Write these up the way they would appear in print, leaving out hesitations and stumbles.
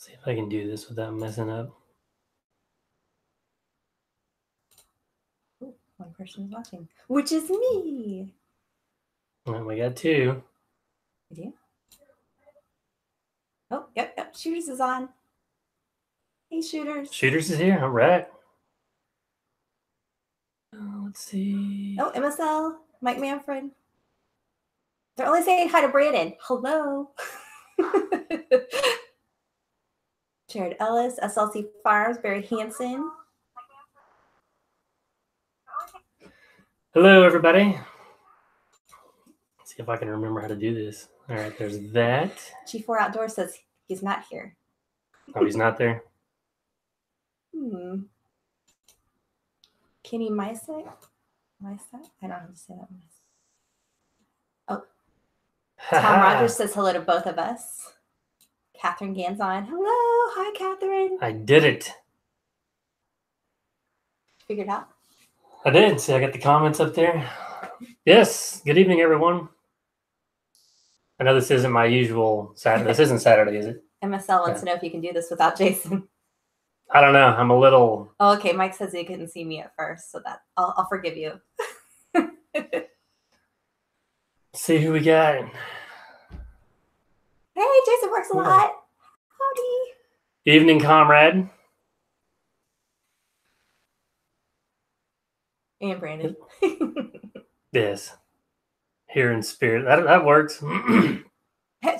See if I can do this without messing up. Ooh, one person is watching, which is me. Well, we got 2. We do? Oh, yep. Shooters is on. Hey, Shooters. Shooters is here. All right. Let's see. Oh, MSL, Mike Manfred. They're only saying hi to Brandon. Hello. Jared Ellis, SLC Farms, Barry Hansen. Hello, everybody. Let's see if I can remember how to do this. All right, there's that. G4 Outdoor says he's not here. Oh, he's not there? Kenny Mysek? I don't know how to say that one. Oh. Tom Rogers says hello to both of us. Catherine Ganzon. Hello. Hi, Catherine. I did it. Figured out? I did. See, I got the comments up there. Yes. Good evening, everyone. I know this isn't my usual Saturday. This isn't Saturday, is it? MSL wants to know if you can do this without Jason. I don't know. I'm a little... Oh, okay. Mike says he couldn't see me at first, so that I'll forgive you. See who we got. Hey, Jason works a lot. Howdy. Evening, comrade. And Brandon. Yes. Here in spirit. That works.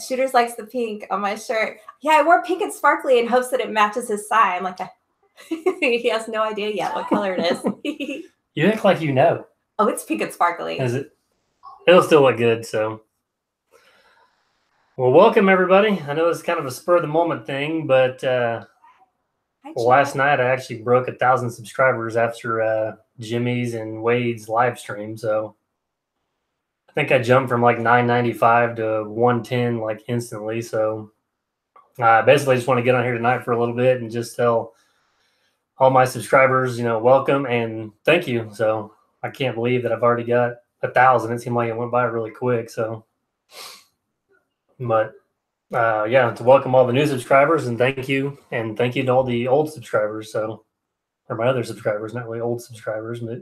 Shooters likes the pink on my shirt. Yeah, I wore pink and sparkly in hopes that it matches his sign. Like he has no idea yet what color it is. You act like you know. Oh, it's pink and sparkly. Is it? It'll still look good, so. Well, welcome, everybody. I know it's kind of a spur-of-the-moment thing, but last night I actually broke 1,000 subscribers after Jimmy's and Wade's live stream, so I think I jumped from like 995 to 110 like instantly. So I basically just want to get on here tonight for a little bit and just tell all my subscribers, welcome and thank you. So I can't believe that I've already got 1,000. It seemed like it went by really quick. So, but yeah, to welcome all the new subscribers and thank you to all the old subscribers. So, or my other subscribers, not really old subscribers, but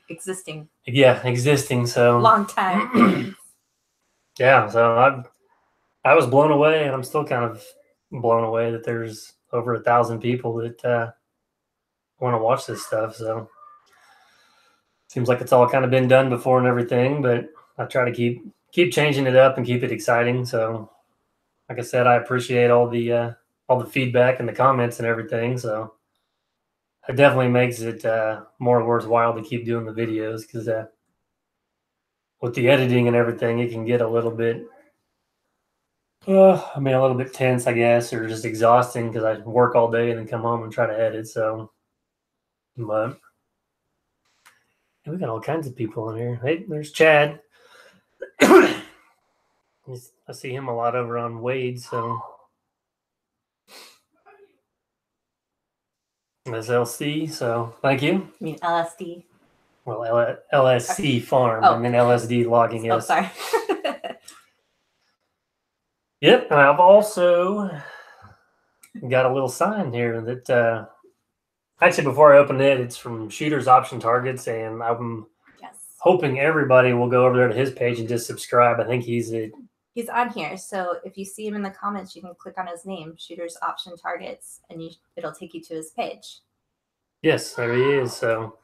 existing. Yeah, existing. So long time. Yeah, so I was blown away, and I'm still kind of blown away that there's over 1,000 people that want to watch this stuff. So seems like it's all kind of been done before and everything, but I try to keep changing it up and keep it exciting. So, like I said, I appreciate all the feedback and the comments and everything. So it definitely makes it more worthwhile to keep doing the videos because with the editing and everything, it can get a little bit, a little bit tense, I guess, or just exhausting because I work all day and then come home and try to edit. So, but we got all kinds of people in here. Hey, there's Chad. I see him a lot over on Wade, so. That's LC, so thank you. I mean LSD. Well, LSC Farm, and then LSD logging. Oh, sorry. Yep, and I've also got a little sign here that actually before I open it, it's from Shooters Option Targets, and I'm hoping everybody will go over there to his page and just subscribe. I think he's on here, so if you see him in the comments, you can click on his name, Shooters Option Targets, and it'll take you to his page. Yes, there he is. So,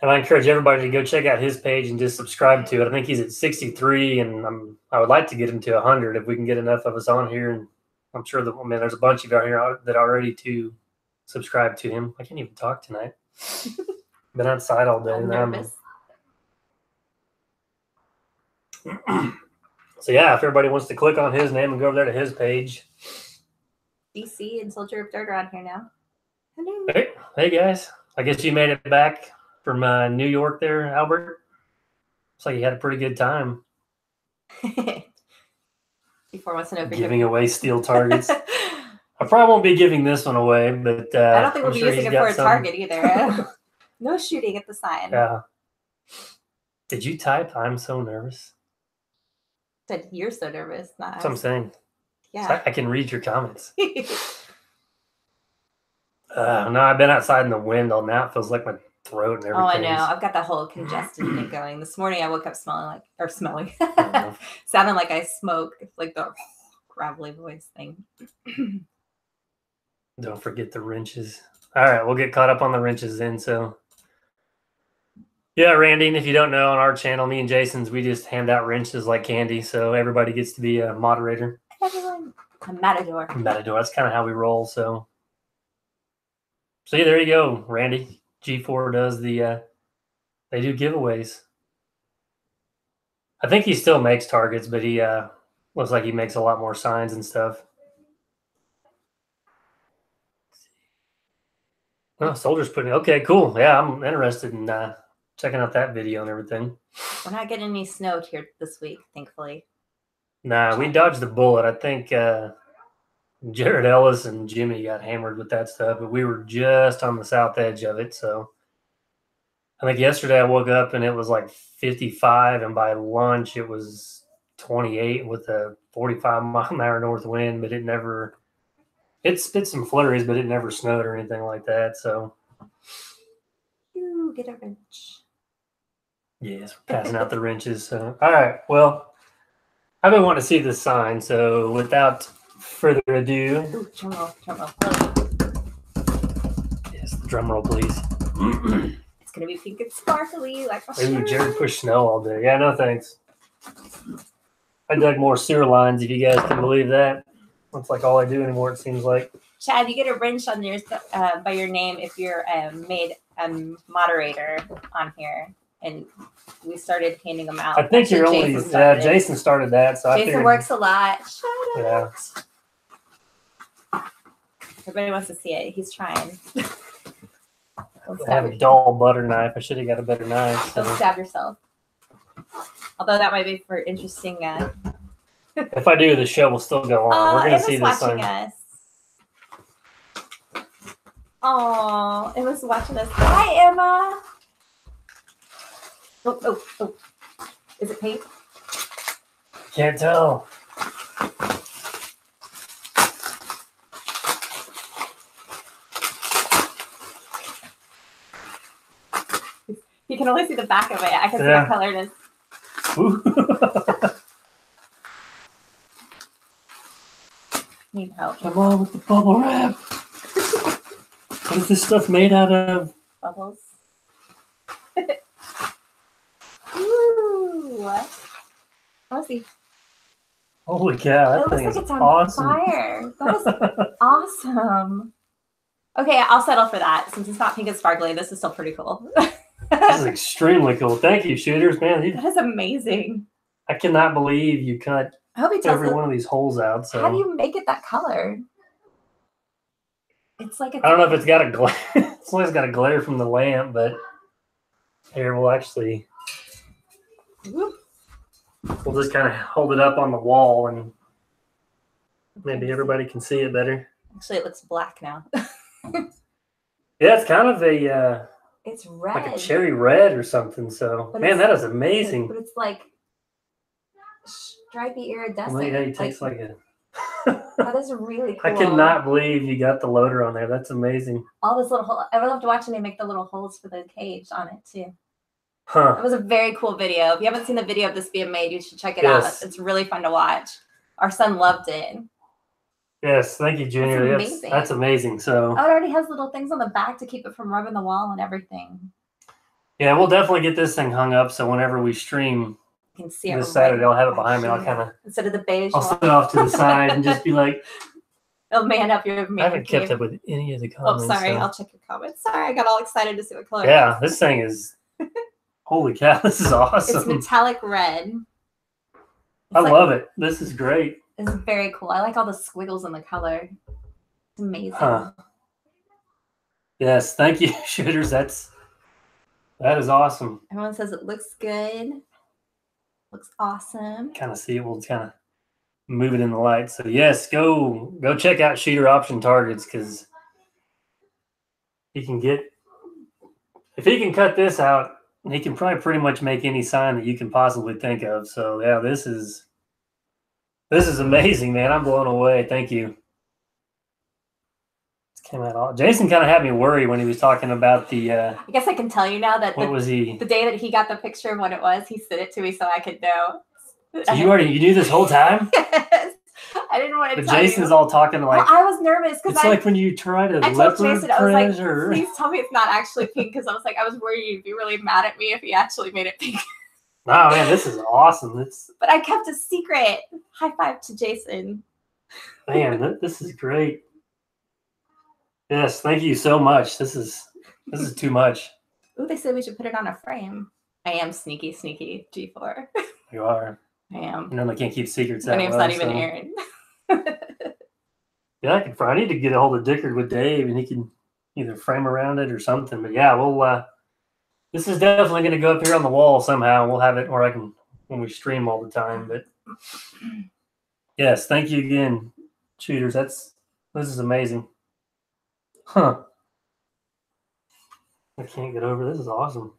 and I encourage everybody to go check out his page and just subscribe to it. I think he's at 63, and I would like to get him to 100 if we can get enough of us on here. And I'm sure that there's a bunch of you out here that are ready to subscribe to him. I can't even talk tonight. Been outside all day. I'm nervous. So yeah, if everybody wants to click on his name and go over there to his page. DC and Soldier of Dirt are on here now. Hello. Hey guys. I guess you made it back from New York there, Albert. Looks like you had a pretty good time. Before wants to know if giving away steel targets. I probably won't be giving this one away, but I don't think we'll be using it for a target either. No shooting at the sign. Yeah. Did you type? I'm so nervous. Said you're so nervous. That's what I'm saying. Yeah. So I can read your comments. No, I've been outside in the wind all night. It feels like my throat and everything. Oh, I know. I've got that whole congested thing going. This morning I woke up sounding like I smoked, like the gravelly voice thing. Don't forget the wrenches. All right, we'll get caught up on the wrenches then. So, yeah, Randy, and if you don't know, on our channel, me and Jason's, we just hand out wrenches like candy. So everybody gets to be a moderator. Everyone, a matador. Matador. That's kind of how we roll. So yeah, there you go, Randy. G4 does the. They do giveaways. I think he still makes targets, but he looks like he makes a lot more signs and stuff. Oh, soldiers putting. Okay, cool. Yeah, I'm interested in checking out that video and everything. We're not getting any snow here this week, thankfully. Nah, we dodged the bullet. I think Jared Ellis and Jimmy got hammered with that stuff, but we were just on the south edge of it. So I think yesterday I woke up and it was like 55, and by lunch it was 28 with a 45-mile-an-hour north wind, but it spit some flurries, but it never snowed or anything like that. So, Ooh, get a wrench. yes, we're passing out the wrenches. So, all right. Well, I've been wanting to see this sign. So, without further ado, ooh, drum roll. Yes, drum roll, please. It's gonna be pink and sparkly, like my Ooh, shirt. Jared pushed snow all day. Yeah, no thanks. I dug more sewer lines, if you guys can believe that. That's like all I do anymore, it seems like. Chad, you get a wrench on yours by your name if you're made a moderator on here. And we started handing them out. I think Actually, you're only, Jason started that. So Jason works a lot. Shut up. Yeah. Everybody wants to see it. He's trying. I have a dull butter knife. I should have got a better knife. Don't stab yourself. Although that might be for interesting. If I do, the show will still go on. We're going to see this watching us. Oh, Emma's watching us. Hi, Emma. Oh. Is it pink? Can't tell. You can only see the back of it. I can see what color it is. Need help. Come on with the bubble wrap. What is this stuff made out of? Bubbles. Ooh. Let's see. Holy cow, that thing is awesome. Fire. That is awesome. Okay, I'll settle for that. Since it's not pink and sparkly, this is still pretty cool. This is extremely cool. Thank you, shooters, man. That is amazing. I cannot believe you cut every one of these holes out. So how do you make it that color? It's like I don't know if it's got a glare. It's always got a glare from the lamp, but here we'll actually we'll just kind of hold it up on the wall and maybe everybody can see it better. Actually, it looks black now. Yeah, it's kind of a it's red, like a cherry red or something. So but man, that is amazing. But it's like stripy iridescent. Well, yeah, he takes like a. That is really cool. I cannot believe you got the loader on there. That's amazing. All this little hole. I loved watching them make the little holes for the cage on it too. Huh. It was a very cool video. If you haven't seen the video of this being made, you should check it out. It's really fun to watch. Our son loved it. Yes, thank you, Junior. That's amazing. So it already has little things on the back to keep it from rubbing the wall and everything. Yeah, we'll definitely get this thing hung up so whenever we stream you can see it this Saturday, I'll have it behind me. I'll kind of instead of the beige. I'll sit off to the side and just be like, "Oh man, up your man." I haven't kept up with any of the comments. Oh, sorry. So. I'll check your comments. Sorry, I got all excited to see what color. Yeah, this thing is. Holy cow! This is awesome. It's metallic red. I love it. This is great. It's very cool. I like all the squiggles in the color. It's amazing. Huh. Yes, thank you, shooters. That is awesome. Everyone says it looks good. Looks awesome. Kind of see it. We'll kind of move it in the light. So yes, go check out Shooter Option Targets because he can get if he can cut this out, he can probably pretty much make any sign that you can possibly think of. So yeah, this is This is amazing, man. I'm blown away. Thank you. Came out all. Jason kind of had me worried when he was talking about the. I guess I can tell you now that what was he? The day that he got the picture of what it was, he sent it to me so I could know. So you knew this whole time? Yes. I didn't want to tell Jason's you. all talking like. Well, I was nervous because it's like when you try to. I told Jason, I was like, please tell me it's not actually pink, because I was worried you'd be really mad at me if he actually made it pink. Oh man, this is awesome. But I kept a secret. High five to Jason. Man, this is great. Yes, thank you so much. This is too much. Ooh, they said we should put it on a frame. I am sneaky, G4. You are. I am. And then they can't keep secrets. My name's not even Aaron. Yeah, I need to get a hold of Dickard with Dave, and he can either frame around it or something. But yeah, we'll. This is definitely going to go up here on the wall somehow. We'll have it where I can when we stream all the time. But yes, thank you again, shooters. This is amazing. Huh. I can't get over this. Is awesome.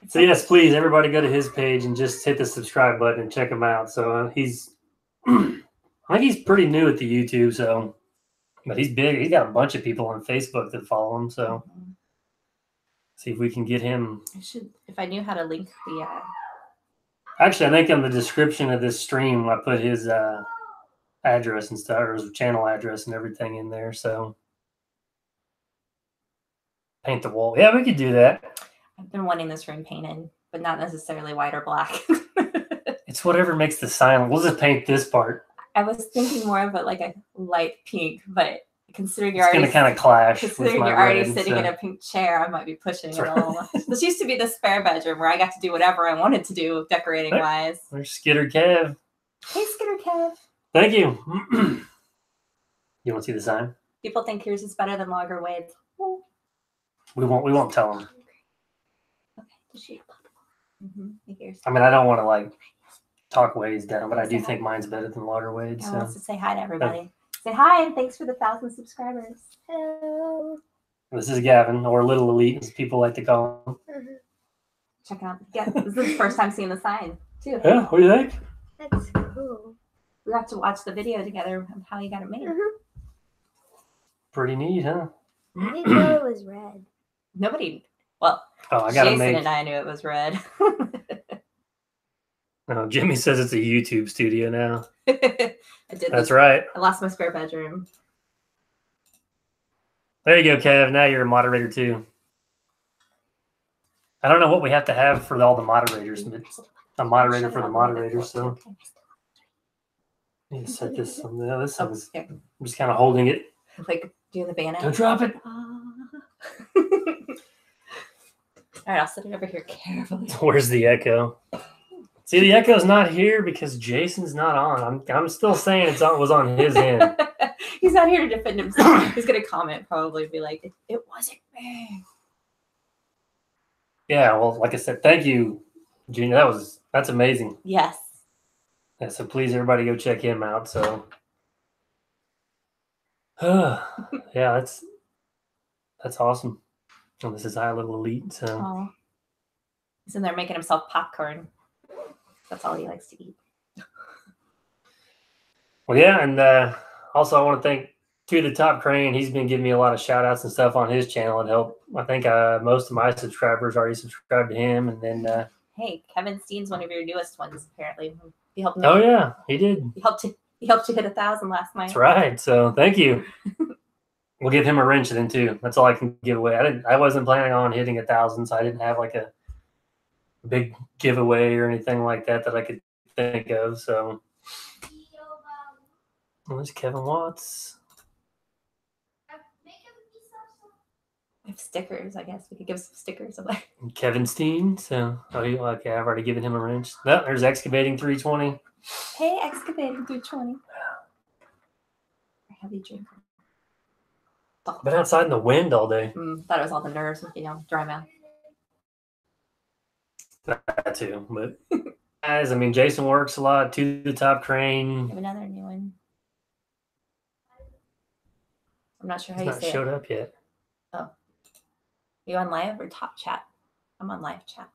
So yes, please, everybody go to his page and just hit the subscribe button and check him out. So he's, I think he's pretty new at the YouTube. So, but he's big. He's got a bunch of people on Facebook that follow him. So see if we can get him. I should, if I knew how to link the. Actually, I think in the description of this stream, I put his address and stuff, or his channel address and everything in there. So paint the wall. Yeah, we could do that. I've been wanting this room painted, but not necessarily white or black. It's whatever makes the sign. We'll just paint this part. I was thinking more of it like a light pink, but considering you're already going to kind of clash. Considering you're already sitting in a pink chair, I might be pushing it a little. This used to be the spare bedroom where I got to do whatever I wanted to do decorating wise. There's Skitter Kev. Hey, Skitter Kev. Thank you. You want to see the sign? People think yours is better than Logger Wade's. We won't tell them. Okay, just shoot. I mean, I don't want to like talk Wade's down, but I do think mine's better than Logger Wade's. I wants to say hi to everybody. Say hi and thanks for the 1,000 subscribers. Hello. This is Gavin, or Little Elite, as people like to call him. Check out. Yeah, this is the first time seeing the sign too. Yeah, what do you think? That's cool. We have to watch the video together of how you got it made. Pretty neat, huh? I didn't know it was red. Nobody. Well, I gotta Jason and I knew it was red. No, Jimmy says it's a YouTube studio now. I did. That's right. I lost my spare bedroom. There you go, Kev. Now you're a moderator too. I don't know what we have to have for all the moderators, but a moderator for the moderators. So I need to set this. This one's. I'm just kind of holding it. Like doing the banner. Don't drop it. All right, I'll set it over here carefully. Where's the echo? See, the echo's not here because Jason's not on. I'm still saying it was on his end. He's not here to defend himself. He's gonna comment, probably be like, "It wasn't me." Yeah, well, like I said, thank you, Junior. That's amazing. Yes. Yeah, so please, everybody, go check him out. So, yeah, that's awesome. And this is High Little Elite. So he's in there making himself popcorn. That's all he likes to eat. Well, yeah, and also I want to thank To the Top Crane. He's been giving me a lot of shout outs and stuff on his channel and help. I think most of my subscribers already subscribed to him. And then hey, Kevin Steen's one of your newest ones, apparently. He helped me. Oh yeah, he did. He helped you hit 1,000 last night. That's right. So thank you. We'll give him a wrench then too. That's all I can give away. I wasn't planning on hitting 1,000, so I didn't have like a big giveaway or anything like that I could think of. So there's Kevin Watts. We have stickers, I guess. We could give some stickers away. And Kevin Steen. So okay, I've already given him a wrench. No, there's Excavating 320. Hey, Excavating 320. Heavy drinker. Been outside in the wind all day. Thought it was all the nerves, dry mouth. That too, but guys, I mean, Jason works a lot. To the Top Crane. Have another new one. I'm not sure how He's you not say showed it. up yet. Oh, are you on live or top chat? I'm on live chat.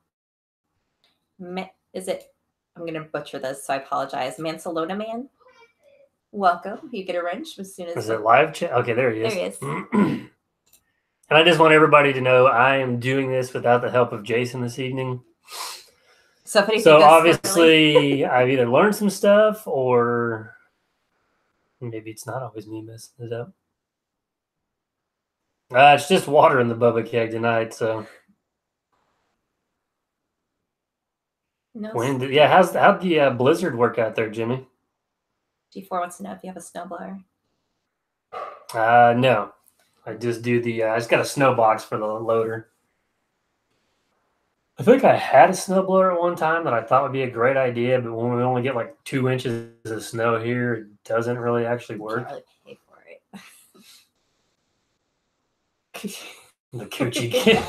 I'm going to butcher this, so I apologize. Mansalona Man, welcome. You get a wrench as soon as... Is it live chat? Okay, there he is. There he is. And I just want everybody to know I am doing this without the help of Jason this evening. So obviously I've either learned some stuff or maybe it's not always me messing it up. It's just water in the Bubba keg tonight, so... No. How'd the blizzard work out there, Jimmy? G4 wants to know if you have a snowblower. No. I just do I just got a snow box for the loader. I think I had a snowblower at one time that I thought would be a great idea, but when we only get like 2 inches of snow here, it doesn't really actually work. Can't really pay for it. The coochie kid.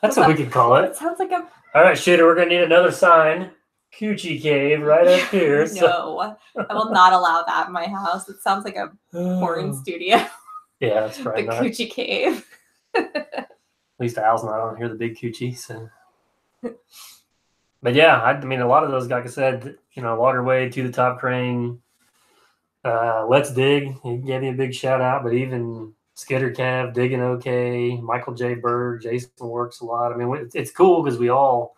That's what we could call it. It sounds like a... All right, Shooter, we're going to need another sign. Coochie cave right up here. No, I will not allow that in my house. It sounds like a porn studio. Yeah, that's right. The coochie cave. At least Al's not on here, the big coochie. So. But yeah, I mean, a lot of those, like I said, Waterway, To the Top Crane, Let's Dig, he gave me a big shout out, but even Skitter Cav, Digging OK, Michael J. Bird, Jason works a lot. I mean, it's cool because we all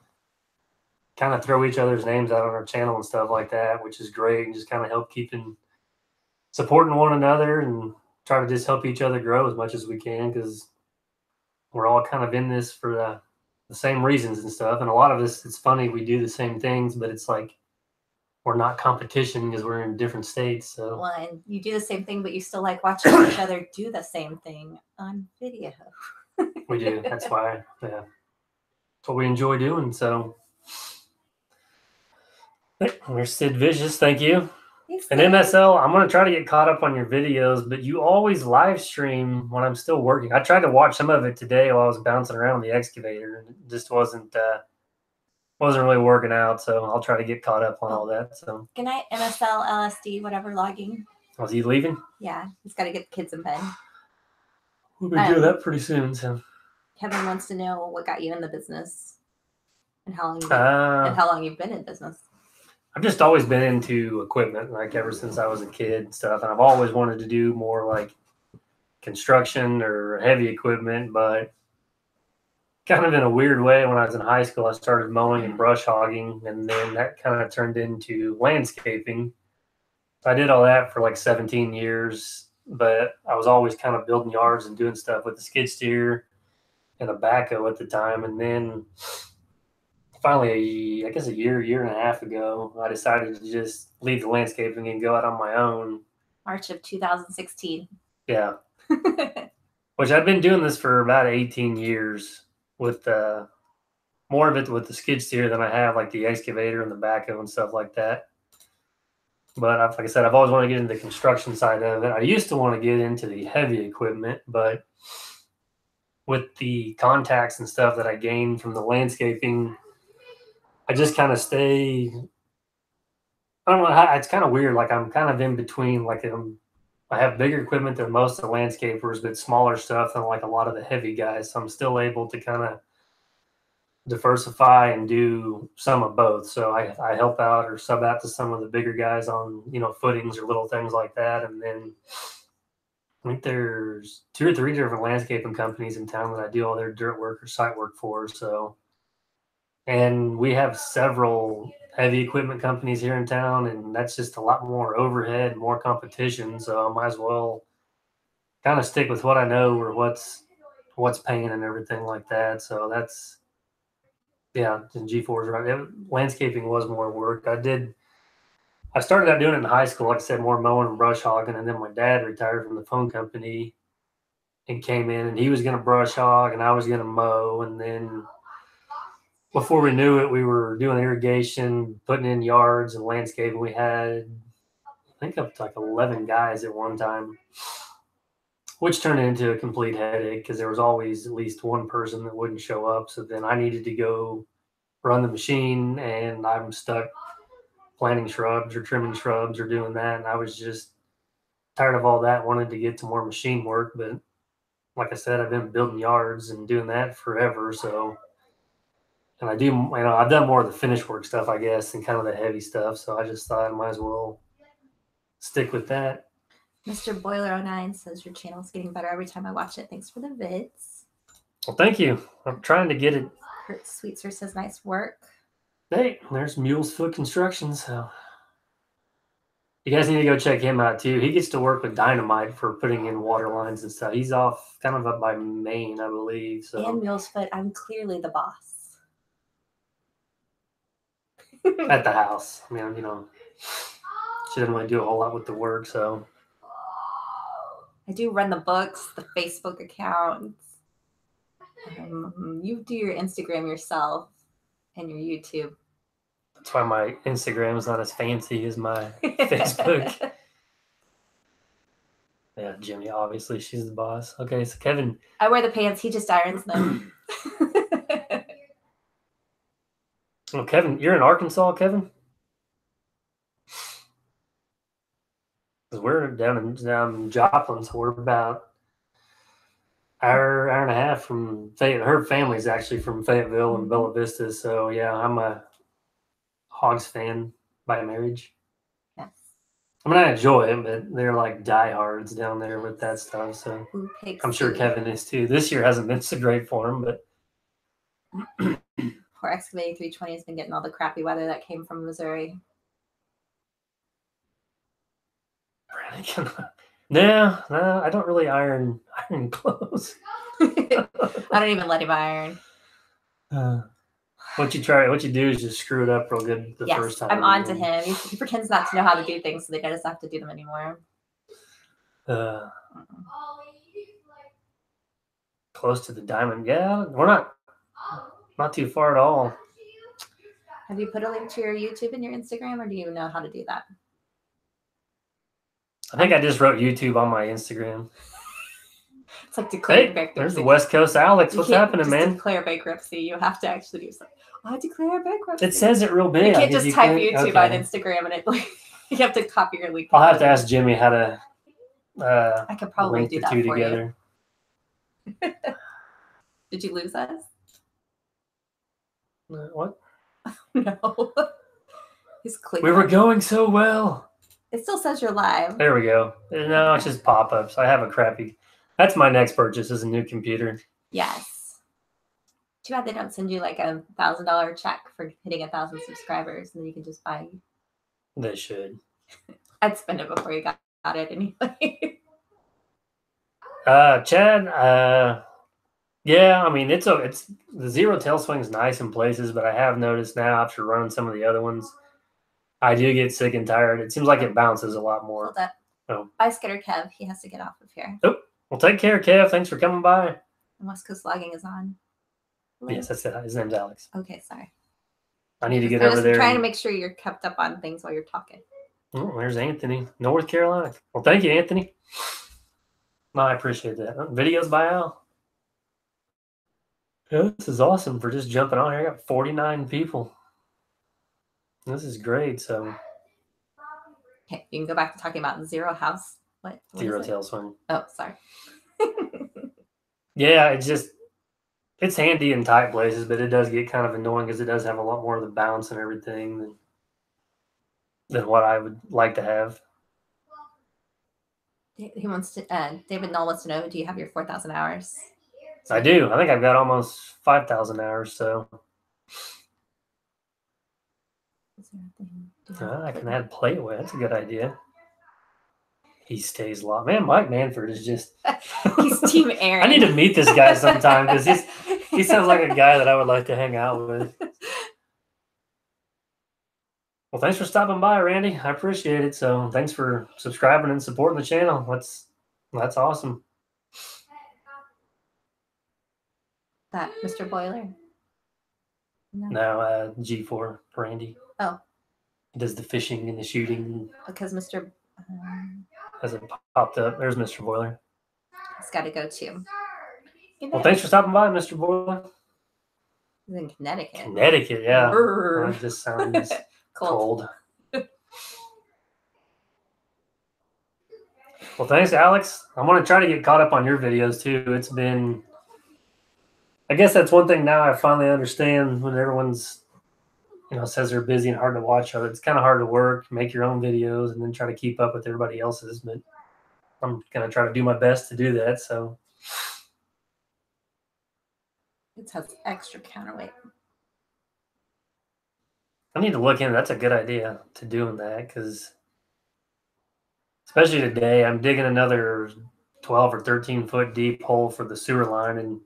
kind of throw each other's names out on our channel and stuff like that, which is great, and just kind of help supporting one another and try to just help each other grow as much as we can, because we're all kind of in this for the same reasons and stuff. And a lot of us, it's funny, we do the same things, but it's like we're not competition because we're in different states. So well, and you do the same thing, but you still like watching each other do the same thing on video. We do. That's why, yeah, that's what we enjoy doing. So there's Sid Vicious, thank you. And MSL, I'm going to try to get caught up on your videos, but you always live stream when I'm still working. I tried to watch some of it today while I was bouncing around the excavator, and it just wasn't really working out. So I'll try to get caught up on all that. So good night, MSL, LSD, whatever logging. Was he leaving? Yeah, he's got to get the kids in bed. We'll be doing that pretty soon. So Kevin wants to know what got you in the business and how long you've been in business. I've just always been into equipment, like ever since I was a kid and stuff. And I've always wanted to do more like construction or heavy equipment, but kind of in a weird way, when I was in high school, I started mowing and brush hogging, and then that kind of turned into landscaping. So I did all that for like 17 years, but I was always kind of building yards and doing stuff with the skid steer and a backhoe at the time. And then finally, I guess a year and a half ago, I decided to just leave the landscaping and go out on my own. March of 2016. Yeah. Which I've been doing this for about 18 years with more of it with the skid steer than I have like the excavator and the backhoe and stuff like that. But like I said, I've always wanted to get into the construction side of it. I used to want to get into the heavy equipment, but with the contacts and stuff that I gained from the landscaping, I just kind of stay. I don't know. It's kind of weird. Like I'm kind of in between. Like I have bigger equipment than most of the landscapers, but smaller stuff than like a lot of the heavy guys. So I'm still able to kind of diversify and do some of both. So I help out or sub out to some of the bigger guys on, footings or little things like that. And then I think there's 2 or 3 different landscaping companies in town that I do all their dirt work or site work for. So, and we have several heavy equipment companies here in town, and that's just a lot more overhead, more competition. So I might as well kind of stick with what I know or what's paying and everything like that. So that's, yeah, G4 is right. Landscaping was more work. I started out doing it in high school, like I said, more mowing and brush hogging, and then my dad retired from the phone company and came in, and he was going to brush hog and I was going to mow. And then before we knew it, we were doing irrigation, putting in yards and landscaping. We had, I think, up to like 11 guys at one time, which turned into a complete headache because there was always at least one person that wouldn't show up. So then I needed to go run the machine, and I'm stuck planting shrubs or trimming shrubs or doing that. And I was just tired of all that, wanted to get to more machine work. But like I said, I've been building yards and doing that forever. So And I do, I've done more of the finish work stuff, I guess, and kind of the heavy stuff. So I just thought I might as well stick with that. Mr. Boiler09 says your channel's getting better every time I watch it. Thanks for the vids. Well, thank you. I'm trying to get it. Kurt Sweetser says nice work. Hey, there's Mule's Foot Construction. So you guys need to go check him out too. He gets to work with dynamite for putting in water lines and stuff. He's off kind of up by Maine, I believe. So And Mule's Foot, I'm clearly the boss. at the house. I mean, she doesn't really do a whole lot with the work, so. I do run the books, the Facebook accounts. You do your Instagram yourself and your YouTube. That's why my Instagram is not as fancy as my Facebook. Yeah, Jimmy, obviously, she's the boss. Okay, so Kevin. I wear the pants. He just irons them. Well, Kevin, you're in Arkansas, Kevin? Because we're down in Joplin, so we're about hour and a half from Fayetteville. Her family's actually from Fayetteville and Bella Vista. So, yeah, I'm a Hogs fan by marriage. Yes. I mean, I enjoy it, but they're like diehards down there with that stuff. So I'm sure Kevin is too. This year hasn't been so great for him, but. Poor Excavating 320 has been getting all the crappy weather that came from Missouri. No, I don't really iron clothes. I don't even let him iron. What you do is just screw it up real good the first time. I'm on to him. He pretends not to know how to do things, so they just have to do them anymore. Close to the diamond. Yeah, we're not too far at all. Have you put a link to your YouTube and your Instagram, or do you know how to do that? I think I just wrote YouTube on my Instagram. It's like declaring bankruptcy. There's the West Coast Alex. What's happening, man? Declare bankruptcy. You have to actually do something. I declare bankruptcy. It says it real big. You can't just type YouTube on Instagram and it you have to copy your link. I'll have to ask Jimmy how to. I could probably link do the that two for together. You. Did you lose us? What? No. He's clicking. We were going so well. It still says you're live. There we go. No, it's just pop-ups. I have a crappy. That's my next purchase is a new computer. Yes. Too bad they don't send you like $1,000 check for hitting 1,000 subscribers, and then you can just buy. They should. I'd spend it before you got it anyway. Chad. Yeah, I mean it's the zero tail swing's nice in places, but I have noticed now after running some of the other ones, I do get sick and tired. It seems like it bounces a lot more. Hold up. Oh. Bye, Skitter Kev. He has to get off of here. Oh, well, take care, Kev. Thanks for coming by. And West Coast Logging is on. Hello? Yes, that's it. His name's Alex. Okay, sorry. I need to get over there. I'm trying to make sure you're kept up on things while you're talking. Oh, there's Anthony, North Carolina. Well, thank you, Anthony. No, I appreciate that. Videos by Al. Yeah, this is awesome for just jumping on here. I got 49 people. This is great. So, okay, you can go back to talking about Zero House. What zero tail swing. Oh, sorry. Yeah, it's handy in tight places, but it does get kind of annoying because it does have a lot more of the bounce and everything than what I would like to have. He wants to. David Null wants to know: do you have your 4,000 hours? I do. I think I've got almost 5,000 hours. So I can add play away. That's a good idea. He stays locked. Man, Mike Manford is just. He's Team Aaron. I need to meet this guy sometime because he sounds like a guy that I would like to hang out with. Well, thanks for stopping by, Randy. I appreciate it. So thanks for subscribing and supporting the channel. That's awesome. That Mr. Boiler? No, G4 for Randy. Oh. He does the fishing and the shooting. Because Mr. As it popped up, there's Mr. Boiler. It's got to go too. Well, thanks for stopping by, Mr. Boiler. He's in Connecticut. Connecticut, yeah. Well, it just sounds cold. Well, thanks, Alex. I'm going to try to get caught up on your videos, too. It's been I guess that's one thing now I finally understand when everyone's, says they're busy and hard to watch. It's kind of hard to work, make your own videos, and then try to keep up with everybody else's. But I'm going to try to do my best to do that. So It has extra counterweight. I need to look in. That's a good idea to doing that because, especially today, I'm digging another 12 or 13-foot deep hole for the sewer line, and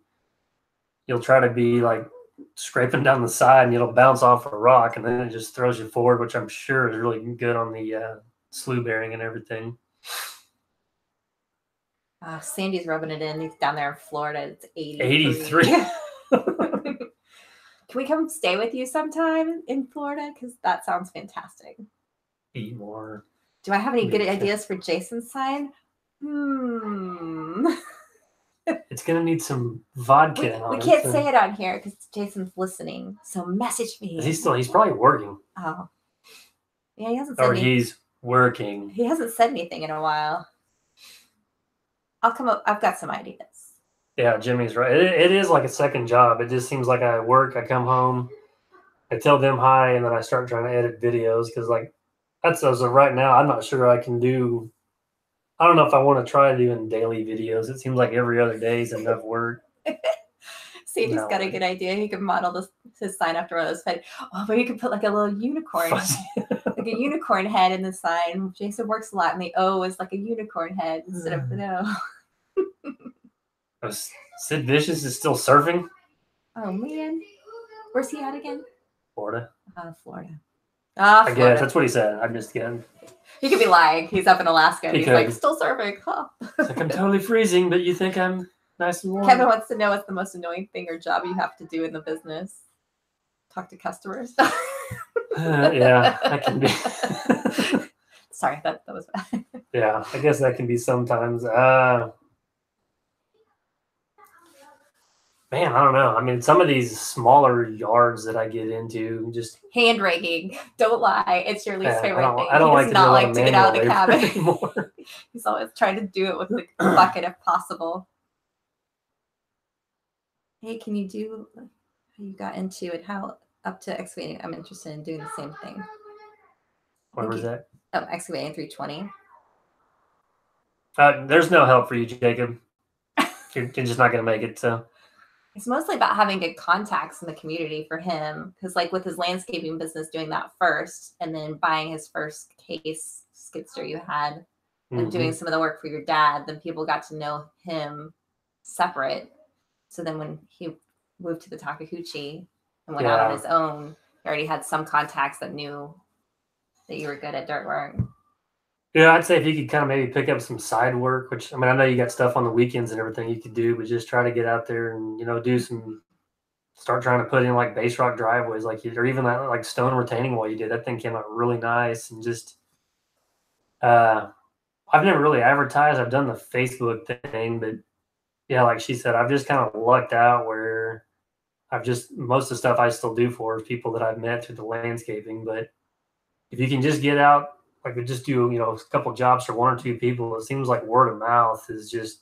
you'll try to be like scraping down the side, and it'll bounce off a rock, and then it just throws you forward, which I'm sure is really good on the slew bearing and everything. Sandy's rubbing it in. He's down there in Florida. It's 83. Can we come stay with you sometime in Florida? Because that sounds fantastic. Eat more. Do I have any good ideas for Jason's sign? It's going to need some vodka. We can't say it on here because Jason's listening. So message me. He's probably working. Oh. Yeah, he hasn't said anything. He's working. He hasn't said anything in a while. I'll come up. I've got some ideas. Yeah, Jimmy's right. It is like a second job. It just seems like I work, I come home, I tell them hi, and then I start trying to edit videos because, like, that's as of right now, I'm not sure I can do. I don't know if I want to try doing daily videos. It seems like every other day is enough work. Sandy's got a good idea. He could model his sign after one of those. Oh, but you could put like a little unicorn, like a unicorn head in the sign. Jason works a lot, and the O is like a unicorn head instead of the O. Sid Vicious is still surfing. Oh man, where's he at again? Florida. Florida. I guess that's what he said. I'm just kidding. He could be lying. He's up in Alaska. And he's like still surfing. Huh? It's like I'm totally freezing, but you think I'm nice and warm. Kevin wants to know what's the most annoying thing or job you have to do in the business. Talk to customers. Yeah, that can be. Sorry, that was bad. Yeah, I guess that can be sometimes. Man, I don't know. I mean, some of these smaller yards that I get into, just hand raking. Don't lie. It's your least favorite thing. I don't he does not like to get out of the cabin anymore. He's always trying to do it with the bucket if possible. Hey, can you do how you got into it? How up to excavating? I'm interested in doing the same thing. What was that? Oh, excavating 320. There's no help for you, Jacob. You're just not going to make it. So. It's mostly about having good contacts in the community for him. Because like with his landscaping business, doing that first and then buying his first case skidster you had and doing some of the work for your dad, then people got to know him separate. So then when he moved to the Takahauchi and went out on his own, he already had some contacts that knew that you were good at dirt work. Yeah, I'd say if you could kind of maybe pick up some side work, which, I mean, I know you got stuff on the weekends and everything you could do, but just try to get out there and, start trying to put in like base rock driveways, or even that like stone retaining wall you did. That thing came out really nice. And just, I've never really advertised. I've done the Facebook thing, but yeah, like she said, I've just kind of lucked out where most of the stuff I still do for is people that I've met through the landscaping. But if you can just get out, like we just do, a couple jobs for one or two people, it seems like word of mouth is just,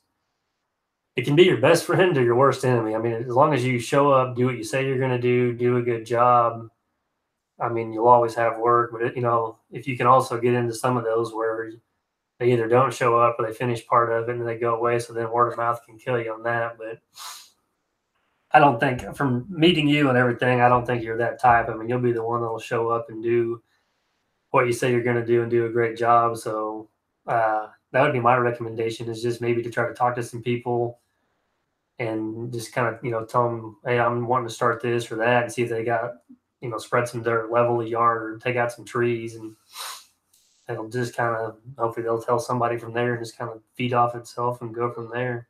it can be your best friend or your worst enemy. I mean, as long as you show up, do what you say you're going to do a good job, I mean, you'll always have work. But, if you can also get into some of those where they either don't show up or they finish part of it and they go away, so then word of mouth can kill you on that. But I don't think, from meeting you and everything, I don't think you're that type. I mean, you'll be the one that'll show up and do what you say you're going to do and do a great job. So that would be my recommendation, is just maybe to try to talk to some people and just kind of, tell them, hey, I'm wanting to start this or that, and see if they got, spread some dirt, level the yard, or take out some trees, and it'll just kind of, hopefully they'll tell somebody from there and just kind of feed off itself and go from there.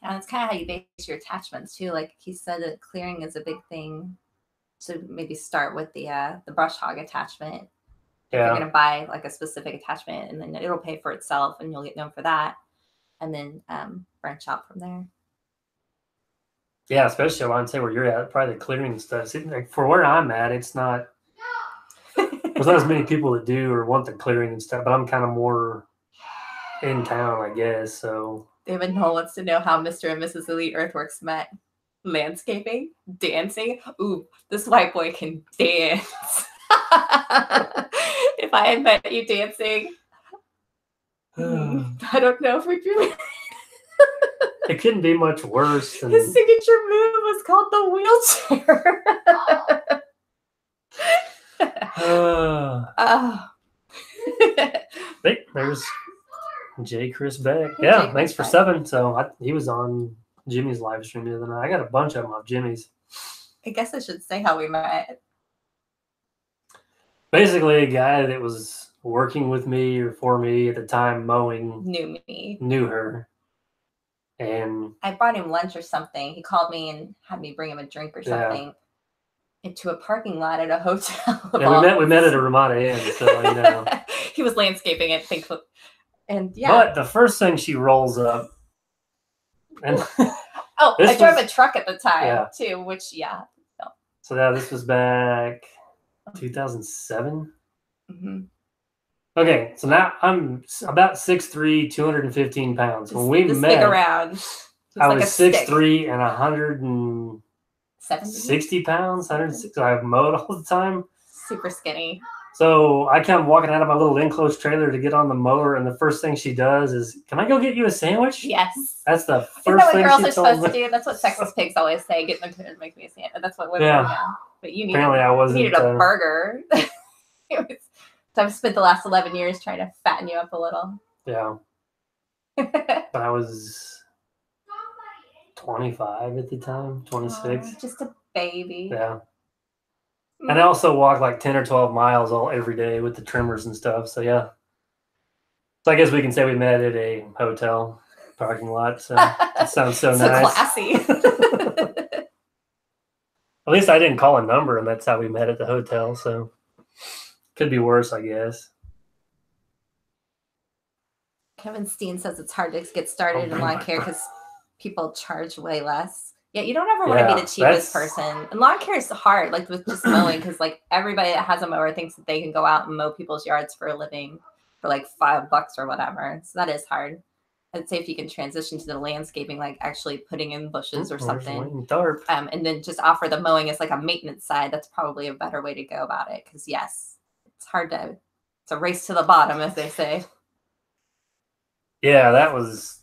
Yeah, that's kind of how you base your attachments too. Like he said, that clearing is a big thing. So maybe start with the brush hog attachment. If you're going to buy like a specific attachment, and then it'll pay for itself and you'll get known for that. And then branch out from there. Yeah, especially I would say where you're at, probably the clearing stuff. See, like for where I'm at, it's not, there's not as many people that do or want the clearing and stuff, but I'm kind of more in town, I guess. So David Knoll wants to know how Mr. and Mrs. Elite Earthworks met. landscaping, dancing. Ooh, this white boy can dance. If I had met you dancing, I don't know if we'd be married. It couldn't be much worse. Than... His signature move was called the wheelchair. There's J. Chris Beck. Hey, Yeah, J. thanks for Chris Beck. subbing. So he was on Jimmy's live stream the other night. I got a bunch of them off Jimmy's. I guess I should say how we met. Basically, a guy that was working with me or for me at the time mowing knew her. And I bought him lunch or something. He called me and had me bring him a drink or something into a parking lot at a hotel. Yeah, we met at a Ramada Inn, so you know. He was landscaping it, thankfully. And yeah. But the first thing she rolls up, and I drove a truck at the time too, which So this was back 2007. Mm-hmm. Okay, so now I'm about 6'3", 215 pounds. When we met, around, I was 6'3" and 160 pounds. 160. I mowed all the time. Super skinny. So I come walking out of my little enclosed trailer to get on the mower, and the first thing she does is, "Can I go get you a sandwich?" Yes. That's the first thing. Isn't that what girls are supposed to do? That's what sexist pigs always say. Get them to make me a sandwich. That's what women do. But you needed, you needed a burger. So I've spent the last 11 years trying to fatten you up a little. Yeah. But I was 25 at the time, 26. Just a baby. Yeah. And I also walked like 10 or 12 miles every day with the trimmers and stuff. So, yeah. So I guess we can say we met at a hotel parking lot. So that sounds so nice. Classy. At least I didn't call a number, and that's how we met at the hotel. So could be worse, I guess. Kevin Steen says it's hard to get started in lawn care because people charge way less. Yeah, you don't ever want to be the cheapest person. And lawn care is hard, like with just mowing, because like everybody that has a mower thinks that they can go out and mow people's yards for a living for like $5 or whatever. So that is hard. I'd say if you can transition to the landscaping, like actually putting in bushes or something, and then just offer the mowing as like a maintenance side, that's probably a better way to go about it. Because yes, it's hard to, it's a race to the bottom, as they say. Yeah, that was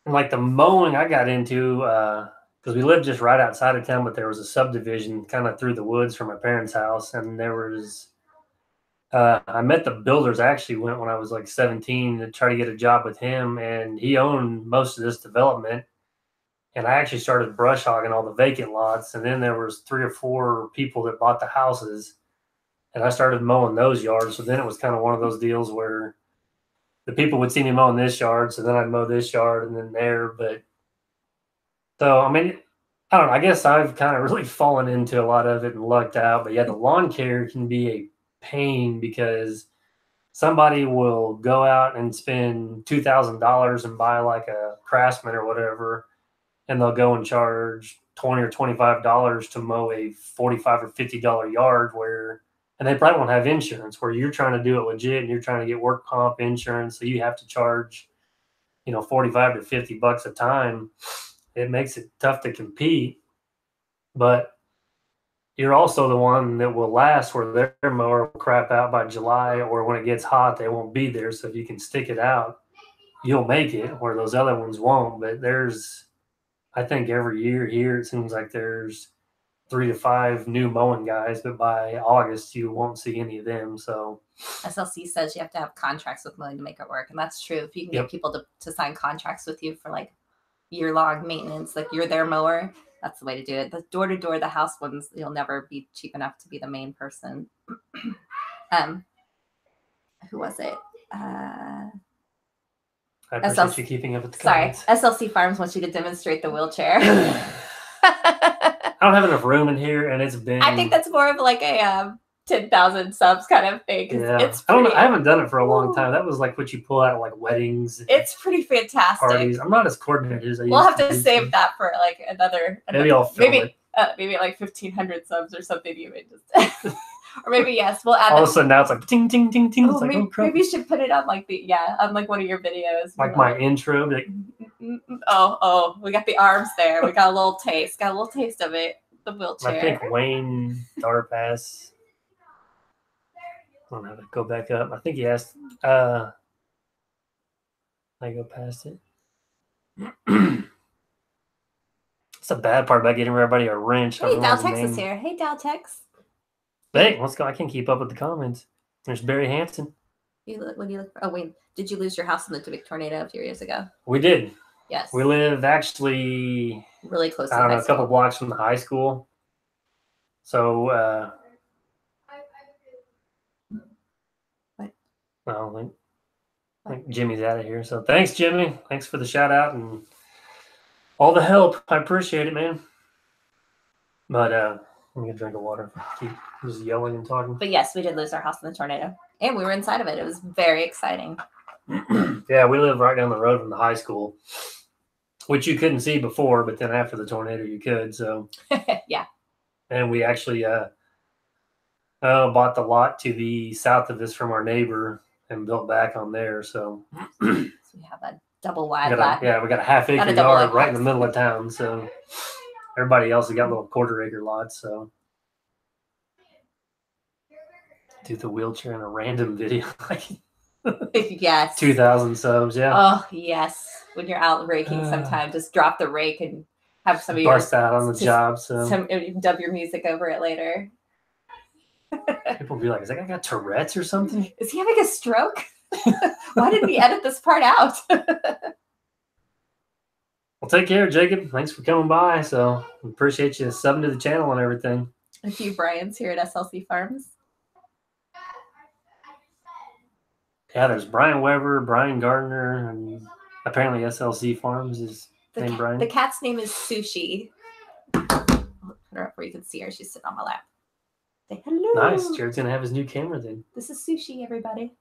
like the mowing I got into because we lived just right outside of town, but there was a subdivision kind of through the woods from my parents' house, and there was. I met the builders. I actually went when I was like 17 to try to get a job with him, and he owned most of this development. And I actually started brush hogging all the vacant lots, and then there was 3 or 4 people that bought the houses, and I started mowing those yards. So then it was kind of one of those deals where the people would see me mowing this yard, so then I'd mow this yard and then there. But so, I mean, I don't know. I guess I've kind of really fallen into a lot of it and lucked out. But yeah, the lawn care can be a pain because somebody will go out and spend $2,000 and buy like a Craftsman or whatever, and they'll go and charge $20 or $25 to mow a $45 or $50 yard and they probably won't have insurance, where you're trying to do it legit and you're trying to get work comp insurance. So you have to charge, $45 to $50 a time. It makes it tough to compete, but you're also the one that will last, where their mower will crap out by July, or when it gets hot, they won't be there. So if you can stick it out, you'll make it, where those other ones won't. But I think every year here, it seems like there's 3 to 5 new mowing guys, but by August, you won't see any of them. So SLC says you have to have contracts with mowing to make it work. And that's true. If you can get people to sign contracts with you for like year-long maintenance, like you're their mower, that's the way to do it. The door-to-door, the house ones, you'll never be cheap enough to be the main person. Who was it? I appreciate you keeping up with the comments. SLC Farms wants you to demonstrate the wheelchair. I don't have enough room in here, and it's been. I think that's more of like a 10,000 subs kind of thing. Yeah. It's I don't know. I haven't done it for a long time. That was like what you pull out at like weddings. It's pretty fantastic. Parties. I'm not as coordinated as I used We'll have to to save that for like another maybe I'll film it. maybe like 1,500 subs or something. Even just, or maybe yes, we'll add. All of a sudden now it's like ting ting ting ting. It's like, maybe, oh crap. maybe you should put it on like on like one of your videos. Like my intro. Like, oh, we got the arms there. We got a little taste. Got a little taste of it. The wheelchair. I think Wayne Darpass. I don't know how to go back up. I think he asked. I go past it. It's a bad part about getting everybody a wrench. Hey, Daltex is here. Hey, Daltex. Hey, let's go. I can keep up with the comments. There's Barry Hansen. When you look for, oh wait, did you lose your house in the big tornado a few years ago? We did. Yes. We live actually really close to I don't know, a couple blocks from the high school. So well, I think Jimmy's out of here. So thanks, Jimmy. Thanks for the shout out and all the help. I appreciate it, man. But I'm gonna drink of water. Keep just yelling and talking. But yes, we did lose our house in the tornado, and we were inside of it. It was very exciting. Yeah, we live right down the road from the high school, which you couldn't see before, but then after the tornado, you could. So yeah. And we actually bought the lot to the south of us from our neighbor and built back on there. So we have a double wide lot. Yeah, we got a half-acre yard right in the middle of town. So everybody else has got little quarter-acre lots. So do the wheelchair in a random video. Yes. 2,000 subs, yeah. Oh, yes. When you're out raking sometime, just drop the rake and have some of your bust out on the job. So you can dub your music over it later. People will be like, is that guy got Tourette's or something? Is he having a stroke? Why didn't we edit this part out? Well, take care, Jacob. Thanks for coming by. So appreciate you subbing to the channel and everything. A few Brian's here at SLC Farms. Yeah, there's Brian Weber, Brian Gardner, and apparently SLC Farms is named Brian. The cat's name is Sushi. I'll put her up where you can see her. She's sitting on my lap. Say hello. Nice. Jared's going to have his new camera then. This is Sushi, everybody.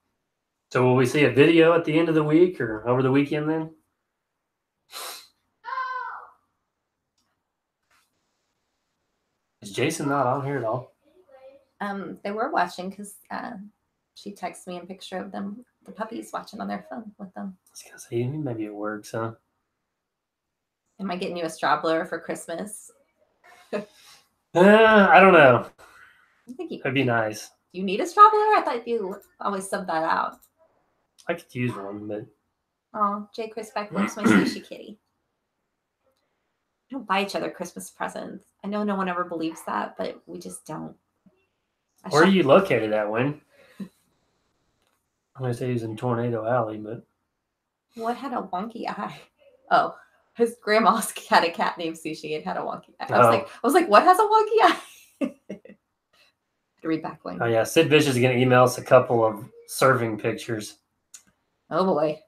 So will we see a video at the end of the week or over the weekend then? Is Jason not on here at all? They were watching because she texted me a picture of them, the puppies watching on their phone with them. I was going to say, maybe it works, huh? Am I getting you a straw blower for Christmas? I don't know. I think It'd be nice. You need a straw blower? I thought you always sub that out. I could use one, but... Oh, J. Chris Beck loves my sushi kitty. We don't buy each other Christmas presents. I know no one ever believes that, but we just don't. Where are you located at, Wayne? I'm going to say he's in Tornado Alley, but... What had a wonky eye? Oh, his grandma's had a cat named Sushi and had a wonky eye. I was like, what has a wonky eye? To read back, Wayne. Oh, yeah. Sid Vicious is going to email us a couple of serving pictures. Oh, boy.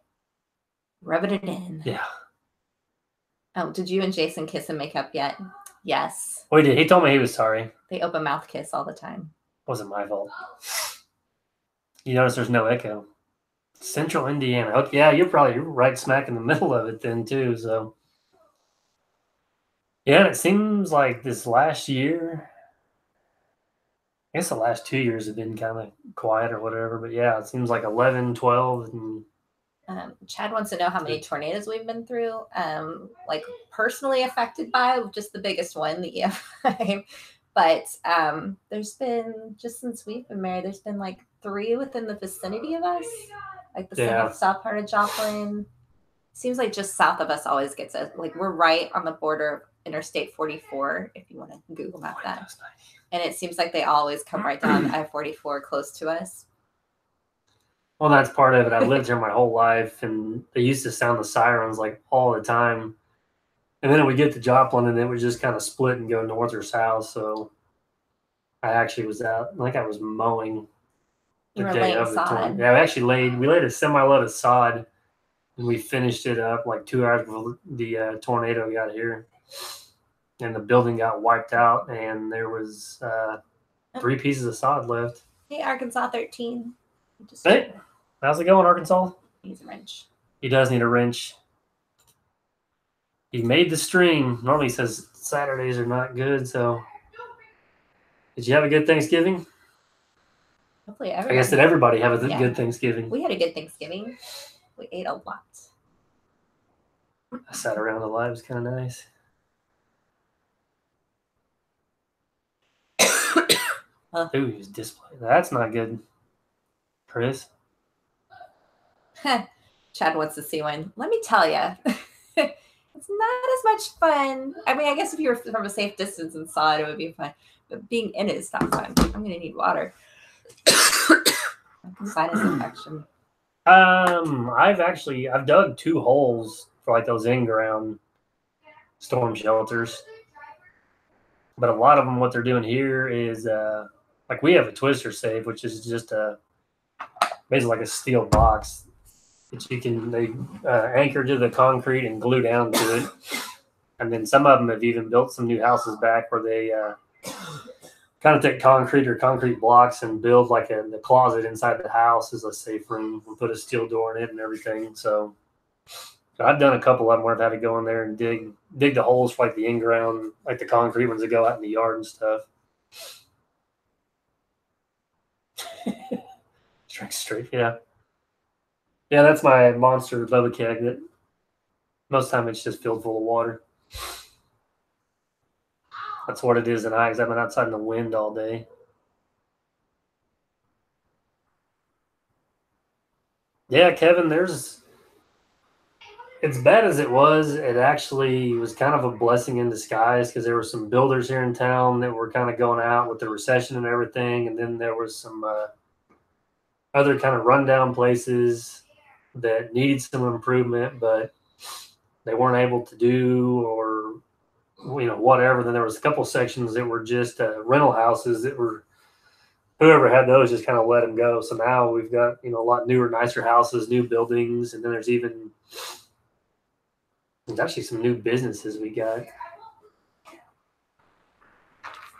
Rubbing it in. Yeah. Oh, did you and Jason kiss and make up yet? Yes. Oh, he did. He told me he was sorry. They open mouth kiss all the time. Wasn't my fault. You notice there's no echo. Central Indiana. Okay, yeah, you're right smack in the middle of it then, too. So, yeah, and it seems like this last year... I guess the last 2 years have been kind of quiet or whatever, but yeah, it seems like 11, 12. And... Chad wants to know how many tornadoes we've been through, like personally affected by, just the biggest one, the EF5. But there's been, just since we've been married, there's been like 3 within the vicinity of us, like the south part of Joplin. Seems like just south of us always gets it. Like we're right on the border of Interstate 44, if you want to Google map that. Nice. And it seems like they always come right down I-44 close to us. Well, that's part of it. I've lived here my whole life, and they used to sound the sirens like all the time. And then we get to Joplin, and it would just kind of split and go north or south. So I actually was out. I think I was mowing the day of the tornado. Yeah, we laid a semi-load of sod, and we finished it up like 2 hours before the tornado got here. And the building got wiped out, and there was 3 pieces of sod left. Hey, Arkansas 13. Hey, how's it going, Arkansas? He needs a wrench. He does need a wrench. He made the string. Normally he says Saturdays are not good. So, did you have a good Thanksgiving? Hopefully, I guess did everybody have a good Thanksgiving? We had a good Thanksgiving. We ate a lot. I sat around a lot. It was kind of nice. Ooh, he's display. That's not good, Chris. Chad wants to see one. Let me tell you, it's not as much fun. I mean, I guess if you were from a safe distance and saw it, it would be fun. But being in it is not fun. I'm going to need water. Sinus infection. I've dug 2 holes for like those in-ground storm shelters. But a lot of them, what they're doing here is like we have a twister safe, which is just basically like a steel box that they anchor to the concrete and glue down to it. And then some of them have even built some new houses back where they kind of take concrete or concrete blocks and build like the closet inside the house as a safe room and put a steel door in it and everything. So I've done a couple of them where I've had to go in there and dig the holes for like the in-ground, like the concrete ones that go out in the yard and stuff. Drink straight, yeah. Yeah, that's my monster Bubba keg that most of the time it's just filled full of water. That's what it is tonight because I've been outside in the wind all day. Yeah, Kevin, as bad as it was, it actually was kind of a blessing in disguise because there were some builders here in town that were kind of going out with the recession and everything. And then there was some other kind of rundown places that needed some improvement, but they weren't able to do or, whatever. Then there was a couple sections that were just rental houses that were, whoever had those just kind of let them go. So now we've got, a lot newer, nicer houses, new buildings. And then there's actually some new businesses we got.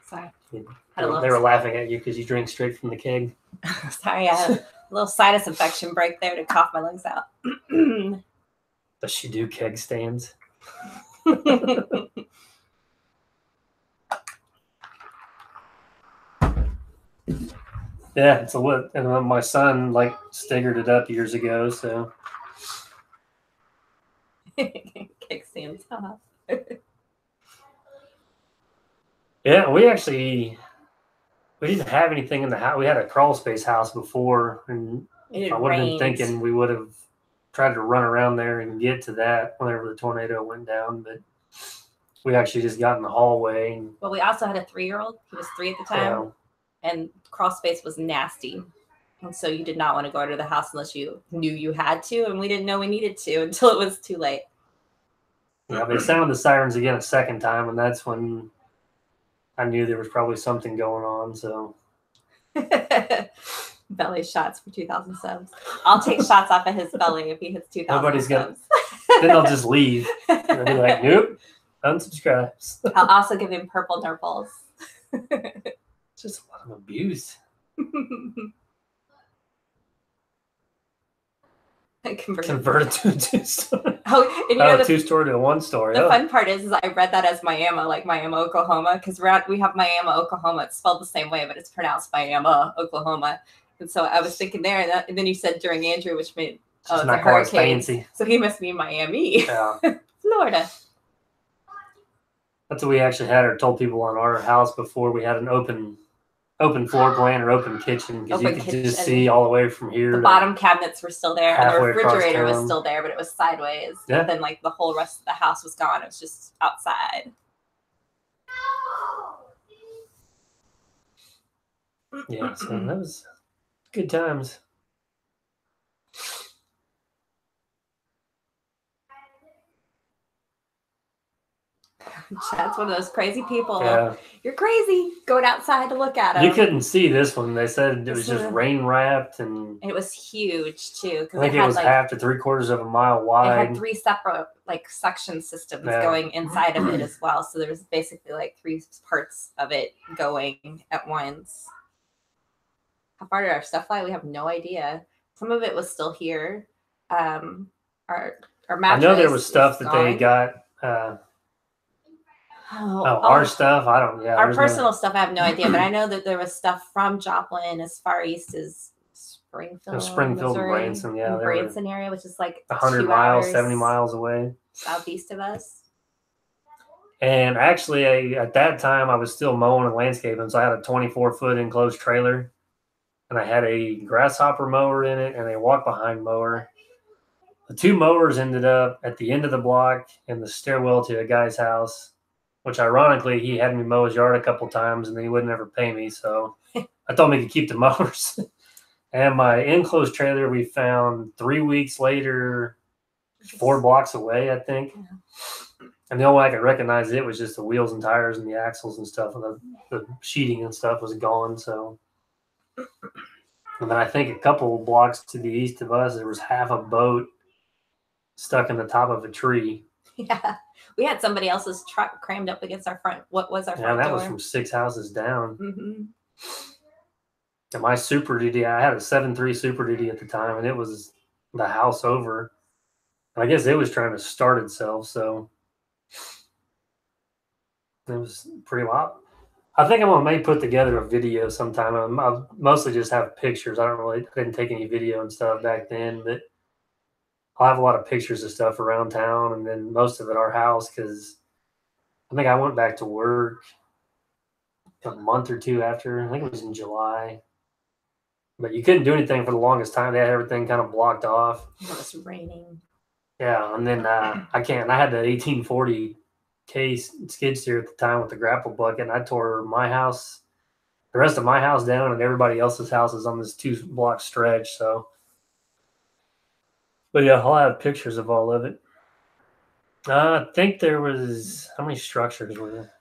Sorry. They were laughing at you because you drink straight from the keg. Sorry, I had a little sinus infection break there to cough my lungs out. Does she do keg stands? Yeah, and my son staggered it up years ago, so. Keg stands. Yeah, we didn't have anything in the house. We had a crawl space house before, and I would have been thinking we would have tried to run around there and get to that whenever the tornado went down, but we actually just got in the hallway. Well, we also had a 3-year-old. He was 3 at the time, and crawl space was nasty. And so you did not want to go into the house unless you knew you had to, and we didn't know we needed to until it was too late. Yeah, they sounded the sirens again a second time, and that's when I knew there was probably something going on. So belly shots for 2,000 subs. I'll take shots off of his belly if he hits 2,000 subs. Then I'll just leave. And I'll be like, nope, unsubscribes. I'll also give him purple nurples. It's just a lot of abuse. Converted to a 2-story. Oh, and a 2-story to a 1-story. The fun part is I read that as Miami, like Miami, Oklahoma, because we have Miami, Oklahoma. It's spelled the same way, but it's pronounced Miami, Oklahoma. And so I was thinking there, and then you said during Andrew, which made it's a hurricane. So he must mean Miami, Florida. That's what we actually had or told people on our house before. We had an open floor plan or open kitchen because you could just see all the way from here. The bottom cabinets were still there, and the refrigerator was still there, but it was sideways. Yeah. And then the whole rest of the house was gone. It was just outside. Yeah, so that was good times. Chad's one of those crazy people. Yeah. You're crazy going outside to look at him. You couldn't see this one. They said it was just rain wrapped, and it was huge too. I think it was half to 3/4 of a mile wide. It had 3 separate suction systems going inside of it as well. So there was basically 3 parts of it going at once. How far did our stuff fly? We have no idea. Some of it was still here. Our mattress. I know there was stuff that they got. Oh, our stuff, I don't. Yeah, our there's personal stuff, I have no idea, but I know that there was stuff from Joplin as far east as Springfield, Springfield, and Missouri, Branson. Yeah, and Branson area, which is like 100 2 miles, hours 70 miles away. southeast of us. And actually, at that time, I was still mowing and landscaping, so I had a 24-foot enclosed trailer, and I had a grasshopper mower in it and a walk-behind mower. The 2 mowers ended up at the end of the block in the stairwell to a guy's house, which ironically, he had me mow his yard a couple times, and then he wouldn't ever pay me, so I told him he could keep the mowers. And my enclosed trailer we found 3 weeks later, 4 blocks away, I think. Yeah. And the only way I could recognize it was just the wheels and tires and the axles and stuff, and the sheeting and stuff was gone. So, and then I think a couple of blocks to the east of us, there was half a boat stuck in the top of a tree. Yeah, we had somebody else's truck crammed up against our front. What was our front Yeah, that door? was from 6 houses down. Mm-hmm. And my Super Duty, I had a 7.3 Super Duty at the time, and it was the house over. And I guess it was trying to start itself, so it was pretty wild. I think I'm may put together a video sometime. I mostly just have pictures. I didn't take any video and stuff back then, but I'll have a lot of pictures of stuff around town, and then most of it our house, because I think I went back to work a month or 2 after. I think it was in July. But you couldn't do anything for the longest time. They had everything kind of blocked off. It was raining. Yeah, and then I had that 1840 case skid steer at the time with the grapple bucket, and I tore my house, the rest of my house down, and everybody else's house is on this 2-block stretch. So, but yeah, I'll have pictures of all of it. I think there was, how many structures were there?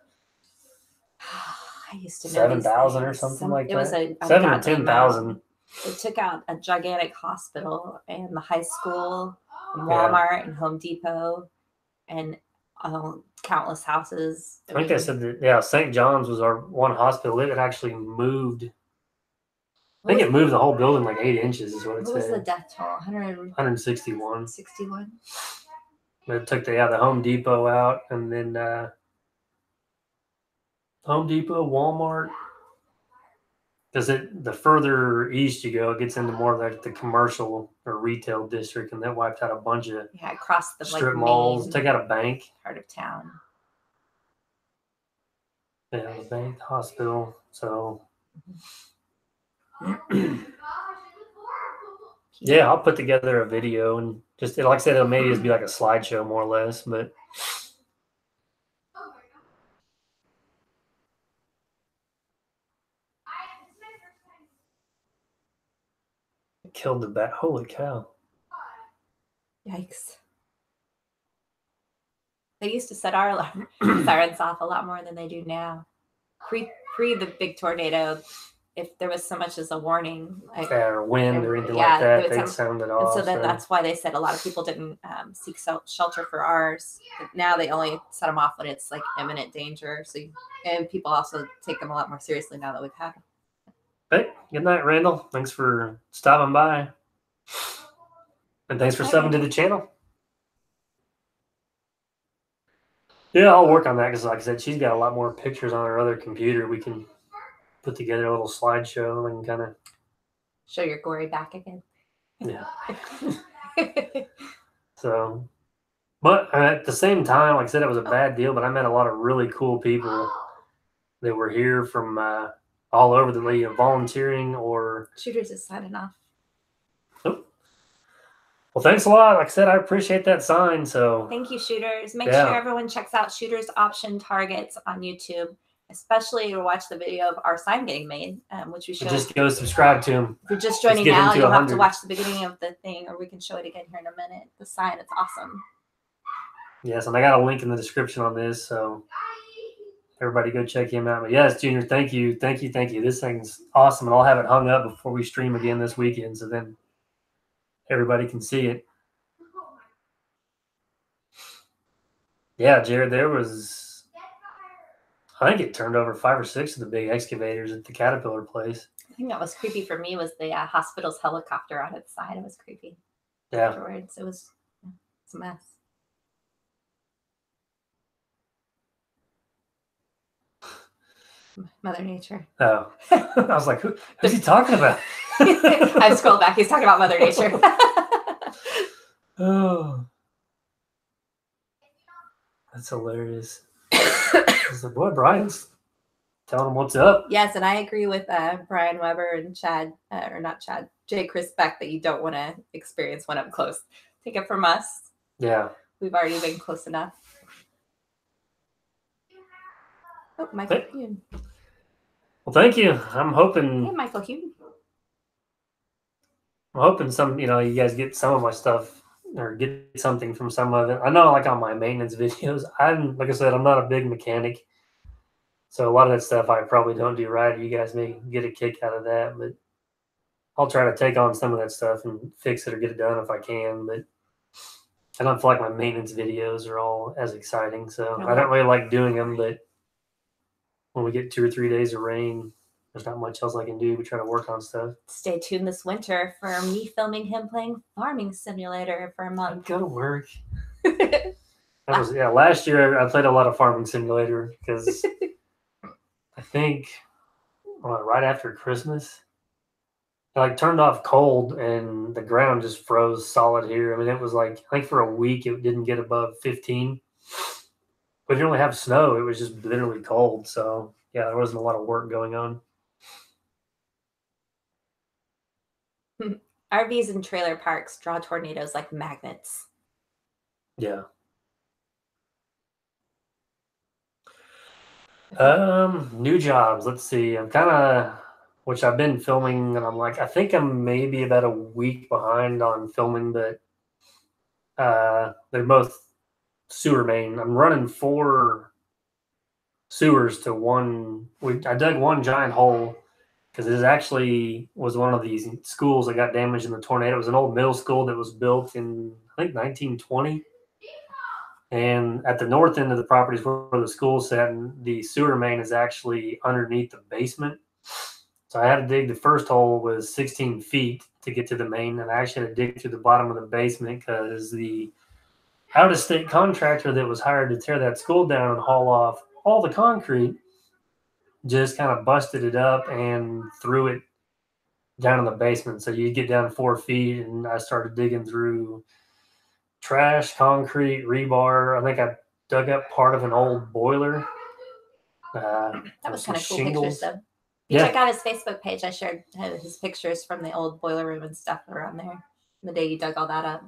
I used to know 7,000 or something like that. It was a 7 to 10,000. It took out a gigantic hospital and the high school, and Walmart and Home Depot, and countless houses. I think they said that, St. John's was our one hospital. It had actually moved. I think it moved the whole building like 8 inches is what it said. What was the death toll? 161. 61? But it took the Home Depot out, and then Home Depot, Walmart. Because the further east you go, it gets into more like the commercial or retail district, and that wiped out a bunch of across the strip malls. Took out a bank. Part of town. Yeah, the bank, the hospital. So, yeah, I'll put together a video and just, like I said, it'll maybe just be like a slideshow more or less, but. Killed the bat. Holy cow. Yikes. They used to set our alarm sirens off a lot more than they do now. Pre the big tornado, if there was so much as a warning, or wind or anything like that, they'd sound it off. And so then that's why they said a lot of people didn't seek shelter for ours. But now they only set them off when it's like imminent danger. So, and people also take them a lot more seriously now that we've had them. Hey, good night, Randall. Thanks for stopping by. And thanks for subbing to the channel. Yeah, I'll work on that because, like I said, she's got a lot more pictures on her other computer. We can put together a little slideshow and kind of show your gory back again. Yeah. So, but at the same time, like I said, it was a bad deal, but I met a lot of really cool people that were here from all over the league, volunteering or... Shooters is signing off. Oh. Well, thanks a lot. Like I said, I appreciate that sign. So thank you, Shooters. Make sure everyone checks out Shooters Option Targets on YouTube, especially to watch the video of our sign getting made, which we showed. Just go subscribe to him. If you're just joining now, you'll have to watch the beginning of the thing, or we can show it again here in a minute. The sign, it's awesome. Yes, and I got a link in the description on this, so everybody go check him out. But yes, Junior, thank you. This thing's awesome, and I'll have it hung up before we stream again this weekend, so then everybody can see it. Yeah, Jared, there was, I think it turned over 5 or 6 of the big excavators at the Caterpillar place. I think that was creepy for me was the hospital's helicopter on its side. It was creepy. Yeah. Afterwards, it's a mess. Mother Nature. Oh, I was like, who's he talking about? I've scrolled back. He's talking about Mother Nature. Oh, that's hilarious. I was like, boy, Brian's telling him what's up. Yes, and I agree with Brian Weber and Chad, or not Chad, Jay Chris Beck, that you don't want to experience one up close. Take it from us. Yeah. We've already been close enough. Oh, Michael Hune. Well, thank you. I'm hoping. Hey, Michael Hune. I'm hoping some, you guys get some of my stuff or get something from some of it. I know, like on my maintenance videos, like I said, I'm not a big mechanic, so a lot of that stuff I probably don't do right. You guys may get a kick out of that, but I'll try to take on some of that stuff and fix it or get it done if I can. But I don't feel like my maintenance videos are all as exciting, so I don't really like doing them. But when we get 2 or 3 days of rain, there's not much else I can do. We try to work on stuff. Stay tuned this winter for me filming him playing Farming Simulator for a month. Go to work. Last year I played a lot of Farming Simulator because I think right after Christmas, I turned off cold and the ground just froze solid here. I mean, it was like, I think for a week it didn't get above 15. But we didn't really have snow. It was just literally cold. So yeah, there wasn't a lot of work going on. RVs and trailer parks draw tornadoes like magnets. Yeah. New jobs. Let's see. I'm kind of, which I've been filming, and I'm like, I think I'm maybe about a week behind on filming, but they're both sewer main. I'm running 4 sewers to one. I dug one giant hole because it actually was one of these schools that got damaged in the tornado. It was an old middle school that was built in, I think, 1920. And at the north end of the property is where the school's at, and the sewer main is actually underneath the basement. So I had to dig. The first hole was 16 feet to get to the main, and I actually had to dig through the bottom of the basement because the out-of-state contractor that was hired to tear that school down and haul off all the concrete just kind of busted it up and threw it down in the basement. So you get down 4 feet, and I started digging through trash, concrete, rebar. I think I dug up part of an old boiler. That was kind of cool shingles. pictures, though. You check out his Facebook page. I shared his pictures from the old boiler room and stuff around there the day you dug all that up.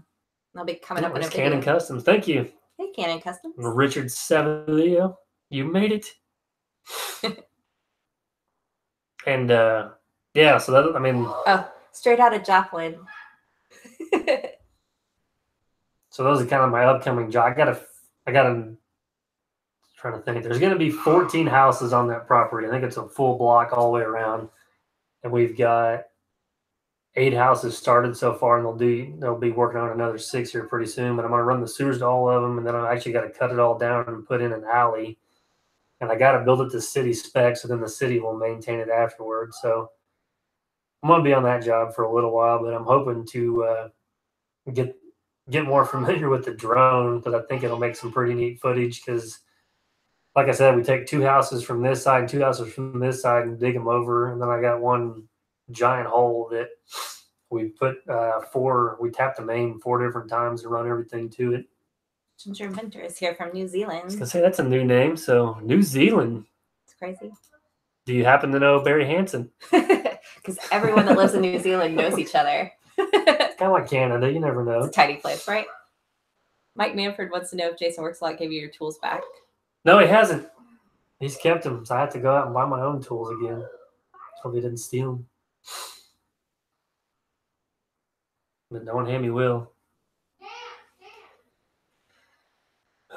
They'll be coming up in a video. Cannon Customs. Thank you. Hey, Cannon Customs. Richard Savalio. You made it. And yeah, so that, I mean. Oh, straight out of Joplin. So those are kind of my upcoming job. I gotta trying to think. There's going to be 14 houses on that property. I think it's a full block all the way around, and we've got 8 houses started so far, and they'll be working on another 6 here pretty soon. But I'm going to run the sewers to all of them, and then I actually got to cut it all down and put in an alley, and I got to build it to city specs, so then the city will maintain it afterwards. So I'm going to be on that job for a little while, but I'm hoping to get more familiar with the drone because I think it'll make some pretty neat footage. Because, like I said, we take 2 houses from this side and 2 houses from this side and dig them over, and then I got one giant hole that we put we tapped the main 4 different times and run everything to it. Ginger Minter is here from New Zealand. I was gonna say that's a new name. So New Zealand. It's crazy. Do you happen to know Barry Hansen? Because everyone that lives in New Zealand knows each other. It's kind of like Canada. You never know. It's a tiny place, right? Mike Manford wants to know if Jason Works a Lot gave you your tools back. No, he hasn't. He's kept them, so I have to go out and buy my own tools again. Hope he didn't steal them. But knowing him, he will.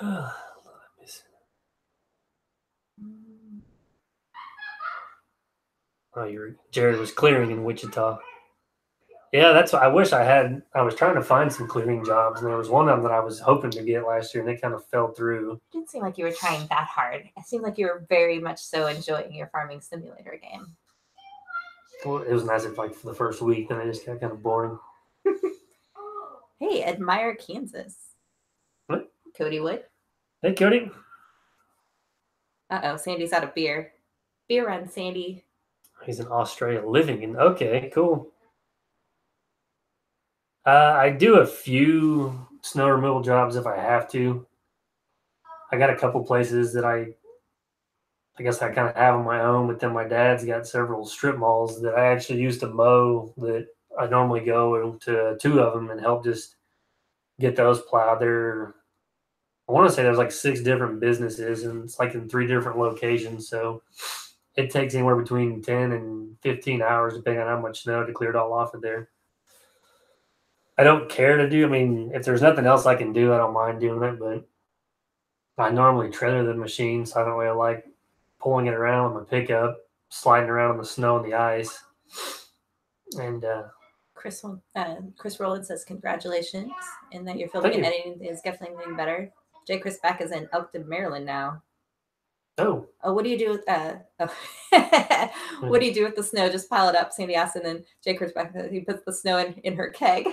Oh, Jared was clearing in Wichita. Yeah, that's what I wish I had. I was trying to find some clearing jobs, and there was one of them that I was hoping to get last year, and it kind of fell through. It didn't seem like you were trying that hard. It seemed like you were very much so enjoying your farming simulator game. Well, it was nice for the first week, then it just got kind of boring. Hey, Admire, Kansas. What? Cody Wood. Hey, Cody. Uh-oh, Sandy's out of beer. Beer run, Sandy. He's in Australia living in. Okay, cool. I do a few snow removal jobs if I have to. I got a couple places that I guess I kind of have on my own, but then my dad's got several strip malls that I actually used to mow that I normally go to two of them and help just get those plowed. I want to say there's like 6 different businesses and it's like in 3 different locations. So it takes anywhere between 10 and 15 hours depending on how much snow to clear it all off of there. I don't care to do. I mean, if there's nothing else I can do, I don't mind doing it, but I normally trailer the machine, so I don't really like pulling it around with my pickup, sliding around on the snow and the ice. And Chris Rowland says congratulations, and that your filming and editing is definitely getting better. J. Chris Beck is in Elkton, Maryland now. Oh, what do you do with what do you do with the snow? Just pile it up, Sandy asked, and then J. Chris Beck, he puts the snow in her keg.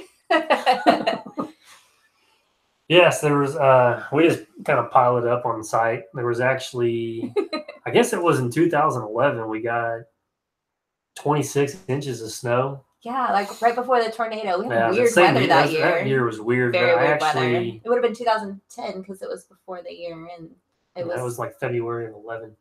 Yes, there was. We just kind of pile it up on site. There was actually, I guess it was in 2011. We got 26 inches of snow. Yeah, like right before the tornado. We had weird weather that year. That year was weird. Very weird weather. It would have been 2010 because it was before the year, and it was like February of 11.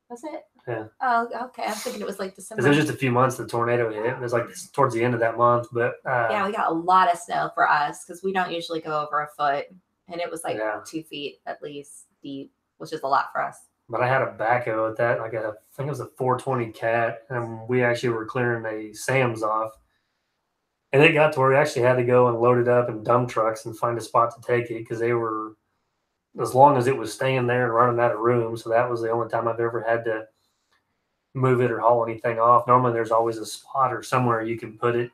Was it? Yeah. Oh, okay. I was thinking it was like December. Because it was just a few months the tornado hit. It was like towards the end of that month. But yeah, we got a lot of snow for us because we don't usually go over a foot. And it was like 2 feet at least deep, which is a lot for us. But I had a backhoe at that. I think it was a 420 Cat. And we actually were clearing a Sam's off. And it got to where we actually had to go and load it up in dump trucks and find a spot to take it because they were, as long as it was staying there and running out of room. So that was the only time I've ever had to move it or haul anything off. Normally there's always a spot or somewhere you can put it.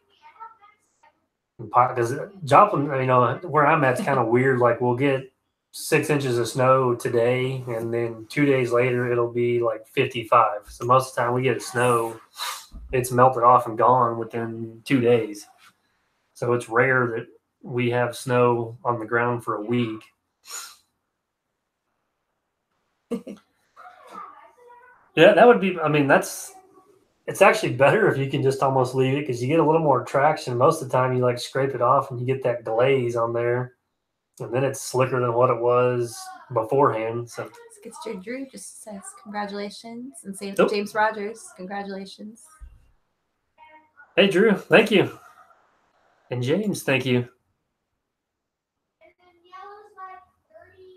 Because Joplin, where I'm at, it's kind of weird. Like we'll get 6 inches of snow today, and then 2 days later it'll be like 55. So most of the time we get snow, it's melted off and gone within 2 days. So it's rare that we have snow on the ground for a week. Yeah, that would be. I mean, it's actually better if you can just almost leave it because you get a little more traction. Most of the time you like scrape it off and you get that glaze on there. And then it's slicker than what it was beforehand. So Skidster Drew just says congratulations. And James Rogers, congratulations. Hey Drew, thank you. And James, thank you.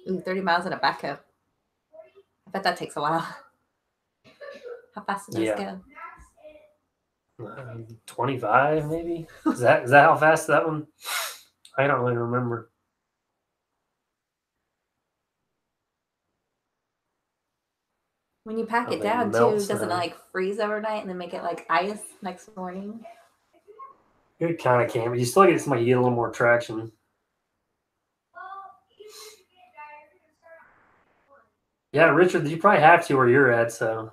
Ooh, 30 miles in a backhoe. I bet that takes a while. How fast does those go? 25 maybe. Is that how fast that one? I don't really remember. When you pack it down too, doesn't it like freeze overnight and then make it like ice next morning? It kind of can, but you still get somebody, you get a little more traction. Yeah, Richard, you probably have to where you're at, so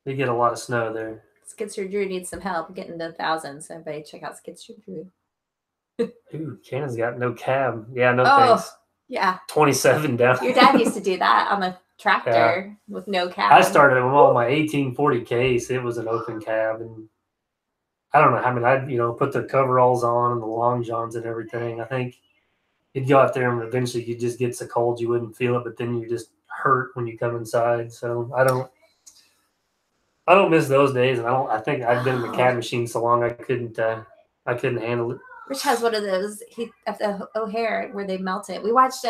you get a lot of snow there. Skidster Drew needs some help getting to thousands. So everybody check out Skidster Drew. Ooh, Cannon's got no cab. Yeah, no thanks. Yeah. 27 down. Your dad used to do that on the tractor with no cab. I started with all my 1840 case. It was an open cab, and I don't know how many. I'd put the coveralls on and the long johns and everything. I think you'd go out there and eventually you just get so cold you wouldn't feel it, but then you just hurt when you come inside. So I don't miss those days, and I think I've been in the cab machine so long I couldn't handle it. Rich has one of those at the O'Hare where they melt it. We watched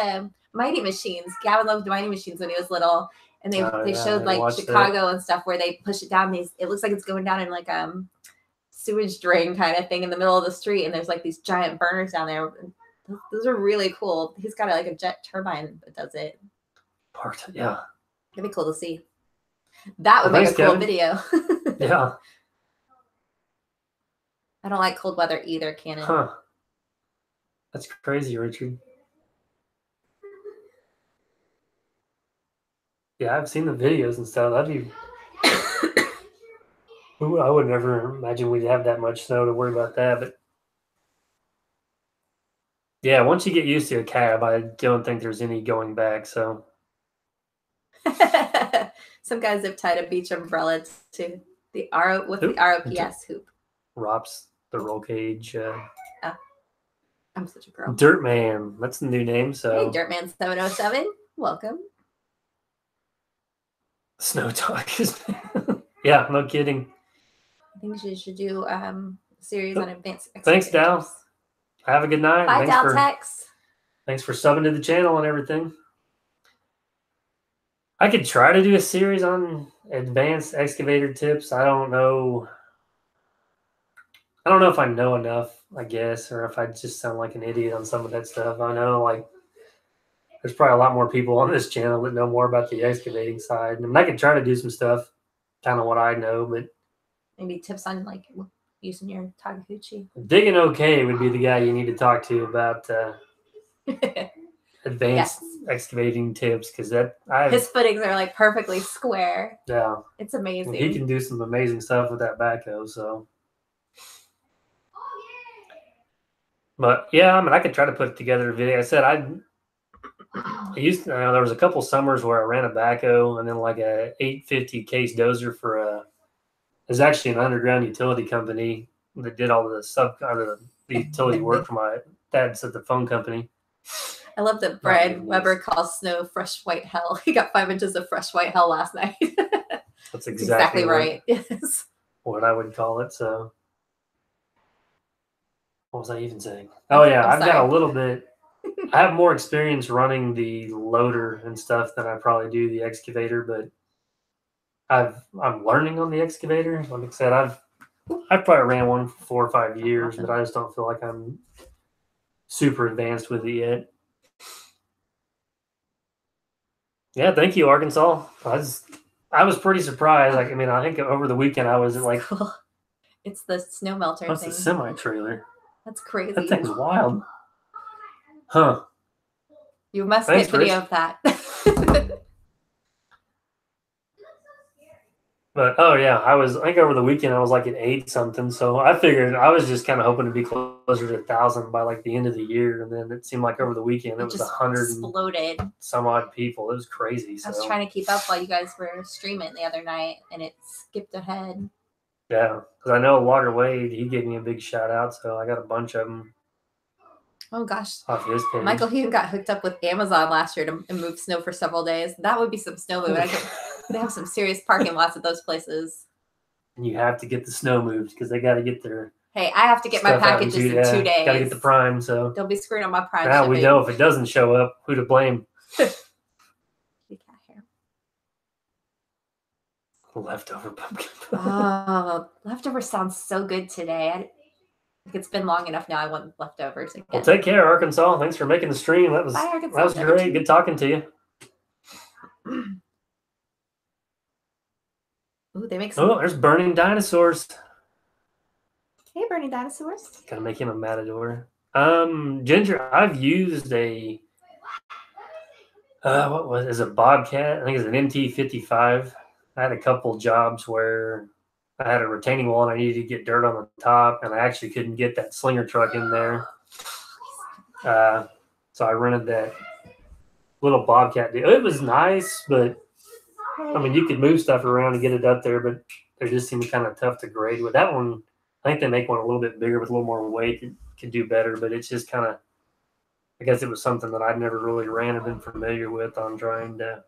Mighty Machines. Gavin loved Mighty Machines when he was little, and they showed like Chicago and stuff where they push it down. It looks like it's going down in like sewage drain kind of thing in the middle of the street, and there's like these giant burners down there. Those are really cool. He's got like a jet turbine that does it. Yeah, it'd be cool to see. That would make a cool video. Yeah. I don't like cold weather either, Cannon. Huh. That's crazy, Richard. Yeah, I've seen the videos and stuff. That'd be... I would never imagine we'd have that much snow to worry about that. But yeah, once you get used to a cab, I don't think there's any going back. So Some guy zip tied a beach umbrella to the Hoop. the ROPS hoop. Rops the roll cage. I'm such a girl. Dirt Man. That's the new name. So Hey, Dirtman 707. Welcome. Snow Talk. Yeah, no kidding. I think you should do a series on advanced. Thanks, Dal. Have a good night. Bye, Dal Tex. Thanks for subbing to the channel and everything. I could try to do a series on advanced excavator tips. I don't know. I don't know if I know enough, I guess, or if I just sound like an idiot on some of that stuff. I know, like, there's probably a lot more people on this channel that know more about the excavating side. I mean, I could try to do some stuff, kind of what I know, but maybe tips on like using your Takaguchi. Digging OK would be the guy you need to talk to about advanced excavating tips, because his footings are like perfectly square. Yeah, it's amazing. He can do some amazing stuff with that backhoe. So, but yeah, I mean, I could try to put together a video. I said I used to. There was a couple summers where I ran a backhoe and then like a 850 case dozer for a. There's actually an underground utility company that did all the utility work for my dad's at the phone company. I love that Brad Weber calls snow fresh white hell. He got 5 inches of fresh white hell last night. That's exactly right. Yes. What I would call it. So, what was I even saying? Oh yeah, I've got a little bit. I have more experience running the loader and stuff than I probably do the excavator, but I'm learning on the excavator. Like I said, I've probably ran one for 4 or 5 years, but I just don't feel like I'm super advanced with it yet. Yeah, thank you, Arkansas. I was pretty surprised. Like, I mean, I think over the weekend I was like, cool. It's the snow melter. What's the semi trailer? That's crazy. That thing's wild. Huh. You must get video of that. But oh yeah, I think over the weekend I was like at 8 something. So I figured I was just kind of hoping to be closer to 1,000 by like the end of the year, and then it seemed like over the weekend it was 100 exploded. Some odd people. It was crazy. So. I was trying to keep up while you guys were streaming the other night, and it skipped ahead. Yeah, because I know Walter Wade, he gave me a big shout out, so I got a bunch of them. Oh gosh, off his page. Michael Hugh got hooked up with Amazon last year to move snow for several days. That would be some snow moving. They have some serious parking lots at those places. And you have to get the snow moved because they got to get their. Hey, I have to get my packages in 2 days. Got to get the Prime, so. Don't be screwing up my Prime. Now we know if it doesn't show up, who to blame. Leftover pumpkin. Oh, leftover sounds so good today. It's been long enough now. I want leftovers again. Well, take care, Arkansas. Thanks for making the stream. That was great. Good talking to you. Ooh, they make some. Oh, there's burning dinosaurs. Hey, burning dinosaurs. Gotta make him a matador. Ginger, I've used a what was it? Is a Bobcat? I think it's an MT-55. I had a couple jobs where I had a retaining wall and I needed to get dirt on the top, and I actually couldn't get that slinger truck in there. So I rented that little Bobcat deal. It was nice, but I mean, you could move stuff around and get it up there, but they just seemed kind of tough to grade with. That one, I think they make one a little bit bigger with a little more weight. It could do better, but it's just kind of, I guess it was something that I'd never really ran and been familiar with on trying to.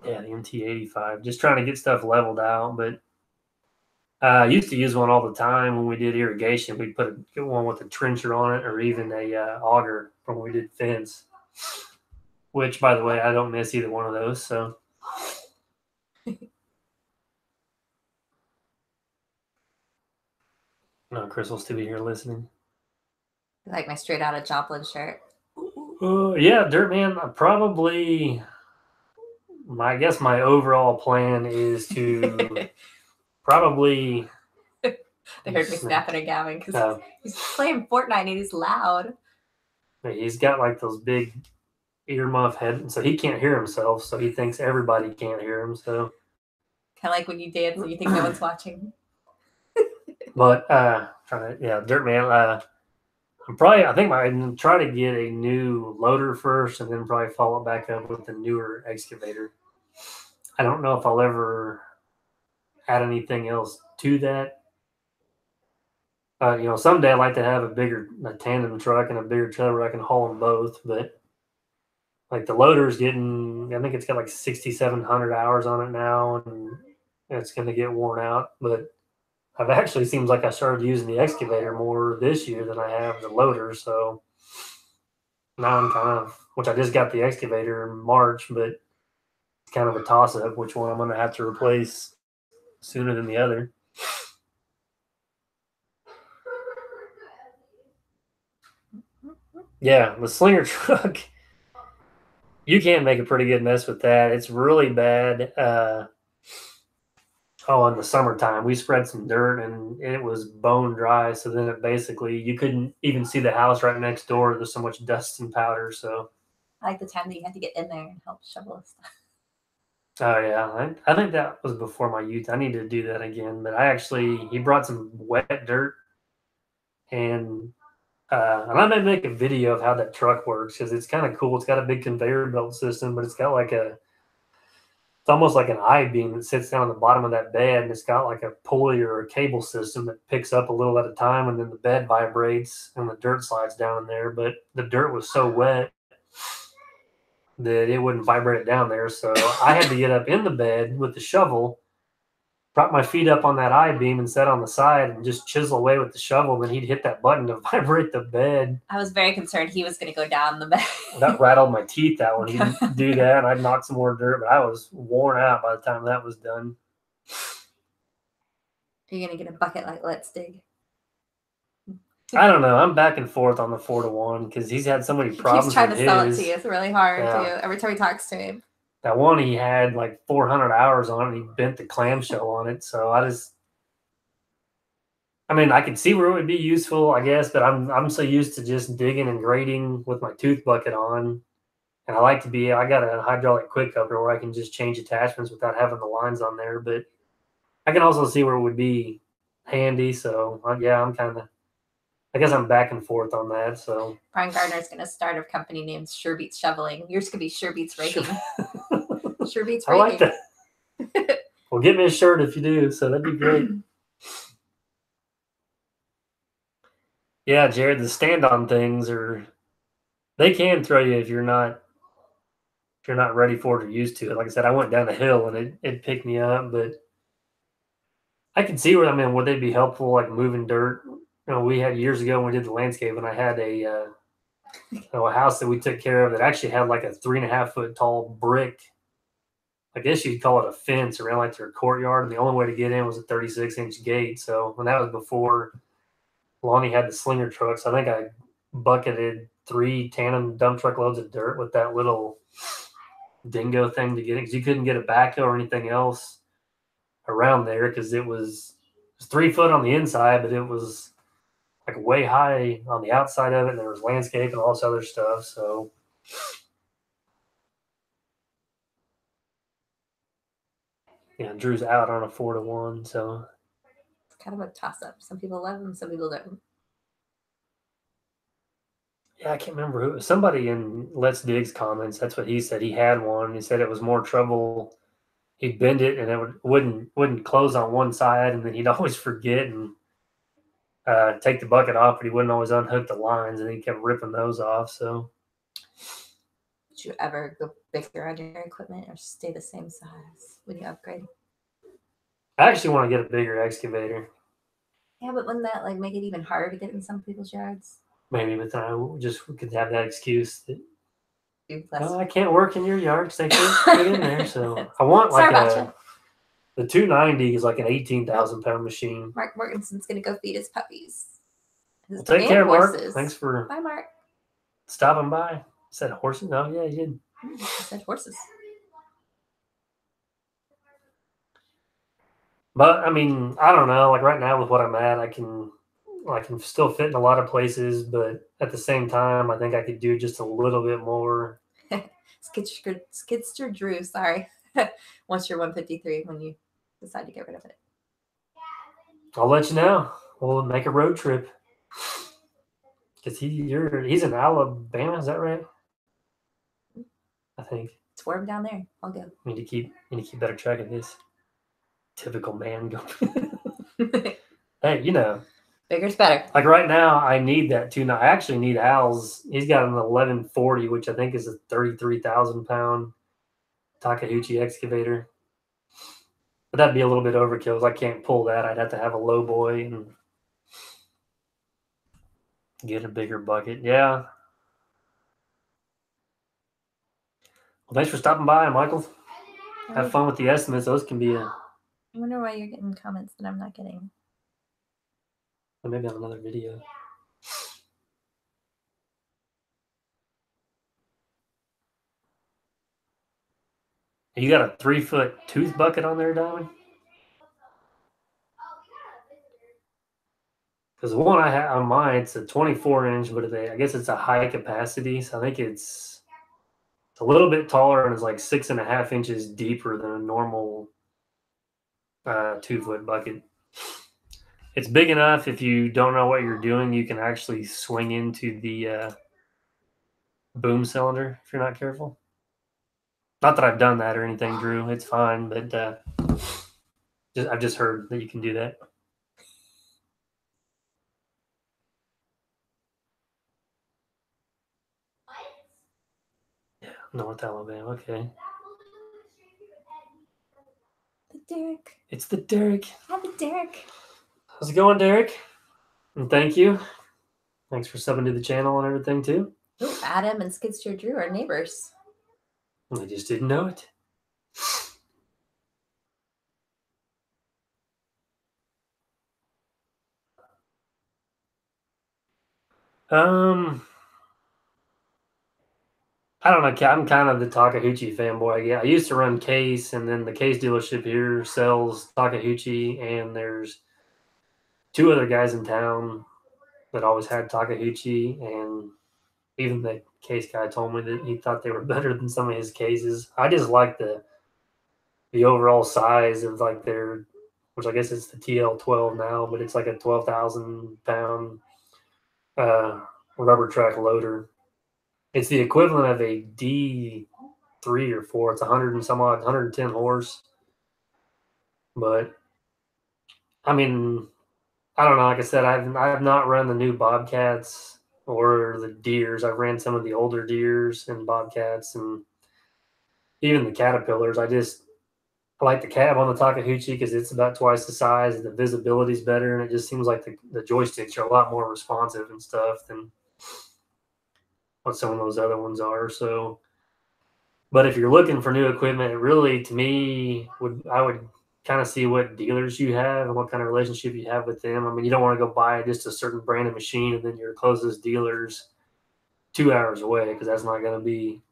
Yeah, the MT-85. Just trying to get stuff leveled out, but I used to use one all the time when we did irrigation. We'd put one with a trencher on it, or even a auger when we did fence. Which, by the way, I don't miss either one of those. So, no, Chris will still be here listening. I like my straight out of Joplin shirt. Yeah, Dirt Man. Probably. I guess my overall plan is to probably. They heard me snapping and gabbing because he's playing Fortnite and he's loud. He's got like those big earmuff head, so he can't hear himself, so he thinks everybody can't hear him. So kind of like when you dance and you think no one's watching. But Dirt Man. I think I'm try to get a new loader first, and then probably follow it back up with a newer excavator. I don't know if I'll ever add anything else to that. Someday I'd like to have a tandem truck and a bigger trailer where I can haul them both. But like the loader's getting, I think it's got like 6,700 hours on it now, and it's going to get worn out. But I've actually seems like I started using the excavator more this year than I have the loader. So now I'm kind of, which I just got the excavator in March, but it's kind of a toss up which one I'm going to have to replace sooner than the other. Yeah, the slinger truck, you can make a pretty good mess with that. It's really bad. In the summertime, we spread some dirt and it was bone dry. So then it basically, you couldn't even see the house right next door. There's so much dust and powder. So I like the time that you had to get in there and help shovel stuff. Oh yeah, I think that was before my youth. I need to do that again. But he brought some wet dirt, and I may make a video of how that truck works because it's kind of cool. It's got a big conveyor belt system, but it's got it's almost like an I-beam that sits down on the bottom of that bed, and it's got like a pulley or a cable system that picks up a little at a time, and then the bed vibrates and the dirt slides down in there. But the dirt was so wet that it wouldn't vibrate it down there. So I had to get up in the bed with the shovel, prop my feet up on that I-beam and sit on the side and just chisel away with the shovel. Then he'd hit that button to vibrate the bed. I was very concerned he was going to go down the bed. That rattled my teeth out when he didn't do that. And I'd knock some more dirt, but I was worn out by the time that was done. Are you going to get a bucket like Let's Dig? I don't know. I'm back and forth on the 4-to-1 because he's had so many problems. He's trying to sell it to you. It's really hard too. Every time he talks to him. That one he had like 400 hours on it. He bent the clamshell on it. So I could see where it would be useful, I guess, but I'm so used to just digging and grading with my tooth bucket on. And I got a hydraulic quick coupler where I can just change attachments without having the lines on there. But I can also see where it would be handy. So I guess I'm back and forth on that. So Brian Gardner's going to start a company named Sure Beats Shoveling. Yours could be Sure Beats Raking. Sure Beats Raking. I like that. Well, get me a shirt if you do. So that'd be great. Yeah, Jared, the stand-on things they can throw you if you're not ready for it or used to it. Like I said, I went down the hill and it picked me up, but I can see would they be helpful, like moving dirt? We had years ago when we did the landscape, and I had a house that we took care of that actually had like a 3.5 foot tall brick. I guess you'd call it a fence around like their courtyard, and the only way to get in was a 36-inch gate. So when that was before Lonnie had the slinger truck, so I think I bucketed 3 tandem dump truck loads of dirt with that little dingo thing to get it, because you couldn't get a backhoe or anything else around there because it was 3 foot on the inside, but it was like way high on the outside of it, and there was landscape and all this other stuff. So yeah, Drew's out on a 4-to-1. So it's kind of a toss-up. Some people love him, some people don't. Yeah, I can't remember who. Somebody in Let's Dig's comments, that's what he said. He had one. He said it was more trouble. He'd bend it and it wouldn't close on one side, and then he'd always forget and take the bucket off, but he wouldn't always unhook the lines, and he kept ripping those off. So, would you ever go bigger on your equipment or stay the same size when you upgrade? I actually want to get a bigger excavator. Yeah, but wouldn't that make it even harder to get in some people's yards? Maybe, but then we could have that excuse that I can't work in your yard because I can't get in there. So I want the 290 is like an 18,000 pound machine. Mark Mortensen's gonna go feed his puppies. Well, take care, horses. Mark. Thanks for Bye, Mark. Stopping by. Said horses? No, yeah, you did. I said horses. But I don't know. Like right now with what I'm at, I can still fit in a lot of places, but at the same time, I think I could do just a little bit more. Skidster Drew, sorry. Once you're 153, when you decide to get rid of it. I'll let you know. We'll make a road trip. Is he's in Alabama, is that right? I think. It's warm down there. I'll go. Need to keep better track of this. Typical man go. Hey, Bigger's better. like right now, I need that too. Now I actually need Al's. He's got an 1140, which I think is a 33,000-pound Takeuchi excavator. But that'd be a little bit overkill. I can't pull that. I'd have to have a low boy and get a bigger bucket. Yeah. Well, thanks for stopping by, Michael. Have fun with the estimates. Those can be I wonder why you're getting comments that I'm not getting. Maybe on another video. You got a 3-foot tooth bucket on there, Dolly? Because the one I have on mine, it's a 24-inch, but I guess it's a high capacity. So I think it's a little bit taller and it's like 6.5 inches deeper than a normal 2-foot bucket. It's big enough if you don't know what you're doing, you can actually swing into the boom cylinder if you're not careful. Not that I've done that or anything, Drew. It's fine, but I've just heard that you can do that. Yeah, North Alabama. Okay. The Derek. It's the Derek. Hi, the Derek. How's it going, Derek? And thank you. Thanks for subbing to the channel and everything too. Ooh, Adam and Skidster Drew are neighbors. I just didn't know it. I don't know. I'm kind of the Takeuchi fanboy. Yeah, I used to run Case, and then the Case dealership here sells Takeuchi, and there's 2 other guys in town that always had Takeuchi, and even the Case guy told me that he thought they were better than some of his cases. I just like the overall size of like their, which I guess it's the TL12 now, but it's like a 12,000-pound rubber track loader. It's the equivalent of a D3 or 4. It's 100 and some odd, 110 horse. But I mean, I don't know. Like I said, I've not run the new Bobcats or the Deers. I've ran some of the older Deers and Bobcats and even the Caterpillars. I like the cab on the Takeuchi because it's about twice the size and the visibility is better, and it just seems like the joysticks are a lot more responsive and stuff than what some of those other ones are. So, but if you're looking for new equipment, it really, to me, I would kind of see what dealers you have and what kind of relationship you have with them. I mean, you don't want to go buy just a certain brand of machine and then your closest dealer's 2 hours away because that's not going to be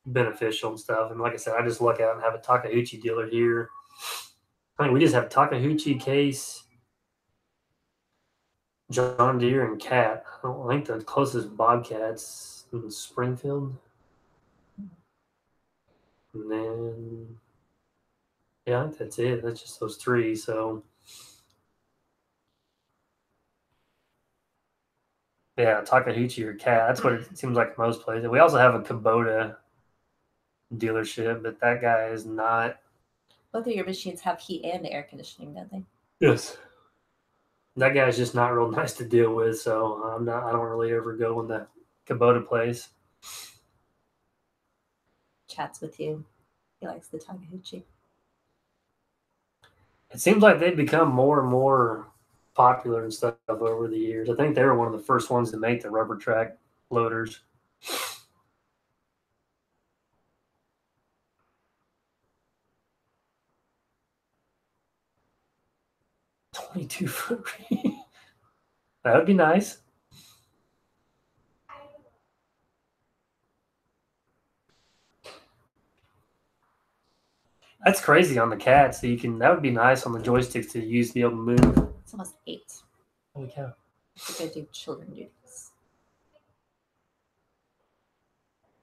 beneficial and stuff. And like I said, I just luck out and have a Takeuchi dealer here. I mean, we just have Takeuchi, Case, John Deere, and Cat. I don't think the closest Bobcat's in Springfield. And then, yeah, I think that's it. That's just those 3. So, yeah, Takeuchi or Cat. That's what it seems like most places. We also have a Kubota dealership, but that guy is not. Both of your machines have heat and air conditioning, don't they? Yes. That guy's just not real nice to deal with, so I don't really ever go in the Kubota place. Chats with you. He likes the Takeuchi. It seems like they've become more and more popular and stuff over the years. I think they were one of the first ones to make the rubber track loaders. 22-foot. That would be nice. That's crazy on the Cat. So that would be nice on the joysticks to use to be able to move. It's almost 8. Holy cow. I think I do children duties.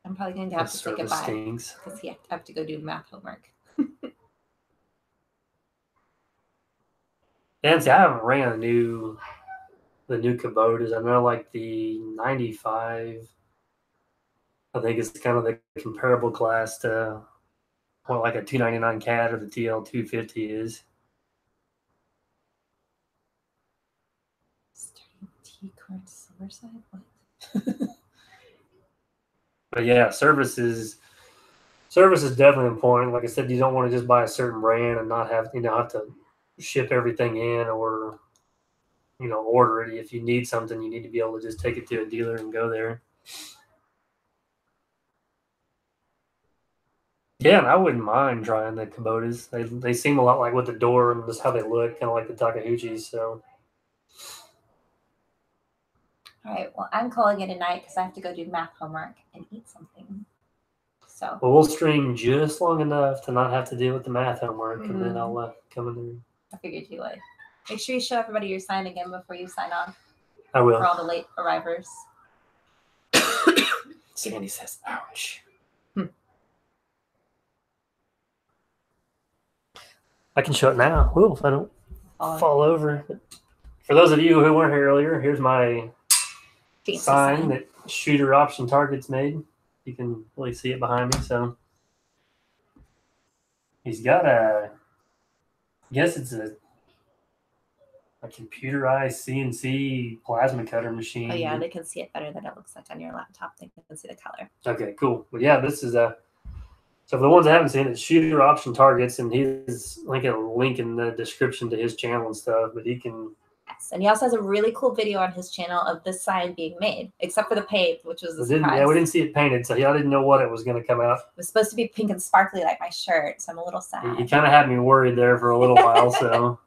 I'm probably going to have to say goodbye because I have to go do math homework. And see, I haven't ran a new new Kubotas. I know like the 95, I think it's kind of the comparable class to what like a 299 cat or the TL 250 is. T-card silver side? What? But yeah, service is definitely important. Like I said, you don't want to just buy a certain brand and not have have to ship everything in or order it. If you need something, you need to be able to just take it to a dealer and go there. Yeah, and I wouldn't mind trying the Kubotas. They seem a lot like with the door and just how they look, kind of like the Takahachis. So. All right. Well, I'm calling it a night because I have to go do math homework and eat something. So. Well, we'll stream just long enough to not have to deal with the math homework, and then I'll come in there. I figured you would. Make sure you show everybody your sign again before you sign off. I will. For all the late arrivers. Sandy says, ouch. I can show it now. Ooh, if I don't fall over. But for those of you who weren't here earlier, here's my sign that Shooter Option Targets made. You can really see it behind me. So he's got I guess it's a computerized CNC plasma cutter machine. Oh yeah, they can see it better than it looks like on your laptop. They can see the color. Okay, cool. But yeah, this is so for the ones that haven't seen it, Shooter Option Targets, and he's linking a link in the description to his channel and stuff. But he can. Yes, and he also has a really cool video on his channel of this sign being made, except for the paint, which was a surprise. Yeah, we didn't see it painted, so I didn't know what it was going to come out. It was supposed to be pink and sparkly like my shirt, so I'm a little sad. He kind of had me worried there for a little while, so.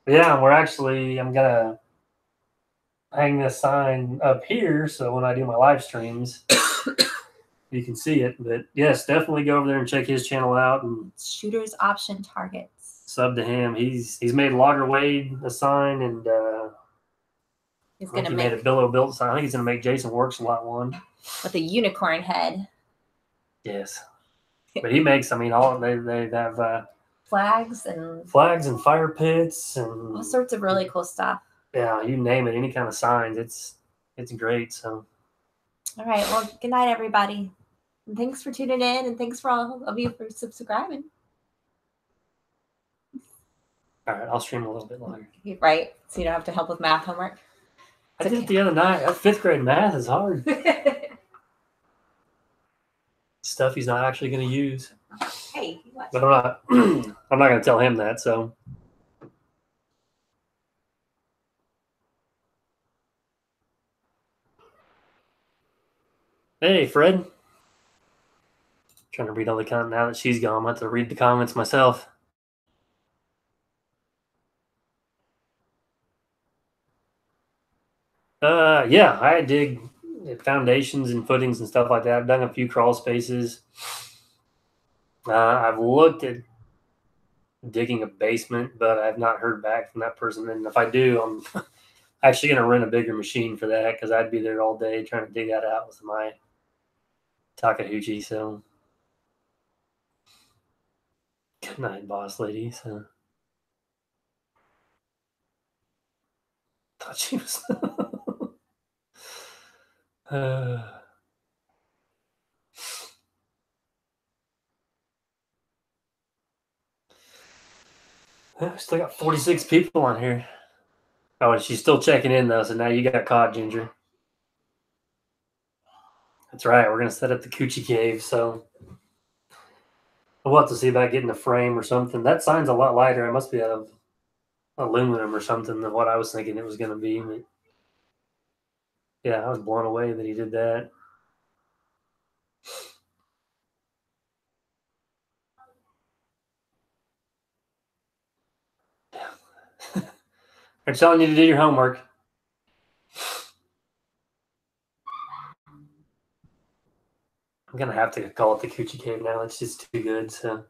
Yeah, I'm going to hang this sign up here, so when I do my live streams, you can see it. But yes, definitely go over there and check his channel out. And Shooter's Option Targets. Sub to him. He's made Logger Wade a sign, and he's going to made a Billow built sign. I think he's going to make Jason Works Lot 1. With a unicorn head. Yes. But he makes, all they have flags and fire pits and all sorts of really cool stuff. Yeah, you name it, any kind of signs. It's great. So, all right. Well, good night, everybody. And thanks for tuning in, and thanks for all of you for subscribing. All right, I'll stream a little bit longer. Right, so you don't have to help with math homework. I did it the other night. That 5th grade math is hard. Stuff he's not actually going to use. Hey, what? But I'm not going to tell him that. So. Hey, Fred. Trying to read all the comments now that she's gone. I'm going to have to read the comments myself. Yeah, I dig foundations and footings and stuff like that. I've done a few crawl spaces. I've looked at digging a basement, but I've not heard back from that person. And if I do, I'm actually going to rent a bigger machine for that because I'd be there all day trying to dig that out with my Takahachi. So, good night, boss lady. So, thought she was. Still got 46 people on here. Oh, and she's still checking in, though, so now you got caught, Ginger. That's right. We're going to set up the Coochie Cave, so we'll have to see about getting a frame or something. That sign's a lot lighter. It must be out of aluminum or something than what I was thinking it was going to be. But yeah, I was blown away that he did that. They're telling you to do your homework. I'm going to have to call it the Coochie Cave now. It's just too good, so.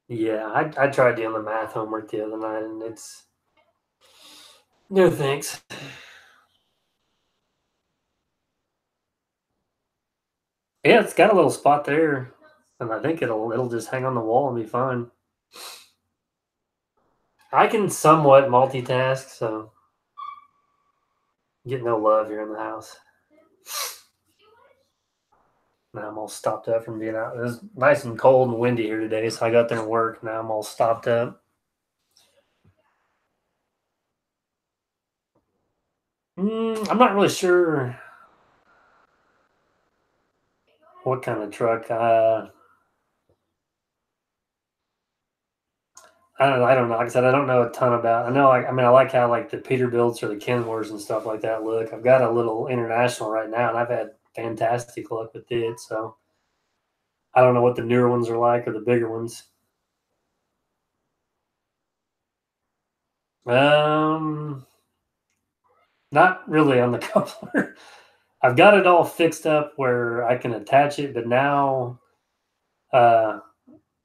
Yeah, I tried doing the math homework the other night, and it's no thanks. Yeah, it's got a little spot there. and I think it'll just hang on the wall and be fine. I can somewhat multitask, so get no love here in the house. Now I'm all stopped up from being out. It was nice and cold and windy here today, so I got there and work. Now I'm all stopped up. I'm not really sure what kind of truck. I don't know. Like I said, I don't know a ton about. I know, I like how like the Peterbilts or the Kenworths and stuff like that look. I've got a little International right now, and I've had fantastic luck with it. So I don't know what the newer ones are like or the bigger ones. Not really on the coupler. I've got it all fixed up where I can attach it, but now uh,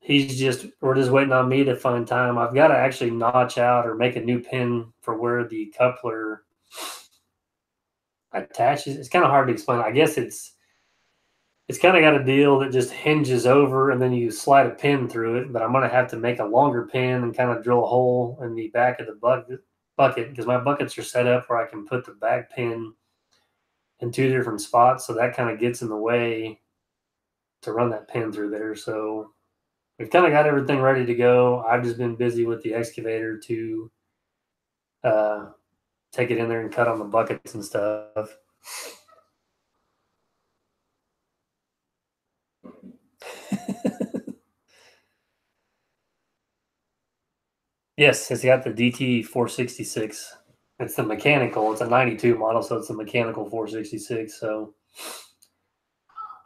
we're just waiting on me to find time. I've got to actually notch out or make a new pin for where the coupler attaches. It's kind of hard to explain. I guess it's kind of got a deal that just hinges over and then you slide a pin through it. But I'm gonna have to make a longer pin and kind of drill a hole in the back of the bucket because my buckets are set up where I can put the back pin in two different spots, so that kind of gets in the way to run that pin through there. So we've kind of got everything ready to go. I've just been busy with the excavator to take it in there and cut on the buckets and stuff. Yes, it's got the DT 466. It's the mechanical. It's a 92 model, so it's a mechanical 466. So,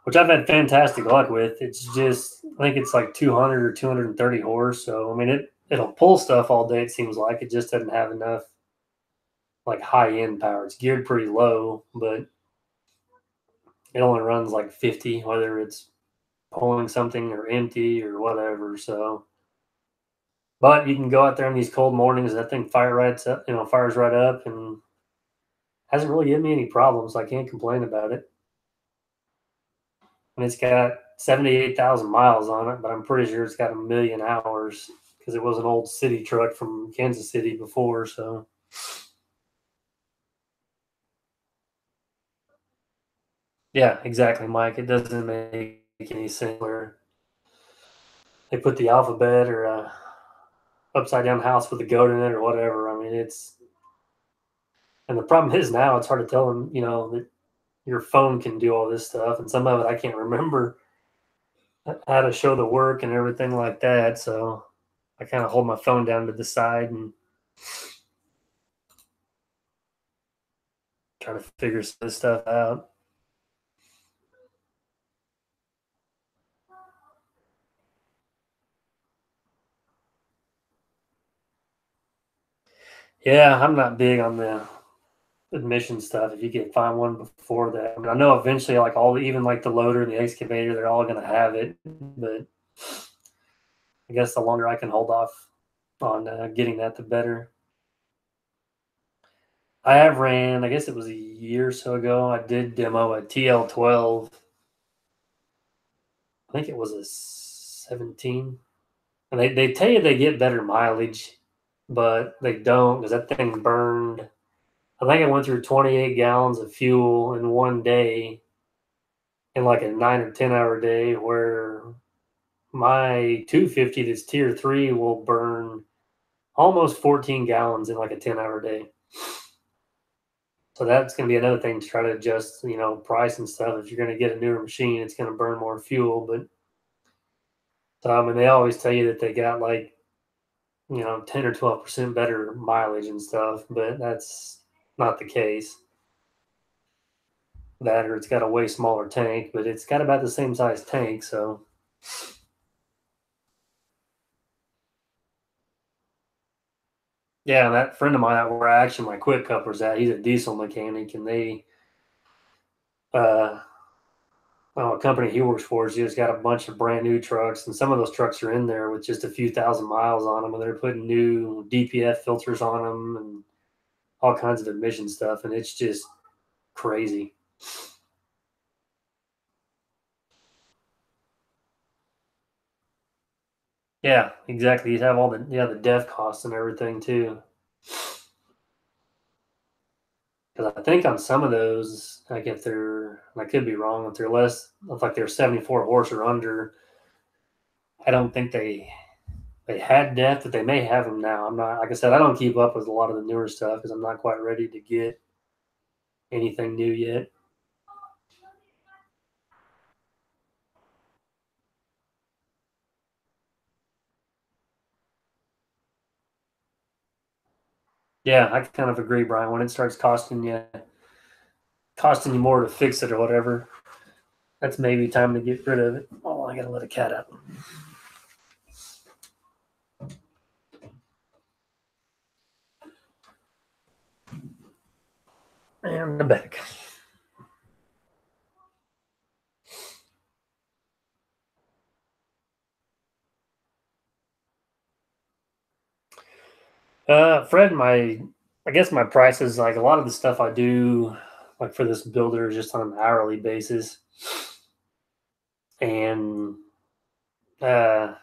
which I've had fantastic luck with. It's just, I think it's like 200 or 230 horse. So, I mean, it'll pull stuff all day. It seems like it just doesn't have enough like high end power. It's geared pretty low, but it only runs like 50, whether it's pulling something or empty or whatever. So, but you can go out there on these cold mornings. That thing fires right up, and hasn't really given me any problems. I can't complain about it. And it's got 78,000 miles on it, but I'm pretty sure it's got 1,000,000 hours because it was an old city truck from Kansas City before. So, yeah, exactly, Mike. It doesn't make any sense where they put the alphabet or a upside down house with a goat in it or whatever. I mean, and the problem is now it's hard to tell them, that your phone can do all this stuff, and some of it I can't remember how to show the work and everything like that. So I kind of hold my phone down to the side and try to figure this stuff out. Yeah, I'm not big on the admission stuff. If you can find one before that, I mean, I know eventually, like even like the loader and the excavator, they're all going to have it. But I guess the longer I can hold off on getting that, the better. I have ran. I guess it was a year or so ago. I did demo a TL12. I think it was a 17. And they tell you they get better mileage, but they don't because that thing burned. I think I went through 28 gallons of fuel in one day in like a 9 or 10 hour day, where my 250 that's tier 3 will burn almost 14 gallons in like a 10-hour day. So that's going to be another thing to try to adjust, price and stuff. If you're going to get a newer machine, it's going to burn more fuel. But so, I mean, they always tell you that they got like 10 or 12% better mileage and stuff, but that's not the case. That or it's got a way smaller tank, but it's got about the same size tank. So, yeah, that friend of mine where actually my quick coupler's at, he's a diesel mechanic, and uh, a company he works for has just got a bunch of brand new trucks, and some of those trucks are in there with just a few thousand miles on them, and they're putting new DPF filters on them and all kinds of emission stuff, and it's just crazy. Yeah, exactly. You'd have all the death costs and everything too. Because I think on some of those, like if they're, I could be wrong, if they're less, if like they're 74 horse or under, I don't think they had death, but they may have them now. I'm not, like I said, I don't keep up with a lot of the newer stuff because I'm not quite ready to get anything new yet. Yeah, I kind of agree, Brian. When it starts costing you more to fix it or whatever, that's maybe time to get rid of it. Oh, I gotta let a cat out. And the back. Fred, I guess my prices, like a lot of the stuff I do, like for this builder, is just on an hourly basis, and uh,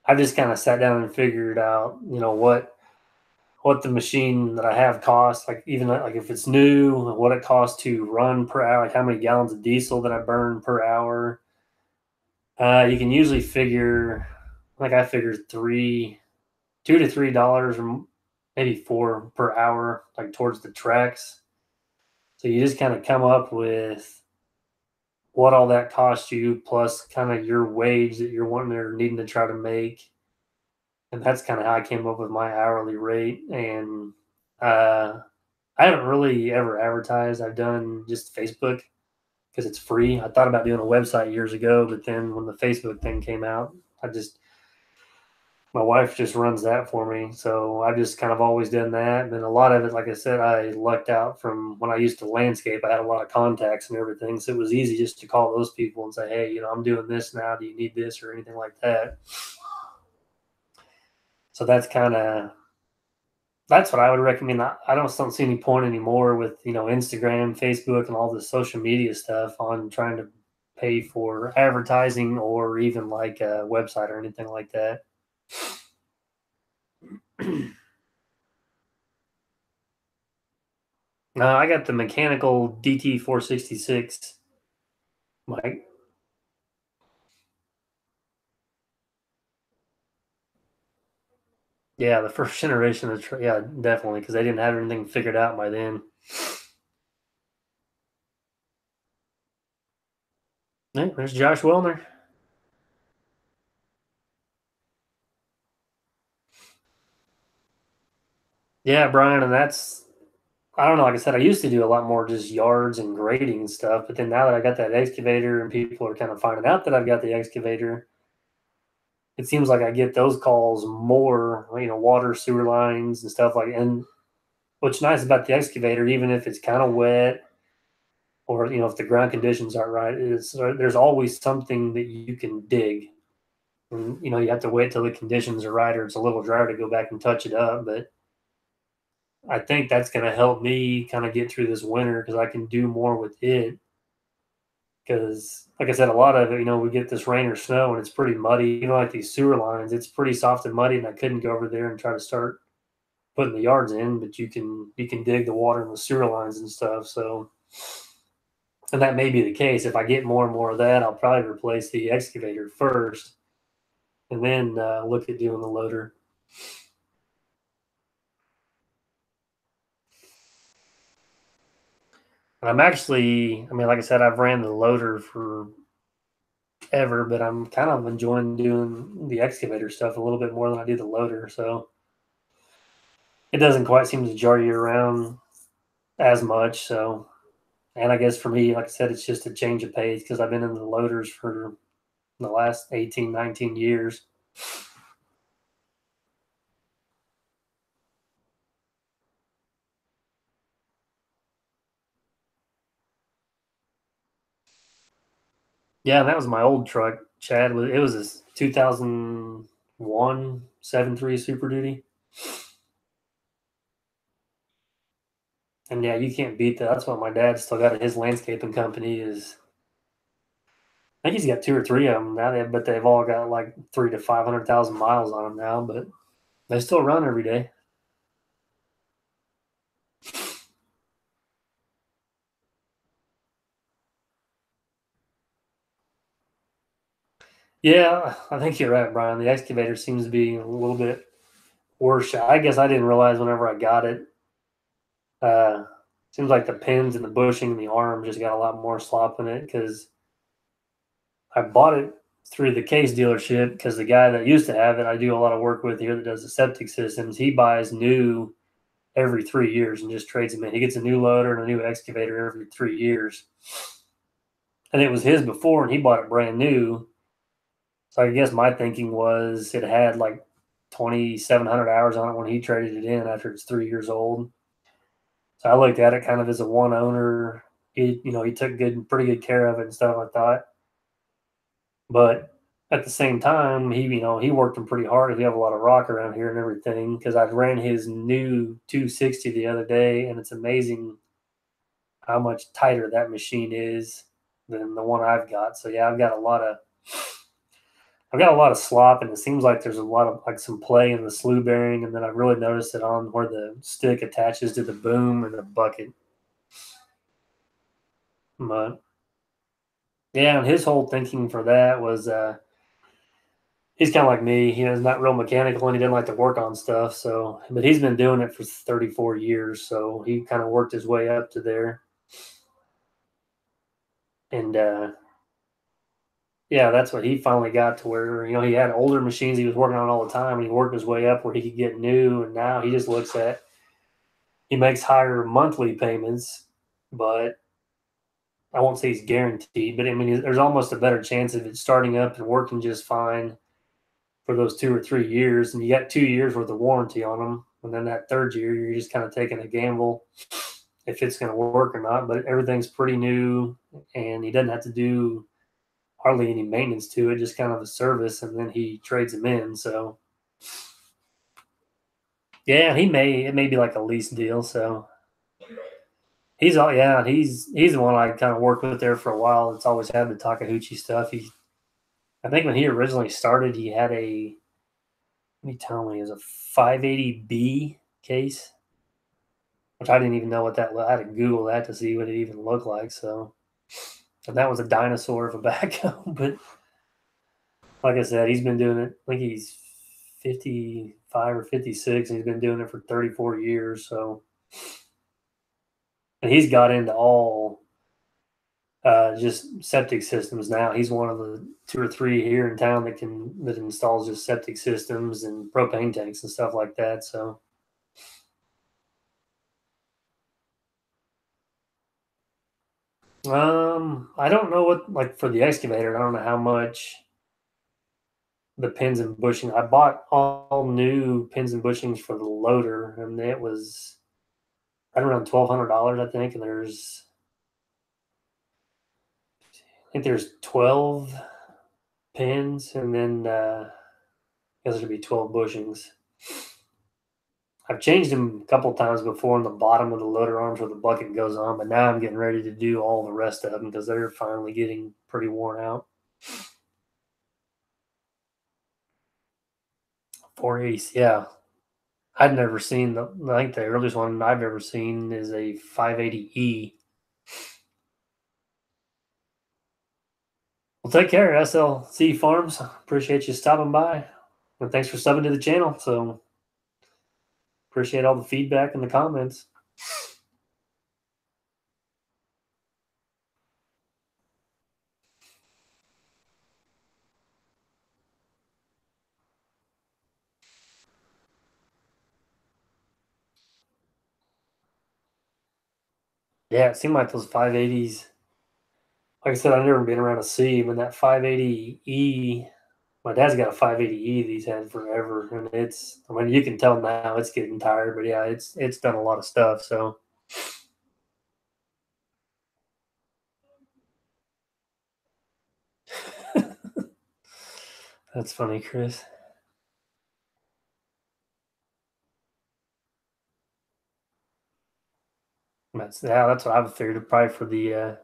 I just kind of sat down and figured out, what the machine that I have costs, like even like if it's new, what it costs to run per hour, like how many gallons of diesel that I burn per hour. You can usually figure, like I figured $2 to $3 or maybe four per hour, like towards the tracks. So you just kind of come up with what all that costs you plus kind of your wage that you're wanting or needing to try to make. And that's kind of how I came up with my hourly rate. And uh, I haven't really ever advertised. I've done just Facebook because it's free. I thought about doing a website years ago, but then when the Facebook thing came out, my wife just runs that for me. So I've just kind of always done that. And then a lot of it, like I said, I lucked out from when I used to landscape. I had a lot of contacts and everything. So it was easy just to call those people and say, hey, I'm doing this now. Do you need this or anything like that? So that's what I would recommend. I don't see any point anymore with, Instagram, Facebook, and all the social media stuff on trying to pay for advertising or even like a website or anything like that. I got the mechanical DT 466 mic. Yeah, the first generation of yeah, definitely because they didn't have everything figured out by then. Hey, there's Josh Wellner. Yeah, Brian, and that's I don't know. Like I said, I used to do a lot more just yards and grading and stuff, but then now that I got that excavator and people are kind of finding out that I've got the excavator, it seems like I get those calls more. Water, sewer lines, and stuff like. And what's nice about the excavator, even if it's kind of wet or if the ground conditions aren't right, is there's always something that you can dig. And you have to wait till the conditions are right or it's a little drier to go back and touch it up. But I think that's going to help me kind of get through this winter because I can do more with it. Because, like I said, a lot of it, we get this rain or snow and it's pretty muddy. Like these sewer lines, it's pretty soft and muddy, and I couldn't go over there and try to start putting the yards in. But you can dig the water in the sewer lines and stuff. So, and that may be the case. If I get more and more of that, I'll probably replace the excavator first, and then look at doing the loader. And I'm actually, I mean, like I said, I've ran the loader for ever, but I'm kind of enjoying doing the excavator stuff a little bit more than I do the loader. So it doesn't quite seem to jar you around as much. So, and I guess for me, like I said, it's just a change of pace because I've been in the loaders for the last 18, 19 years. Yeah, that was my old truck, Chad. It was a 2001 7.3 Super Duty. And yeah, you can't beat that. That's what my dad still got at his landscaping company is I think he's got 2 or 3 of them now, but they've all got like 300 to 500,000 miles on them now. But they still run every day. Yeah, I think you're right, Brian. The excavator seems to be a little bit worse. I guess I didn't realize whenever I got it. Uh, Seems like the pins and the bushing and the arm just got a lot more slop in it because I bought it through the case dealership because the guy that used to have it, I do a lot of work with here that does the septic systems. He buys new every 3 years and just trades them in. He gets a new loader and a new excavator every 3 years. And it was his before, and he bought it brand new. So I guess my thinking was it had like 2,700 hours on it when he traded it in after it's 3 years old. So I looked at it kind of as a one owner. He took pretty good care of it and stuff, I thought. But at the same time, he worked him pretty hard. We have a lot of rock around here and everything because I ran his new 260 the other day, and it's amazing how much tighter that machine is than the one I've got. So yeah, I've got a lot of slop, and it seems like there's a lot of like some play in the slew bearing, and then I've really noticed it on where the stick attaches to the boom and the bucket. But yeah, and his whole thinking for that was he's kind of like me. He's not real mechanical, and he didn't like to work on stuff. So, but he's been doing it for 34 years, so he kind of worked his way up to there. And yeah, that's what he finally got to where he had older machines he was working on all the time, and he worked his way up where he could get new. And now he just looks at he makes higher monthly payments, but I won't say he's guaranteed. But I mean, there's almost a better chance of it starting up and working just fine for those 2 or 3 years, and you got 2 years worth of warranty on them. And then that third year, you're just kind of taking a gamble if it's going to work or not. But everything's pretty new, and he doesn't have to do hardly any maintenance to it, just kind of a service, and then he trades them in. So yeah, it may be like a lease deal. So he's the one I kind of worked with there for a while. It's always had the Takahuchi stuff. I think when he originally started, he had let me tell me, it was a 580B case, which I didn't even know what that was. I had to Google that to see what it even looked like. So, and that was a dinosaur of a backhoe. But like I said, he's been doing it. I think he's 55 or 56, and he's been doing it for 34 years. So, and he's got into all just septic systems now. He's one of the 2 or 3 here in town that installs just septic systems and propane tanks and stuff like that. So. I don't know what like for the excavator. I don't know how much the pins and bushing. I bought all new pins and bushings for the loader, and it was right around $1,200, I think. And there's 12 pins, and then I guess there should be 12 bushings. I've changed them a couple times before on the bottom of the loader arms where the bucket goes on, but now I'm getting ready to do all the rest of them because they're finally getting pretty worn out. 480s, yeah. I'd never seen I think the earliest one I've ever seen is a 580E. Well, take care, SLC Farms. Appreciate you stopping by. And thanks for subbing to the channel. So appreciate all the feedback and the comments. Yeah, it seemed like those 580s. Like I said, I've never been around a C, but that 580E, my dad's got a 580E that he's had forever. And I mean, you can tell now it's getting tired, but yeah, it's done a lot of stuff. So that's funny, Chris. That's what I would figured probably for the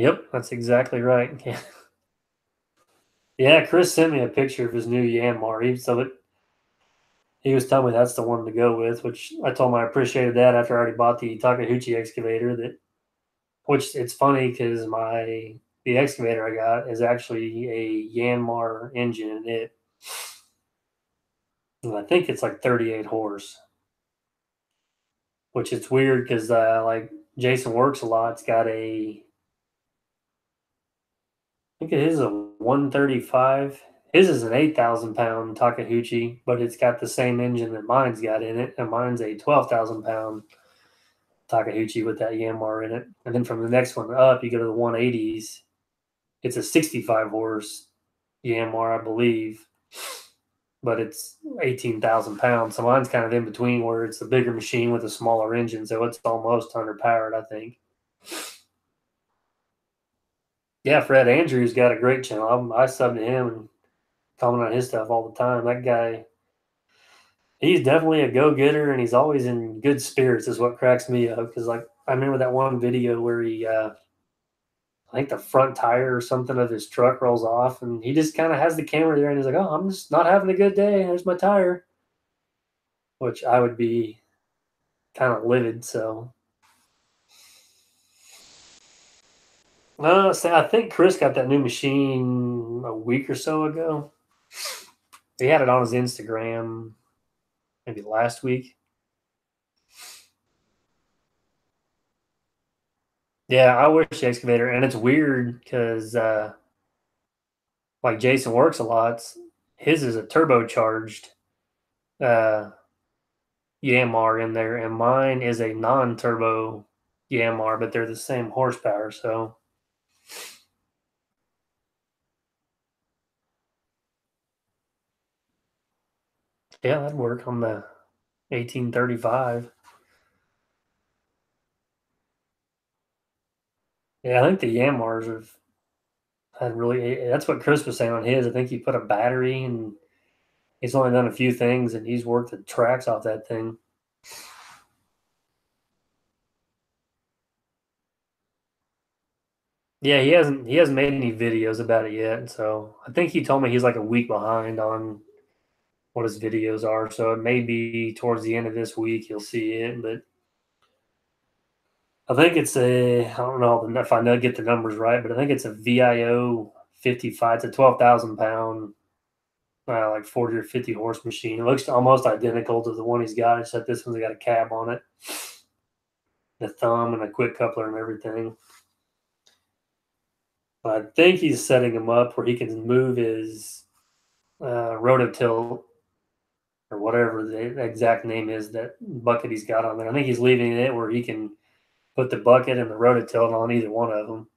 Yep, that's exactly right. Yeah, Chris sent me a picture of his new Yanmar. He was telling me that's the one to go with, which I told him I appreciated that after I already bought the Takeuchi excavator. Which it's funny because the excavator I got is actually a Yanmar engine in it, and I think it's like 38 horse. Which it's weird because like Jason Works a lot. It's got I think it is a 135. His is an 8,000 pound Takeuchi, but it's got the same engine that mine's got in it, and mine's a 12,000 pound Takeuchi with that Yanmar in it. And then from the next one up, you go to the 180s. It's a 65 horse Yanmar, I believe, but it's 18,000 pounds. So mine's kind of in between, where it's a bigger machine with a smaller engine, so it's almost underpowered, I think. Yeah, Fred Andrews got a great channel. I sub to him and comment on his stuff all the time. That guy, he's definitely a go-getter, and he's always in good spirits is what cracks me up. Because like I remember that one video where I think the front tire or something of his truck rolls off, and he just kind of has the camera there, and he's like, "Oh, I'm just not having a good day. There's my tire," which I would be kind of livid. So, I think Chris got that new machine a week or so ago. He had it on his Instagram maybe last week. Yeah, I wish the excavator, and it's weird because like Jason Works a lot. His is a turbocharged Yanmar in there, and mine is a non-turbo Yanmar, but they're the same horsepower. So yeah, that'd work on the 1835. Yeah, I think the Yanmars have had really. That's what Chris was saying on his. I think he put a battery, and he's only done a few things, and he's worked the tracks off that thing. Yeah, he hasn't made any videos about it yet. So I think he told me he's like a week behind on what his videos are. So it may be towards the end of this week you'll see it. But I think it's I don't know if I get the numbers right, but I think it's a VIO 55. It's a 12,000 pound, like 40 or 50 horse machine. It looks almost identical to the one he's got, except this one's got a cab on it, the thumb, and a quick coupler and everything. I think he's setting him up where he can move his rototilt or whatever the exact name is, that bucket he's got on there. I think he's leaving it where he can put the bucket and the rototilt on either one of them.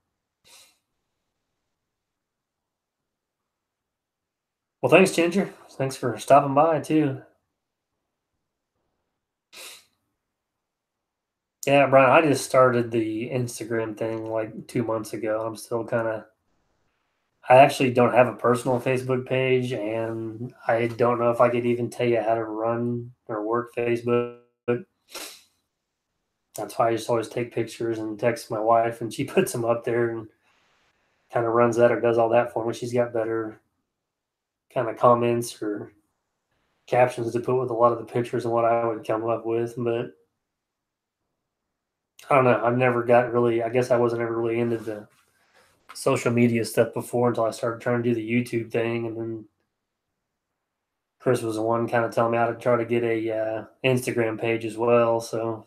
Well, thanks, Ginger. Thanks for stopping by, too. Yeah, Brian, I just started the Instagram thing like 2 months ago. I'm still kind of. I actually don't have a personal Facebook page, and I don't know if I could even tell you how to run or work Facebook. That's why I just always take pictures and text my wife, and she puts them up there and kind of runs that or does all that for me. She's got better kind of comments or captions to put with a lot of the pictures and what I would come up with. But I don't know. I've never got really, I guess I wasn't ever really into the social media stuff before until I started trying to do the YouTube thing. And then Chris was the one kind of telling me how to try to get a Instagram page as well. So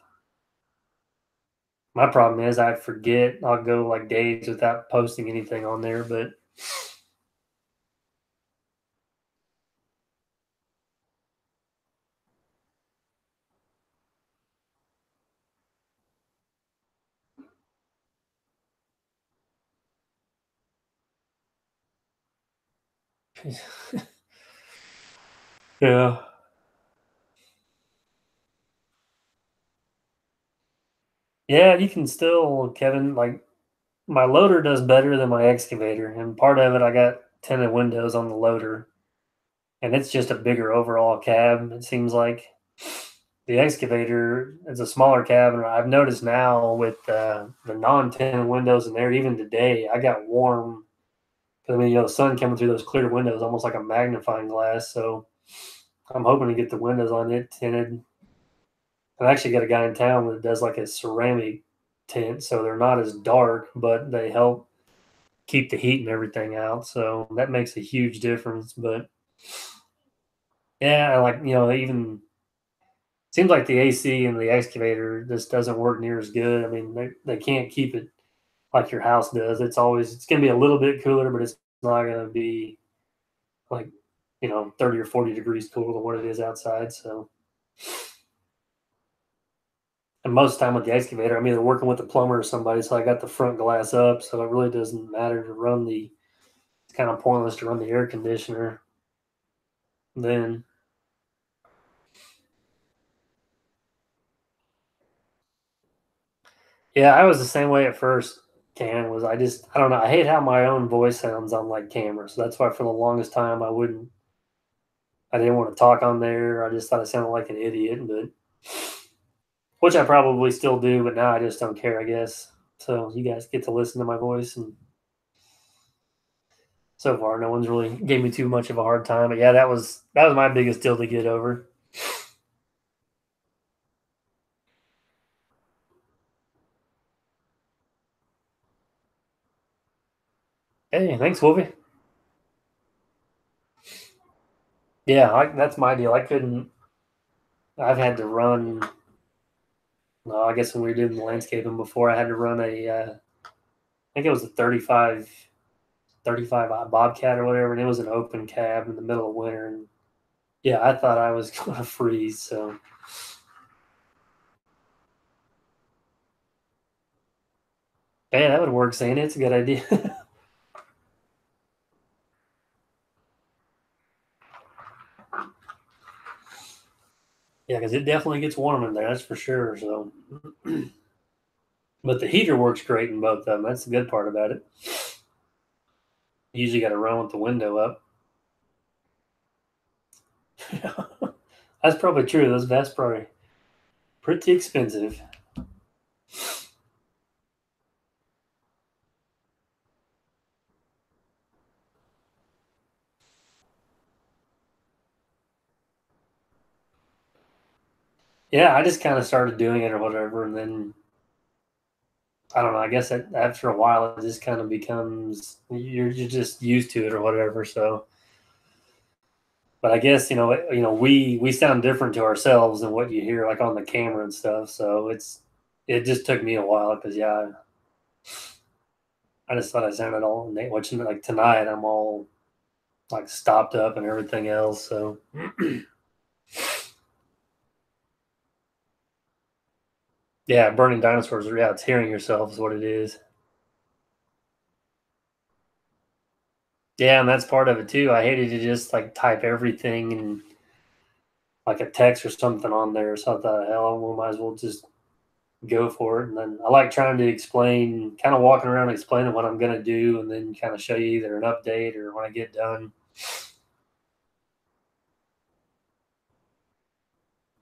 my problem is I forget. I'll go like days without posting anything on there, but yeah. Yeah, you can still, Kevin, like my loader does better than my excavator. And part of it, I got tinted windows on the loader, and it's just a bigger overall cab, it seems like. the excavator is a smaller cabin. I've noticed now with the non-tinted windows in there, even today, I got warm. I mean, the sun coming through those clear windows, almost like a magnifying glass. So I'm hoping to get the windows on it tinted. I actually got a guy in town that does like a ceramic tint, so they're not as dark, but they help keep the heat and everything out. So that makes a huge difference. But yeah, like even seems like the AC in the excavator just doesn't work near as good. I mean, they can't keep it like your house does. It's gonna be a little bit cooler, but it's not gonna be like 30 or 40 degrees cooler than what it is outside. So, and most of the time with the excavator, I'm either working with a plumber or somebody, so I got the front glass up, so it really doesn't matter to run the. It's kind of pointless to run the air conditioner. Then, yeah, I was the same way at first. Can was I don't know. I hate how my own voice sounds on like camera, so that's why for the longest time I didn't want to talk on there. I just thought I sounded like an idiot, but which I probably still do, but now I just don't care, I guess. So you guys get to listen to my voice, and so far no one's really gave me too much of a hard time. But yeah, that was my biggest deal to get over. Hey, thanks, Wolfie. Yeah, that's my deal. I've had to run. No, I guess when we were doing the landscaping before, I had to run I think it was a 35 Bobcat or whatever, and it was an open cab in the middle of winter. And yeah, I thought I was going to freeze. So yeah, that would work, saying it's a good idea. Yeah, because it definitely gets warm in there, that's for sure. So, but the heater works great in both of them. That's the good part about it. You usually got to run with the window up. That's probably true. Those vests probably pretty expensive. Yeah, I just kind of started doing it or whatever, and then I don't know. I guess after a while, it just kind of becomes you're just used to it or whatever. So, but I guess we sound different to ourselves than what you hear like on the camera and stuff. So it just took me a while because yeah, I just thought I sounded all watching like tonight. I'm all like stopped up and everything else. So yeah, burning dinosaurs. Yeah, it's hearing yourself is what it is. Yeah, and that's part of it too. I hated to just like type everything and like a text or something on there. So I thought, hell, we might as well just go for it. And then I like trying to explain, kind of walking around explaining what I'm going to do, and then kind of show you either an update or when I get done.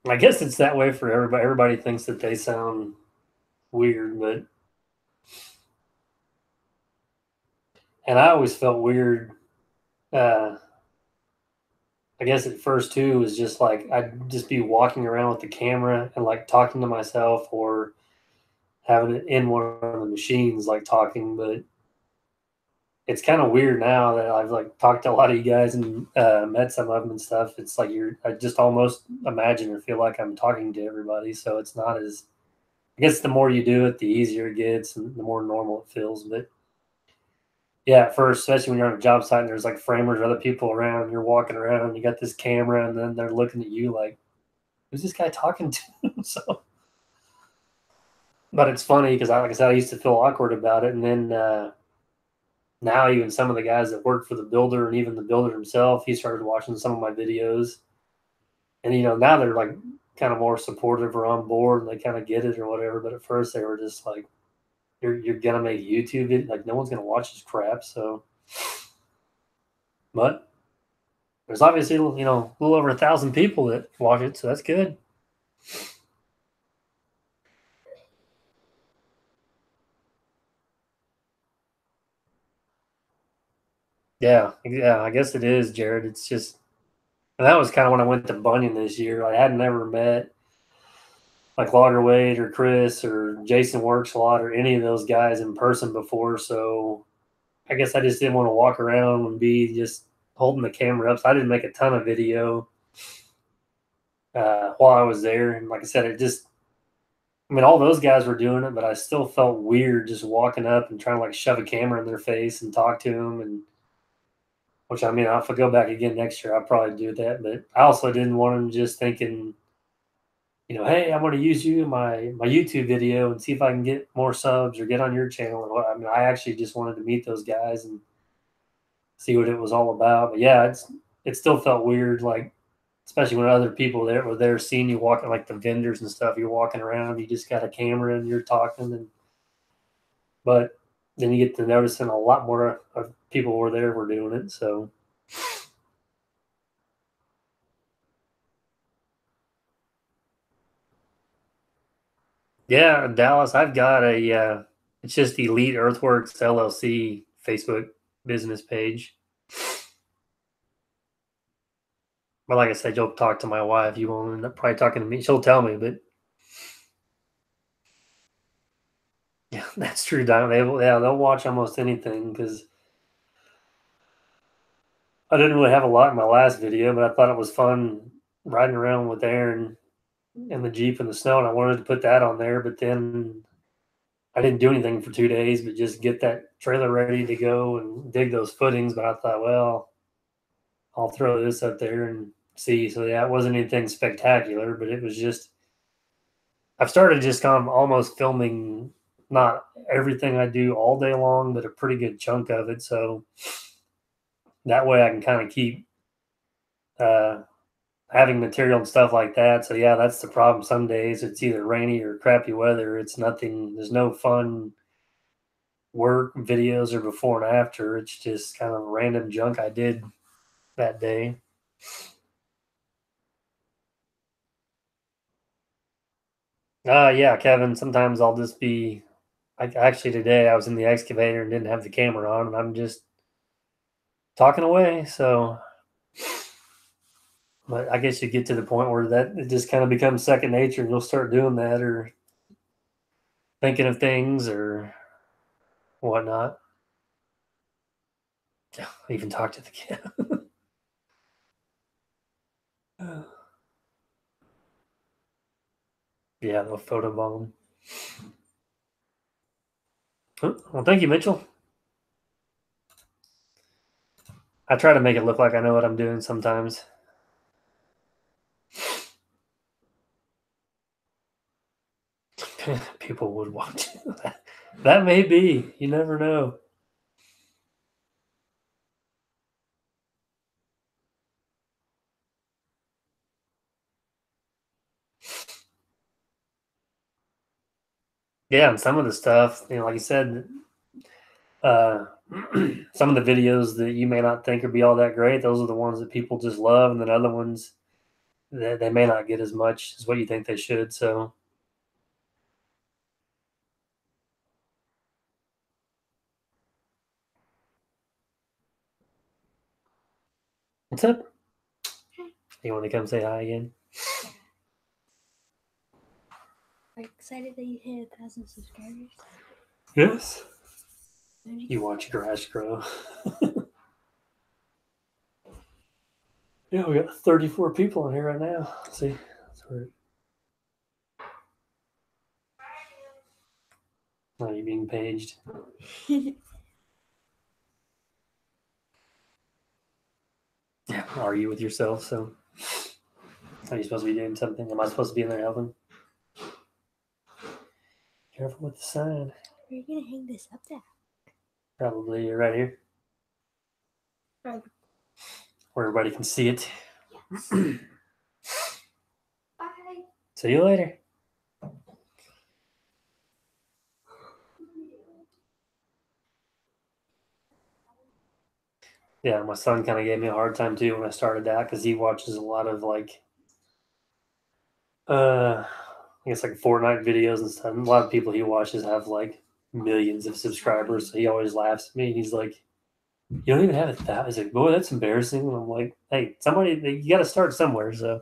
I guess it's that way for everybody. Everybody thinks that they sound weird, and I always felt weird. Uh, I guess at first too was just like I'd just be walking around with the camera and like talking to myself or having it in one of the machines like talking, but it's kind of weird now that I've like talked to a lot of you guys and met some of them and stuff. It's like I just almost imagine or feel like I'm talking to everybody. So it's not as, I guess the more you do it, the easier it gets and the more normal it feels. But yeah, at first, especially when you're on a job site and there's like framers or other people around, and you're walking around and you got this camera and then they're looking at you like, who's this guy talking to? So, but it's funny because like I said, I used to feel awkward about it. And then, now even some of the guys that work for the builder and even the builder himself, he started watching some of my videos, and now they're like kind of more supportive or on board and they kind of get it or whatever. But at first they were just like, you're gonna make YouTube video, like no one's gonna watch this crap. So, but there's obviously a little over 1,000 people that watch it, so that's good. Yeah, I guess it is, Jared. It's just, and that was kind of when I went to Bunyan this year. I had never met like Logger Wade or Chris or Jason Works a lot or any of those guys in person before. So I guess I just didn't want to walk around and be just holding the camera up. So I didn't make a ton of video while I was there. And like I said, I mean, all those guys were doing it, but I still felt weird just walking up and trying to like shove a camera in their face and talk to them. And which, I mean, if I go back again next year, I'll probably do that. But I also didn't want them just thinking, hey, I'm going to use you in my YouTube video and see if I can get more subs or get on your channel. Or what. I mean, I actually just wanted to meet those guys and see what it was all about. But yeah, it still felt weird, like especially when other people were there seeing you walking, like the vendors and stuff. You're walking around, you just got a camera and you're talking, but then you get to noticing a lot more of people were there were doing it. So yeah, Dallas, I've got it's just Elite Earthworks LLC Facebook business page. But like I said, you'll talk to my wife. You won't end up probably talking to me. She'll tell me, but yeah, that's true, Diamond. They'll watch almost anything because I didn't really have a lot in my last video, but I thought it was fun riding around with Aaron in the Jeep in the snow, and I wanted to put that on there. But then I didn't do anything for 2 days, but just get that trailer ready to go and dig those footings. But I thought, well, I'll throw this up there and see. So yeah, it wasn't anything spectacular, but it was just I've started just kind of almost filming not everything I do all day long, but a pretty good chunk of it. So that way I can kind of keep uh, having material and stuff like that. So yeah, that's the problem. Some days it's either rainy or crappy weather. It's nothing. There's no fun work videos or before and after. It's just kind of random junk I did that day. Yeah, Kevin. Sometimes I'll just be. Actually, today I was in the excavator and didn't have the camera on, and I'm just talking away. So, but I guess you get to the point where that it just kind of becomes second nature, and you'll start doing that or thinking of things or whatnot. Yeah, even talk to the kid. Yeah, they'll photobomb. Well, thank you, Mitchell. I try to make it look like I know what I'm doing sometimes. People would watch. That may be. You never know. Yeah, and some of the stuff, like you said, uh, some of the videos that you may not think would be all that great, those are the ones that people just love, and then other ones that they may not get as much as what you think they should. So, what's up? You want to come say hi again? Are you excited that you hit 1,000 subscribers? Yes. You watch grass grow. Yeah, we got 34 people in here right now. See, that's weird. Are you being paged? Yeah. Argue with yourself. So, are you supposed to be doing something? Am I supposed to be in there helping? Careful with the sign. Where are you gonna hang this up there? Probably right here, Right. where everybody can see it. Yes. Bye. See you later. Yeah, my son kind of gave me a hard time too when I started that because he watches a lot of like I guess like Fortnite videos and stuff. And a lot of people he watches have like millions of subscribers, so he always laughs at me. He's like, "You don't even have 1,000." He's like, "Boy, that's embarrassing." And I'm like, "Hey, somebody, you got to start somewhere." So.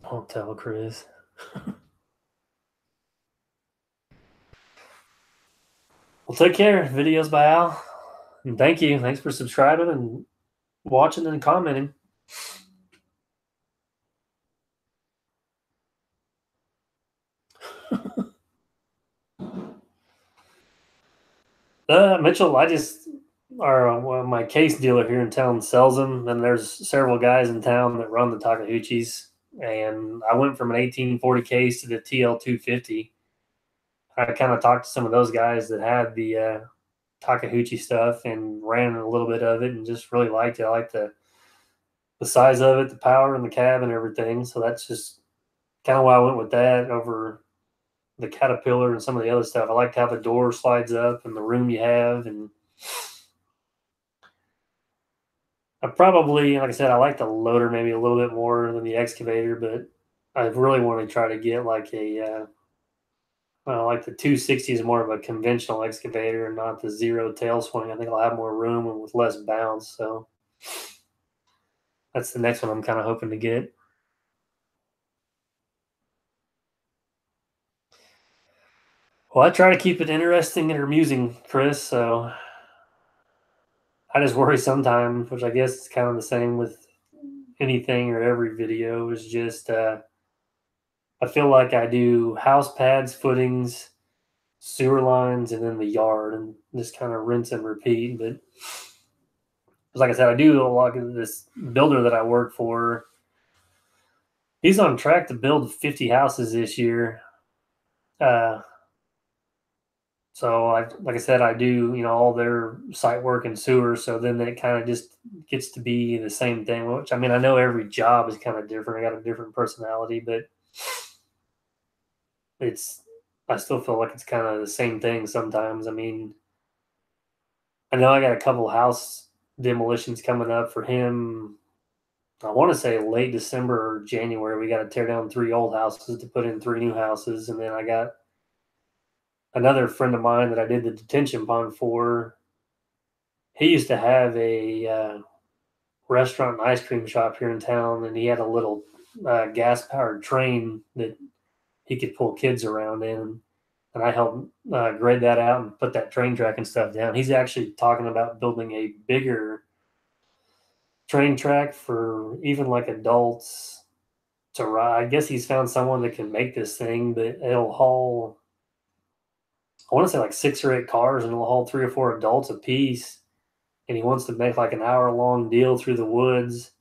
Don't tell Chris. Well, take care. Videos by Al. And thank you. Thanks for subscribing and watching and commenting. Mitchell, I just well, my case dealer here in town sells them, and there's several guys in town that run the Takahachis. And I went from an 1840 case to the TL250. I kind of talked to some of those guys that had the Takahuchi stuff and ran a little bit of it and just really liked it. I liked the size of it, the power and the cab and everything. So that's just kind of why I went with that over the Caterpillar and some of the other stuff. I liked how the door slides up and the room you have. And I probably, like I said, I like the loader maybe a little bit more than the excavator, but I really want to try to get like like the 260 is more of a conventional excavator and not the zero tail swing. I think I'll have more room and with less bounce. So that's the next one I'm kind of hoping to get. Well, I try to keep it interesting and amusing, Chris. So I just worry sometimes, which I guess is kind of the same with anything or every video, is just I feel like I do house pads, footings, sewer lines, and then the yard, and just kind of rinse and repeat. But like I said, I do a lot of this builder that I work for. He's on track to build 50 houses this year. So like I said, I do, all their site work and sewer. So then it kind of just gets to be the same thing, which I mean, I know every job is kind of different. I got a different personality, but I still feel like it's kind of the same thing sometimes. I mean, I know I got a couple house demolitions coming up for him. I want to say late December or January. We got to tear down 3 old houses to put in 3 new houses. And then I got another friend of mine that I did the detention pond for. He used to have a restaurant and ice cream shop here in town, and he had a little gas powered train that he could pull kids around in. And I helped grade that out and put that train track and stuff down. He's actually talking about building a bigger train track for even like adults to ride. I guess he's found someone that can make this thing, but it'll haul, I want to say like 6 or 8 cars, and it'll haul 3 or 4 adults a piece. And he wants to make like an hour-long deal through the woods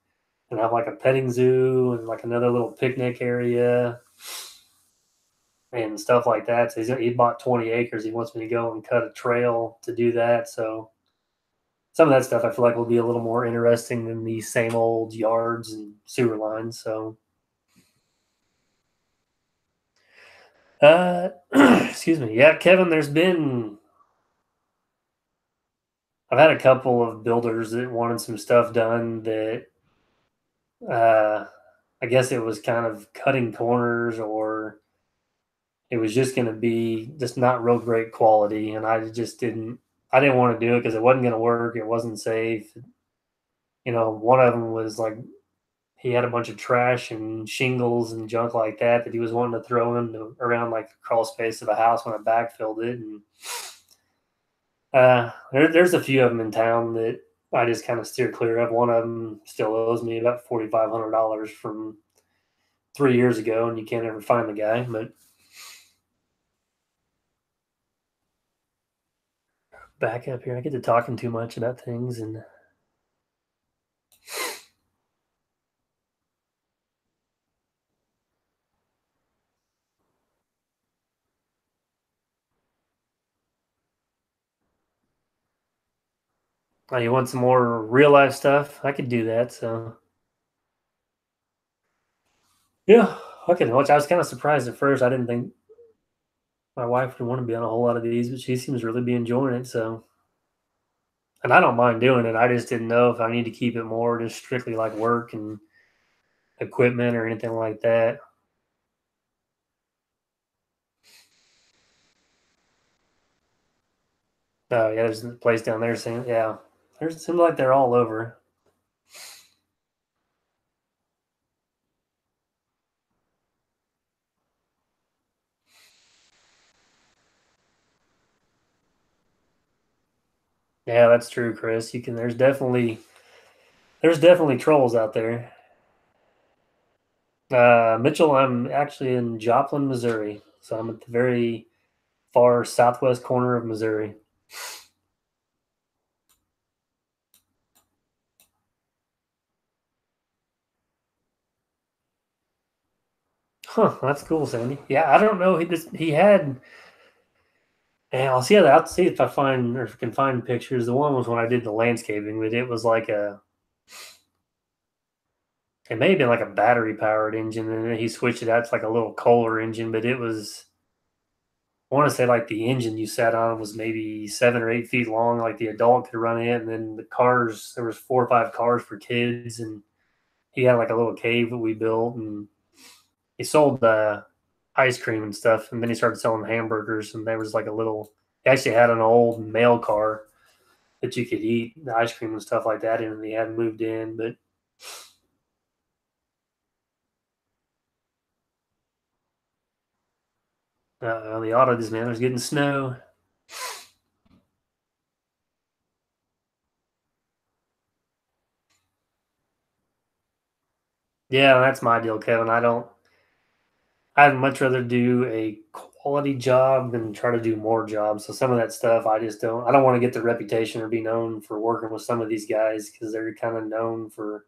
and have like a petting zoo and like another little picnic area and stuff like that. So he bought 20 acres. He wants me to go and cut a trail to do that. So some of that stuff I feel like will be a little more interesting than these same old yards and sewer lines. So, excuse me. Yeah, Kevin, I've had a couple of builders that wanted some stuff done that, I guess it was kind of cutting corners, or it was just going to be just not real great quality. And I didn't want to do it because it wasn't going to work. It wasn't safe. One of them was like, he had a bunch of trash and shingles and junk like that he was wanting to throw in around like the crawl space of a house when I backfilled it. And there's a few of them in town that I just kind of steer clear of. One of them still owes me about $4,500 from 3 years ago, and you can't ever find the guy. But back up here, I get to talking too much about things, and you want some more real life stuff? I could do that. So yeah, I can watch. I was kind of surprised at first. I didn't think My wife would want to be on a whole lot of these, but she seems to really be enjoying it. So, and I don't mind doing it. I just didn't know if I need to keep it more just strictly like work and equipment or anything like that. Oh yeah, there's a place down there saying yeah. There's it seems like they're all over. Yeah, that's true, Chris. You can. There's definitely trolls out there. Mitchell, I'm actually in Joplin, Missouri, so I'm at the very far southwest corner of Missouri. Huh, that's cool, Sandy. Yeah, I don't know. He had. And I'll see if I find or if I can find pictures. The one was when I did the landscaping, but it was like a. It may have been like a battery powered engine, and then he switched it out to like a little Kohler engine. But it was. I want to say like the engine you sat on was maybe 7 or 8 feet long, like the adult could run it, and then the cars there was 4 or 5 cars for kids, and he had like a little cave that we built, and he sold ice cream and stuff, and then he started selling hamburgers, and there was like a little. He actually had an old mail car that you could eat the ice cream and stuff like that in, and he hadn't moved in, but. The auto this man was getting snow. Yeah, that's my deal, Kevin. I'd much rather do a quality job than try to do more jobs. So some of that stuff I just don't. I don't want to get the reputation or be known for working with some of these guys because they're kind of known for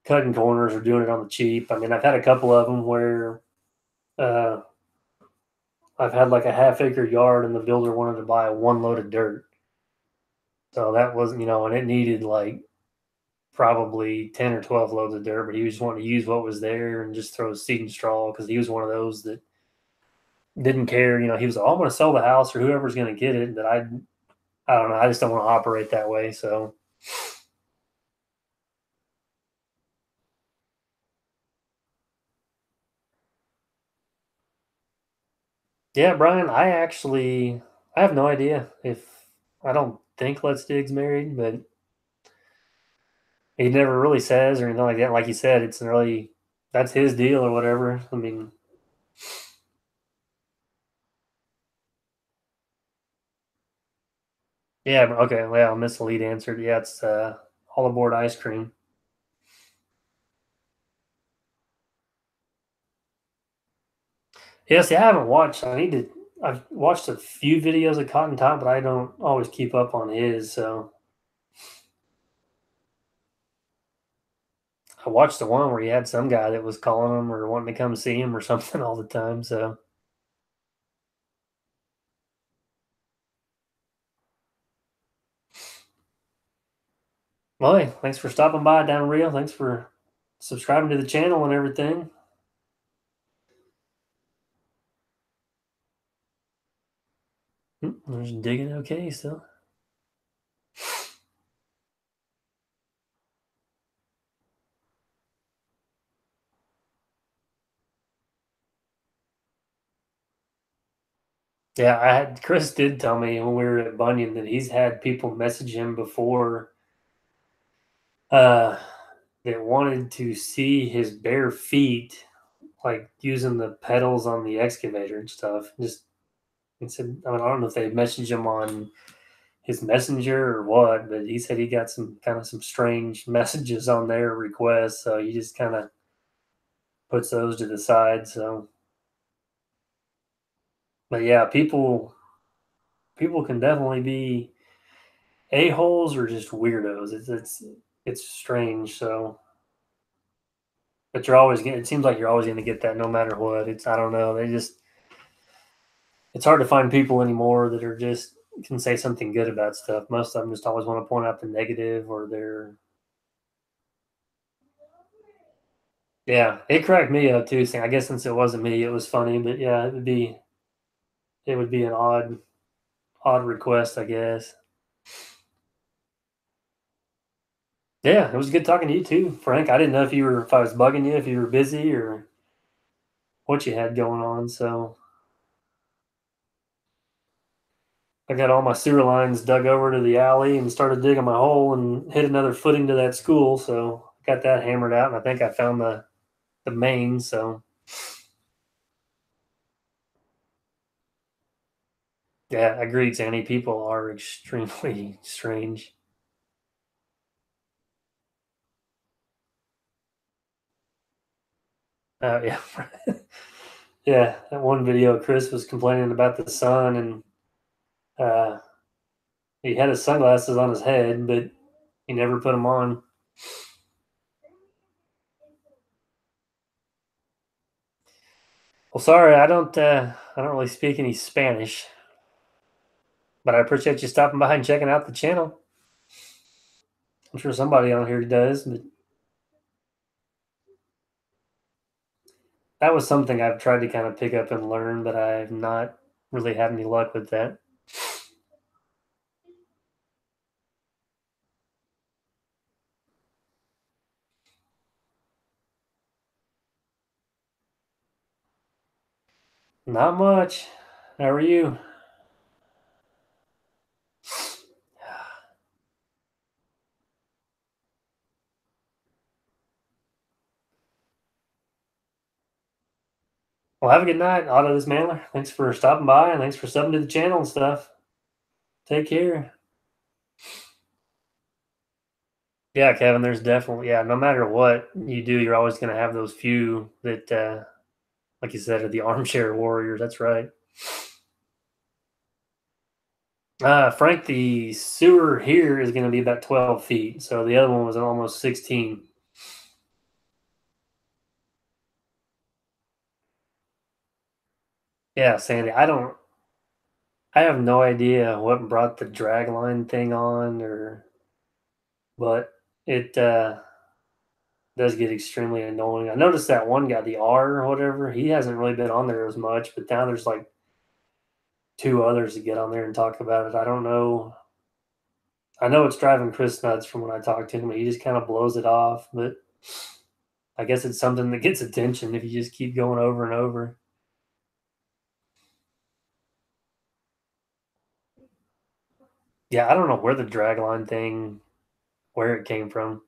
cutting corners or doing it on the cheap. I mean, I've had a couple of them where uh, I've had like a half-acre yard and the builder wanted to buy one load of dirt. So that wasn't, and it needed like probably 10 or 12 loads of dirt, but he was just wanting to use what was there and just throw seed and straw because he was one of those that didn't care. He was, I'm going to sell the house or whoever's going to get it. But I don't know. I just don't want to operate that way. So, yeah, Brian, I have no idea if, I don't think Let's Dig's married, but he never really says or anything like that. Like you said, it's really, that's his deal or whatever. I mean, yeah, okay. Well, Miss Elite answered. Yeah, it's all aboard ice cream. Yes, yeah, I haven't watched. I've watched a few videos of Cotton Top, but I don't always keep up on his. So I watched the one where he had some guy that was calling him or wanting to come see him or something all the time. So, well, hey, thanks for stopping by down Rio. Thanks for subscribing to the channel and everything. There's digging okay still. Yeah, Chris did tell me when we were at Bunyan that he's had people message him before uh, that wanted to see his bare feet, like using the pedals on the excavator and stuff. Just he said, I don't know if they messaged him on his messenger or what, but he said he got some strange messages on their requests. So he just kind of puts those to the side. So, but yeah, people can definitely be a holes or just weirdos. It's strange. So, but you're always getting. It seems like you're always going to get that no matter what. I don't know. It's hard to find people anymore that are just can say something good about stuff. Most of them just always want to point out the negative or their. Yeah, it cracked me up too. Saying, I guess since it wasn't me, it was funny. But yeah, it would be. it would be an odd request, I guess. Yeah, it was good talking to you too, Frank. I didn't know if I was bugging you, if you were busy or what you had going on. So I got all my sewer lines dug over to the alley and started digging my hole and hit another footing to that school. So I got that hammered out, and I think I found the main. So yeah, agreed, Sandy. People are extremely strange. Yeah, yeah. That one video, Chris was complaining about the sun, and uh, he had his sunglasses on his head, but he never put them on. Well, sorry, I don't really speak any Spanish, but I appreciate you stopping by and checking out the channel. I'm sure somebody on here does, but that was something I've tried to kind of pick up and learn, but I've not really had any luck with that. Not much. How are you? Well, have a good night, Otto this Mailer. Thanks for stopping by and thanks for subbing to the channel and stuff. Take care. Yeah, Kevin, there's definitely, yeah, no matter what you do, you're always going to have those few that, like you said, are the armchair warriors. That's right. Frank, the sewer here is going to be about 12 feet. So the other one was almost 16. Yeah, Sandy, I have no idea what brought the drag line thing on but it does get extremely annoying. I noticed that one guy, the R or whatever, he hasn't really been on there as much, but now there's like two others that get on there and talk about it. I don't know. I know it's driving Chris nuts from when I talk to him. He just kind of blows it off, but I guess it's something that gets attention if you just keep going over and over. Yeah, I don't know where the dragline thing, where it came from.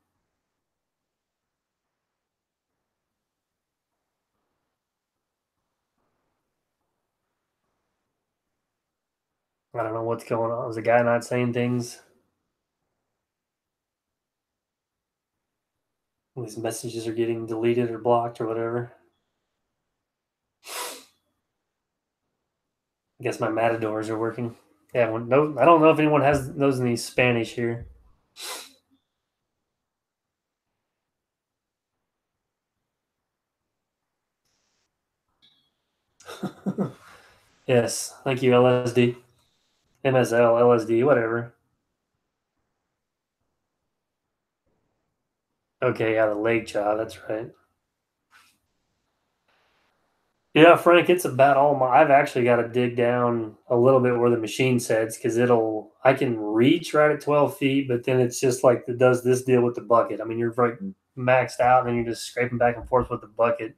I don't know what's going on. Is the guy not saying things? These messages are getting deleted or blocked or whatever. I guess my matadors are working. Yeah, no, I don't know if anyone has those in the Spanish here. Yes, thank you, LSD, MSL, LSD, whatever. Okay, yeah, the lake jaw. That's right. Yeah, Frank, it's about all my. I've actually got to dig down a little bit where the machine sets because I can reach right at 12 feet, but then it's just like it does this deal with the bucket. I mean, you're like maxed out and then you're just scraping back and forth with the bucket.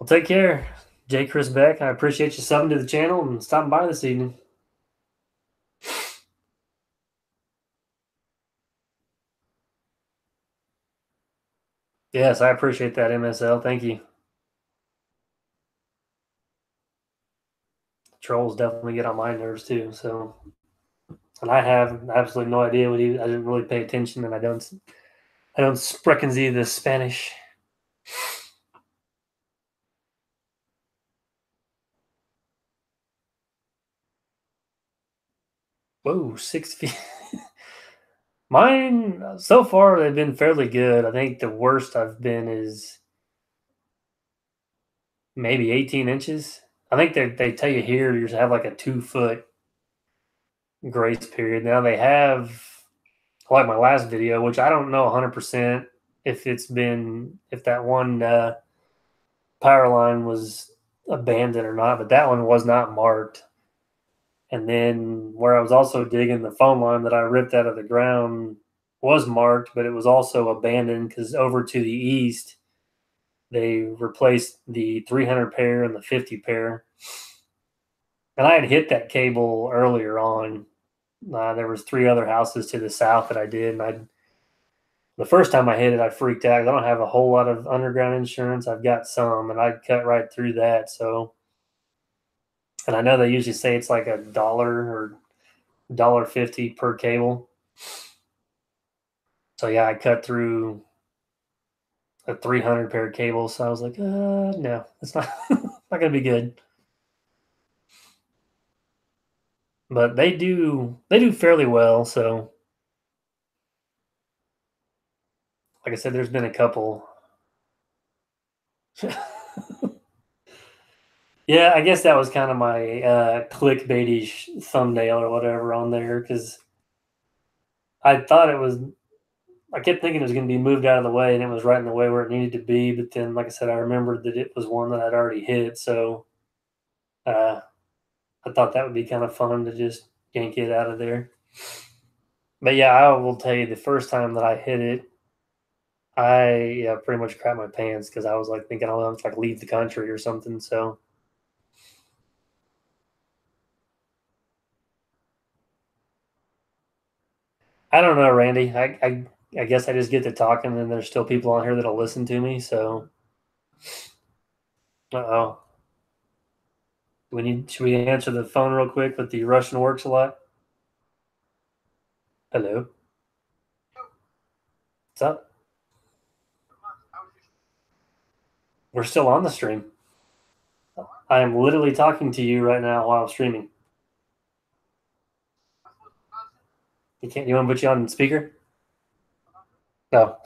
Well, take care, J. Chris Beck. I appreciate you subbing to the channel and stopping by this evening. Yes, I appreciate that, MSL. Thank you. Trolls definitely get on my nerves too. So, and I have absolutely no idea what I didn't really pay attention, and I don't sprechen Sie the Spanish. Whoa, 6 feet. Mine, so far, they've been fairly good. I think the worst I've been is maybe 18 inches. I think they tell you here you have like a 2 foot grace period. Now they have, like my last video, which I don't know 100% if that one power line was abandoned or not, but that one was not marked. And then where I was also digging, the phone line that I ripped out of the ground was marked, but it was also abandoned because over to the east, they replaced the 300 pair and the 50 pair. And I had hit that cable earlier on. There was 3 other houses to the south that I did, and the first time I hit it, I freaked out. I don't have a whole lot of underground insurance. I've got some, and I cut right through that. So, and I know they usually say it's like $1 or $1.50 per cable. So yeah, I cut through a 300 pair of cables. So I was like, no, it's not not gonna be good. But they do fairly well. So, like I said, there's been a couple. Yeah, I guess that was kind of my clickbaity thumbnail or whatever on there because I thought it was. I kept thinking it was going to be moved out of the way, and it was right in the way where it needed to be. But then, like I said, I remembered that it was one that I'd already hit, so uh, I thought that would be kind of fun to just yank it out of there. But yeah, I will tell you, the first time that I hit it, I pretty much crapped my pants because I was like thinking, oh, I'm like leave the country or something. So I don't know, Randy. I guess I just get to talking, and there's still people on here that'll listen to me. So, oh, should we answer the phone real quick with the Russian works a lot? Hello, what's up? We're still on the stream. I am literally talking to you right now while I'm streaming. You can't. You want to put you on speaker? No.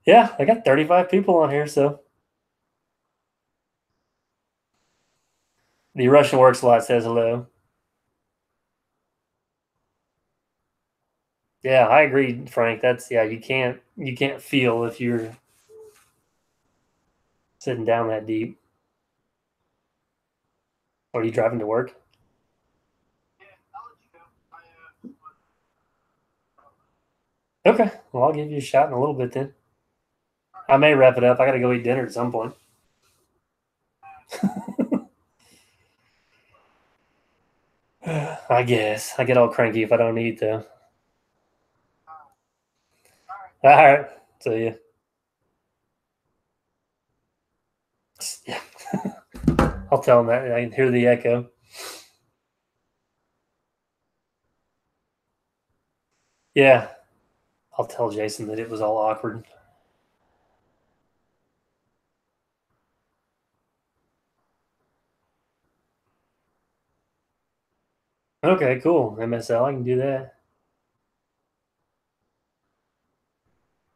Yeah, I got 35 people on here, so the Russian works a lot says hello. Yeah, I agree, Frank. That's you can't feel if you're sitting down that deep. Or are you driving to work? Okay. Well, I'll give you a shot in a little bit then. I may wrap it up. I got to go eat dinner at some point. I guess. I get all cranky if I don't eat, though. All right. See you. Yeah. I'll tell him that. I can hear the echo. Yeah. I'll tell Jason that it was all awkward. Okay, cool. MSL, I can do that.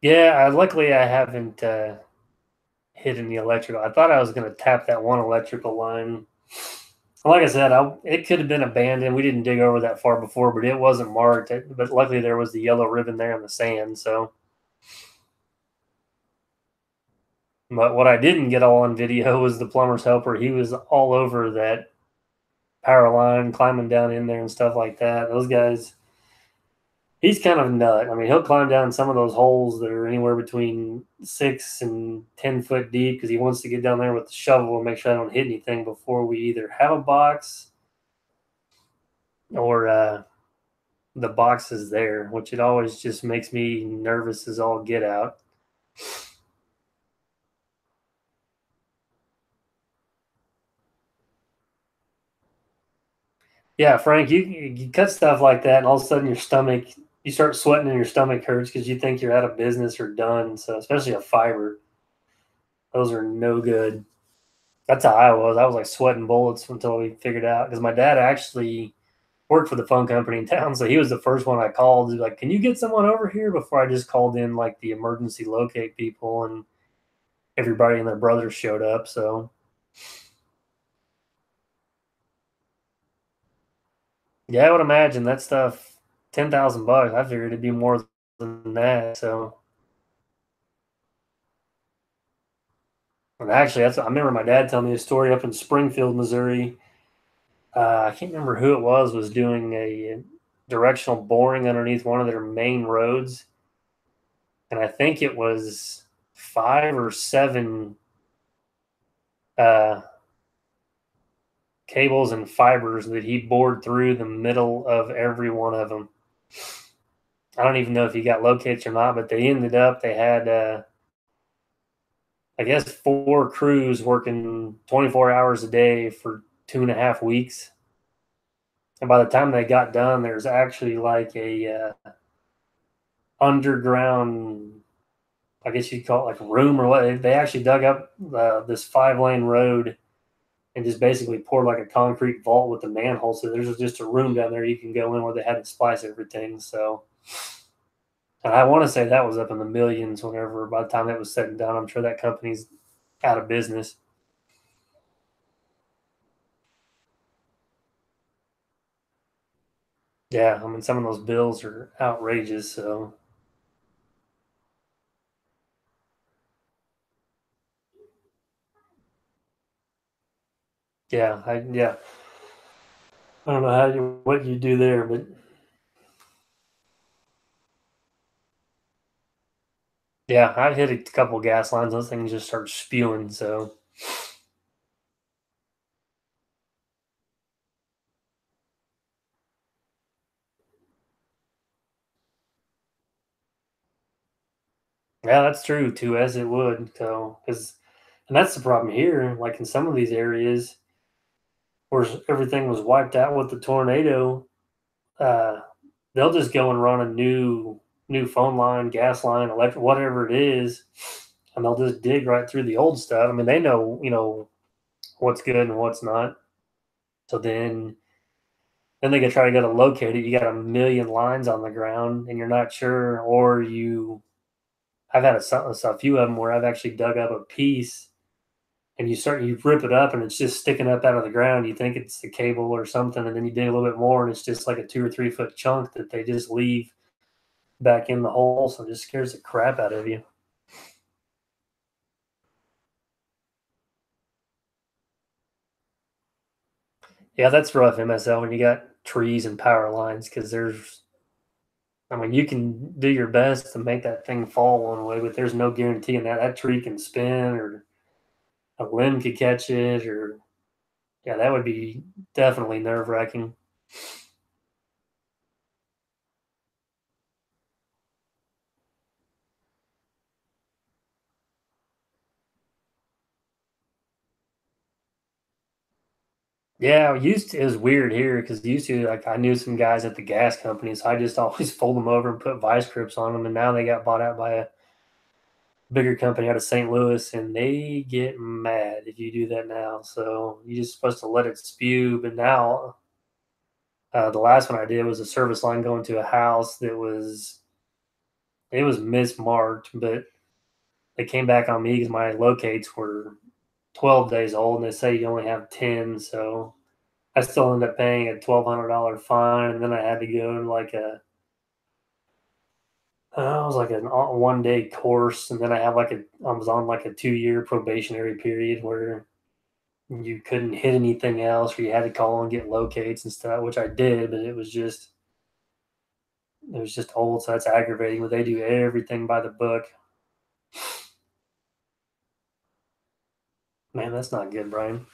Yeah, luckily I haven't hit any electrical. I thought I was going to tap that one electrical line. Like I said, it could have been abandoned. We didn't dig over that far before, but it wasn't marked. But luckily there was the yellow ribbon there in the sand. So, but what I didn't get all on video was the plumber's helper. He was all over that power line, climbing down in there and stuff like that. Those guys, he's kind of a nut. I mean, he'll climb down some of those holes that are anywhere between 6 and 10 foot deep because he wants to get down there with the shovel and make sure I don't hit anything before we either have a box or the box is there, which it always just makes me nervous as all get out. Yeah, Frank, you cut stuff like that, and all of a sudden you start sweating and your stomach hurts because you think you're out of business or done. So, especially a fiber, those are no good. That's how I was. I was like sweating bullets until we figured out because my dad actually worked for the phone company in town, so he was the first one I called. Like, can you get someone over here? Before I just called in like the emergency locate people, and everybody and their brothers showed up. So yeah, I would imagine that stuff $10,000. I figured it'd be more than that. So And actually, I remember my dad telling me a story up in Springfield, Missouri. I can't remember who it was doing a directional boring underneath one of their main roads, and I think it was 5 or 7 uh, cables and fibers that he bored through the middle of every one of them. I don't even know if he got locates or not, but they had, I guess, 4 crews working 24 hours a day for 2.5 weeks. And by the time they got done, there's actually like a underground, I guess you'd call it like a room or what. They actually dug up this 5-lane road and just basically poured like a concrete vault with a manhole. So there's just a room down there you can go in where they had to splice everything. So, and I want to say that was up in the millions whenever, by the time that was said and done. I'm sure that company's out of business. Yeah, I mean, some of those bills are outrageous. So, yeah. I don't know what you do there, but yeah, I hit a couple of gas lines. Those things just start spewing. So, yeah, that's true too, as it would. So, and that's the problem here. Like in some of these areas where everything was wiped out with the tornado, uh, they'll just go and run a new phone line, gas line, electric, whatever it is, and they'll just dig right through the old stuff. I mean, they know what's good and what's not. So then they can try to go to locate it. You got a million lines on the ground, and you're not sure, or you. I've had a few of them where I've actually dug up a piece, and you rip it up, and it's just sticking up out of the ground. You think it's the cable or something, and then you dig a little bit more, and it's just like a 2 or 3 foot chunk that they just leave back in the hole. So it just scares the crap out of you. Yeah, that's rough, MSL, when you got trees and power lines because I mean, you can do your best to make that thing fall one way, but there's no guarantee in that. That tree can spin or a limb could catch it, or yeah, that would be definitely nerve wracking. Yeah, it was weird here because used to, like, I knew some guys at the gas company, so I just always fold them over and put vice grips on them, and now they got bought out by a bigger company out of St. Louis, and they get mad if you do that now. So you're just supposed to let it spew. But now, the last one I did was a service line going to a house that was mismarked, but they came back on me because my locates were 12 days old, and they say you only have 10. So I still ended up paying a $1,200 fine, and then I had to go to like it was like a 1 day course, and then I was on like a 2 year probationary period where you couldn't hit anything else, or you had to call and get locates and stuff, which I did, but it was just old, so that's aggravating. But they do everything by the book. Man, that's not good, Brian.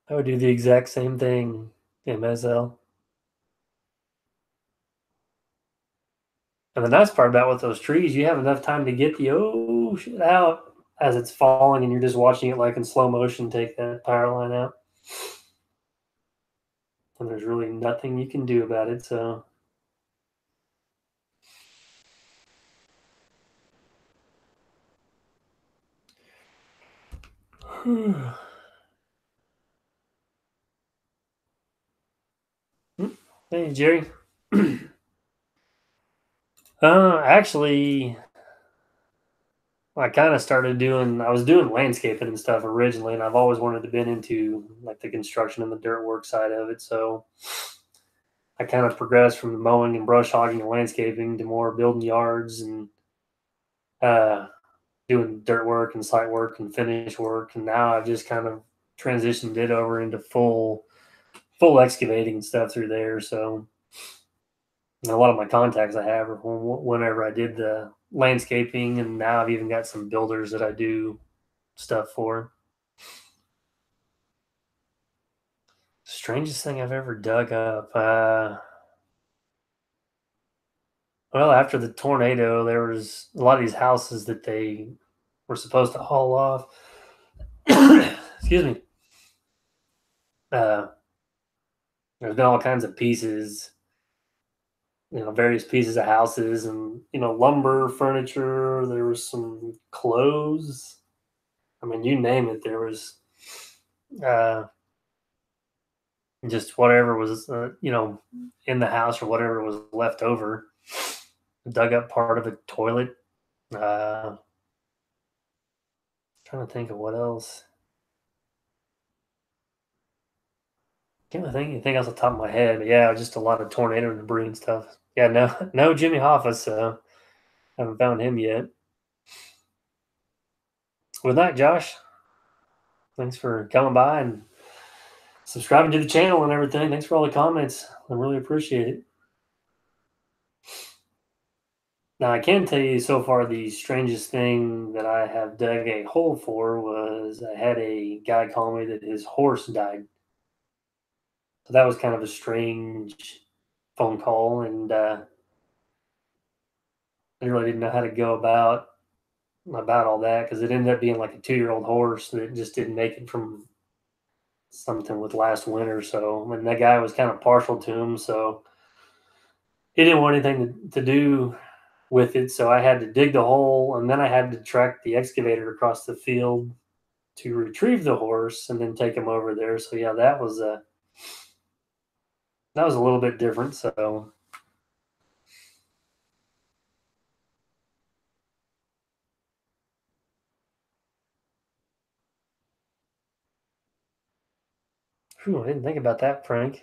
I would do the exact same thing, MSL. And the nice part about with those trees, you have enough time to get the shit out as it's falling, and you're just watching it like in slow motion take that power line out. And there's really nothing you can do about it. So, hey, Jerry. Actually, I kind of started I was doing landscaping and stuff originally, and I've always wanted to been into like the construction and the dirt work side of it. So I kind of progressed from the mowing and brush hogging and landscaping to more building yards and doing dirt work and site work and finish work. And now I've just kind of transitioned it over into full excavating and stuff through there. So a lot of my contacts I have are whenever I did the landscaping, and now I've even got some builders that I do stuff for. Strangest thing I've ever dug up. Well, after the tornado, there was a lot of these houses that they were supposed to haul off. Excuse me. There's been all kinds of pieces, various pieces of houses and, lumber, furniture. There was some clothes. I mean, you name it. There was uh, just whatever was, in the house or whatever was left over. Dug up part of a toilet. Trying to think of what else. Can't think anything else off the top of my head. But yeah, just a lot of tornado debris and stuff. Yeah, no Jimmy Hoffa, so haven't found him yet. With that, Josh, thanks for coming by and subscribing to the channel and everything. Thanks for all the comments. I really appreciate it. Now, I can tell you so far the strangest thing that I have dug a hole for was I had a guy call me that his horse died. So that was kind of a strange phone call, and I really didn't know how to go about all that because it ended up being like a 2-year-old horse that just didn't make it from something with last winter. So, and that guy was kind of partial to him, so he didn't want anything to do with it. So I had to dig the hole, and then I had to track the excavator across the field to retrieve the horse and then take him over there. So yeah, that was a little bit different. So I didn't think about that, Frank.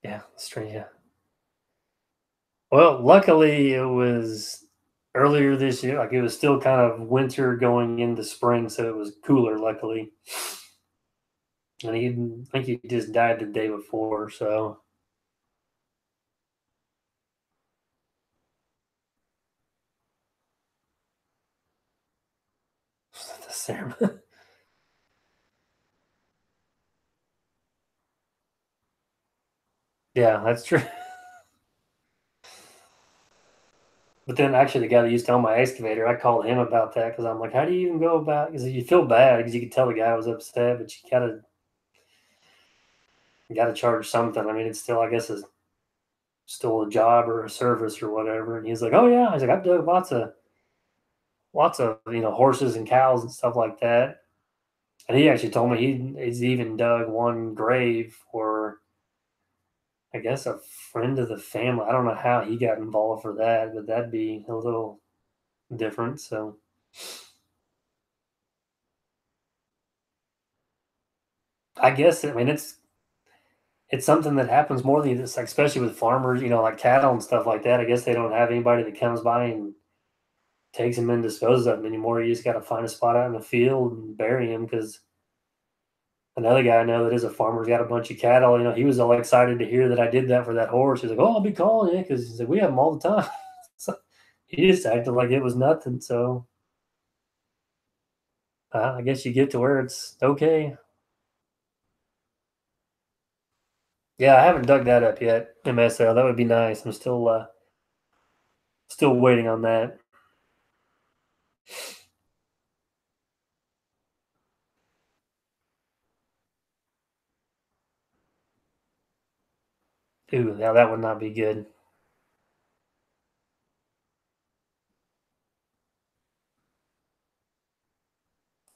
Yeah, strange. Yeah. Well, luckily it was earlier this year. Like it was still kind of winter going into spring, so it was cooler. Luckily, and I think he just died the day before. So the ceremony. Yeah, that's true. But then actually the guy that used to own my excavator, I called him about that because I'm like, how do you even go about? Because you feel bad because you could tell the guy was upset, but you gotta charge something. I mean, it's still, I guess, still a job or a service or whatever. And he's like, oh yeah, he's like, I've done lots of horses and cows and stuff like that. And he actually told me he's even dug one grave for, I guess, a friend of the family. I don't know how he got involved for that, but that'd be a little different. So I guess it's something that happens more than this, like, especially with farmers, like cattle and stuff like that. I guess they don't have anybody that comes by and takes them and disposes of them anymore. You just got to find a spot out in the field and bury them because another guy I know that is a farmer's got a bunch of cattle. He was all excited to hear that I did that for that horse. He's like, "Oh, I'll be calling you," because he's like, "We have them all the time." So he just acted like it was nothing. So I guess you get to where it's okay. Yeah, I haven't dug that up yet, MSL. That would be nice. I'm still waiting on that. Ooh, now that would not be good.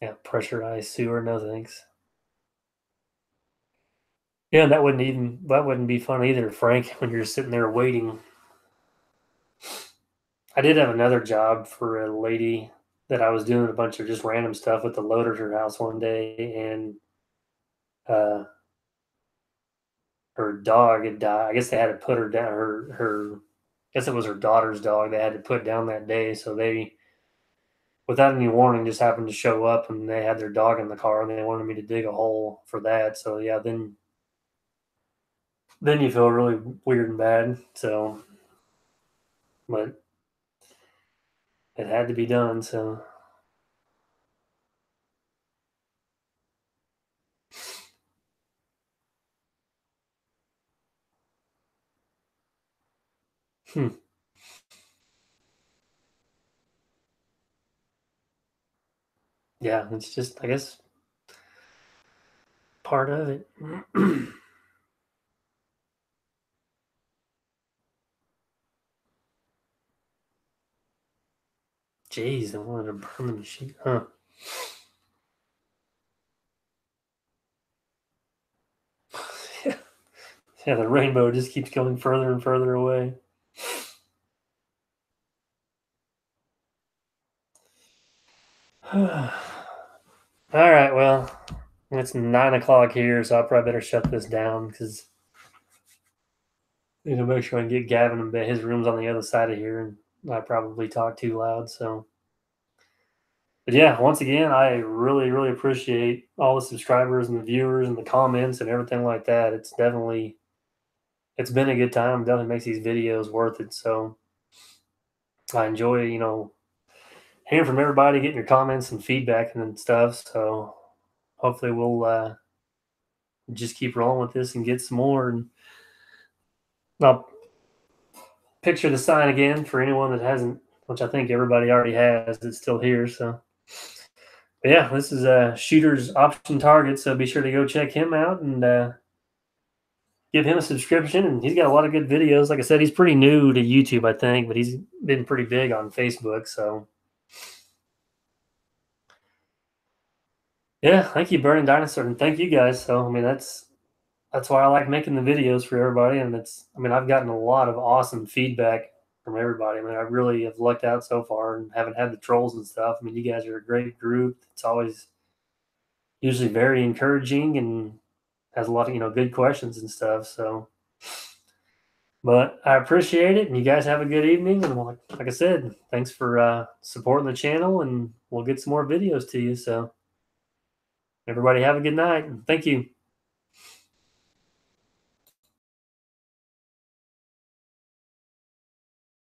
Yeah, pressurized sewer, no thanks. Yeah, that wouldn't be fun either, Frank, when you're sitting there waiting. I did have another job for a lady that I was doing a bunch of just random stuff with the loader at her house one day, and her dog had died. I guess they had to put her down. I guess it was her daughter's dog. They had to put down that day. So they, without any warning, just happened to show up, and they had their dog in the car, and they wanted me to dig a hole for that. So yeah, then you feel really weird and bad. So, but it had to be done. So. Yeah, it's just, I guess, part of it. Jeez, I wanted to burn the machine. Huh. Yeah, the rainbow just keeps going further and further away. All right, well, it's 9 o'clock here, so I probably better shut this down because I need to make sure I can get Gavin in bed. His room's on the other side of here, and I probably talk too loud. So, but yeah, once again, I really, really appreciate all the subscribers and the viewers and the comments and everything like that. It's definitely, it's been a good time. It definitely makes these videos worth it. So I enjoy, hearing from everybody, getting your comments and feedback and stuff. So hopefully we'll just keep rolling with this and get some more. And I'll picture the sign again for anyone that hasn't, which I think everybody already has. It's still here. So, but yeah, this is Shooter's Option Target. So be sure to go check him out and give him a subscription. And he's got a lot of good videos. Like I said, he's pretty new to YouTube, I think, but he's been pretty big on Facebook. So yeah, thank you, Burning Dinosaur, and thank you guys. So I mean, that's why I like making the videos for everybody. And I've gotten a lot of awesome feedback from everybody. I mean, I really have lucked out so far and haven't had the trolls and stuff. I mean, you guys are a great group. It's always usually very encouraging and has a lot of, good questions and stuff. So, but I appreciate it. And you guys have a good evening. And like I said, thanks for supporting the channel, and we'll get some more videos to you. So everybody have a good night. And thank you.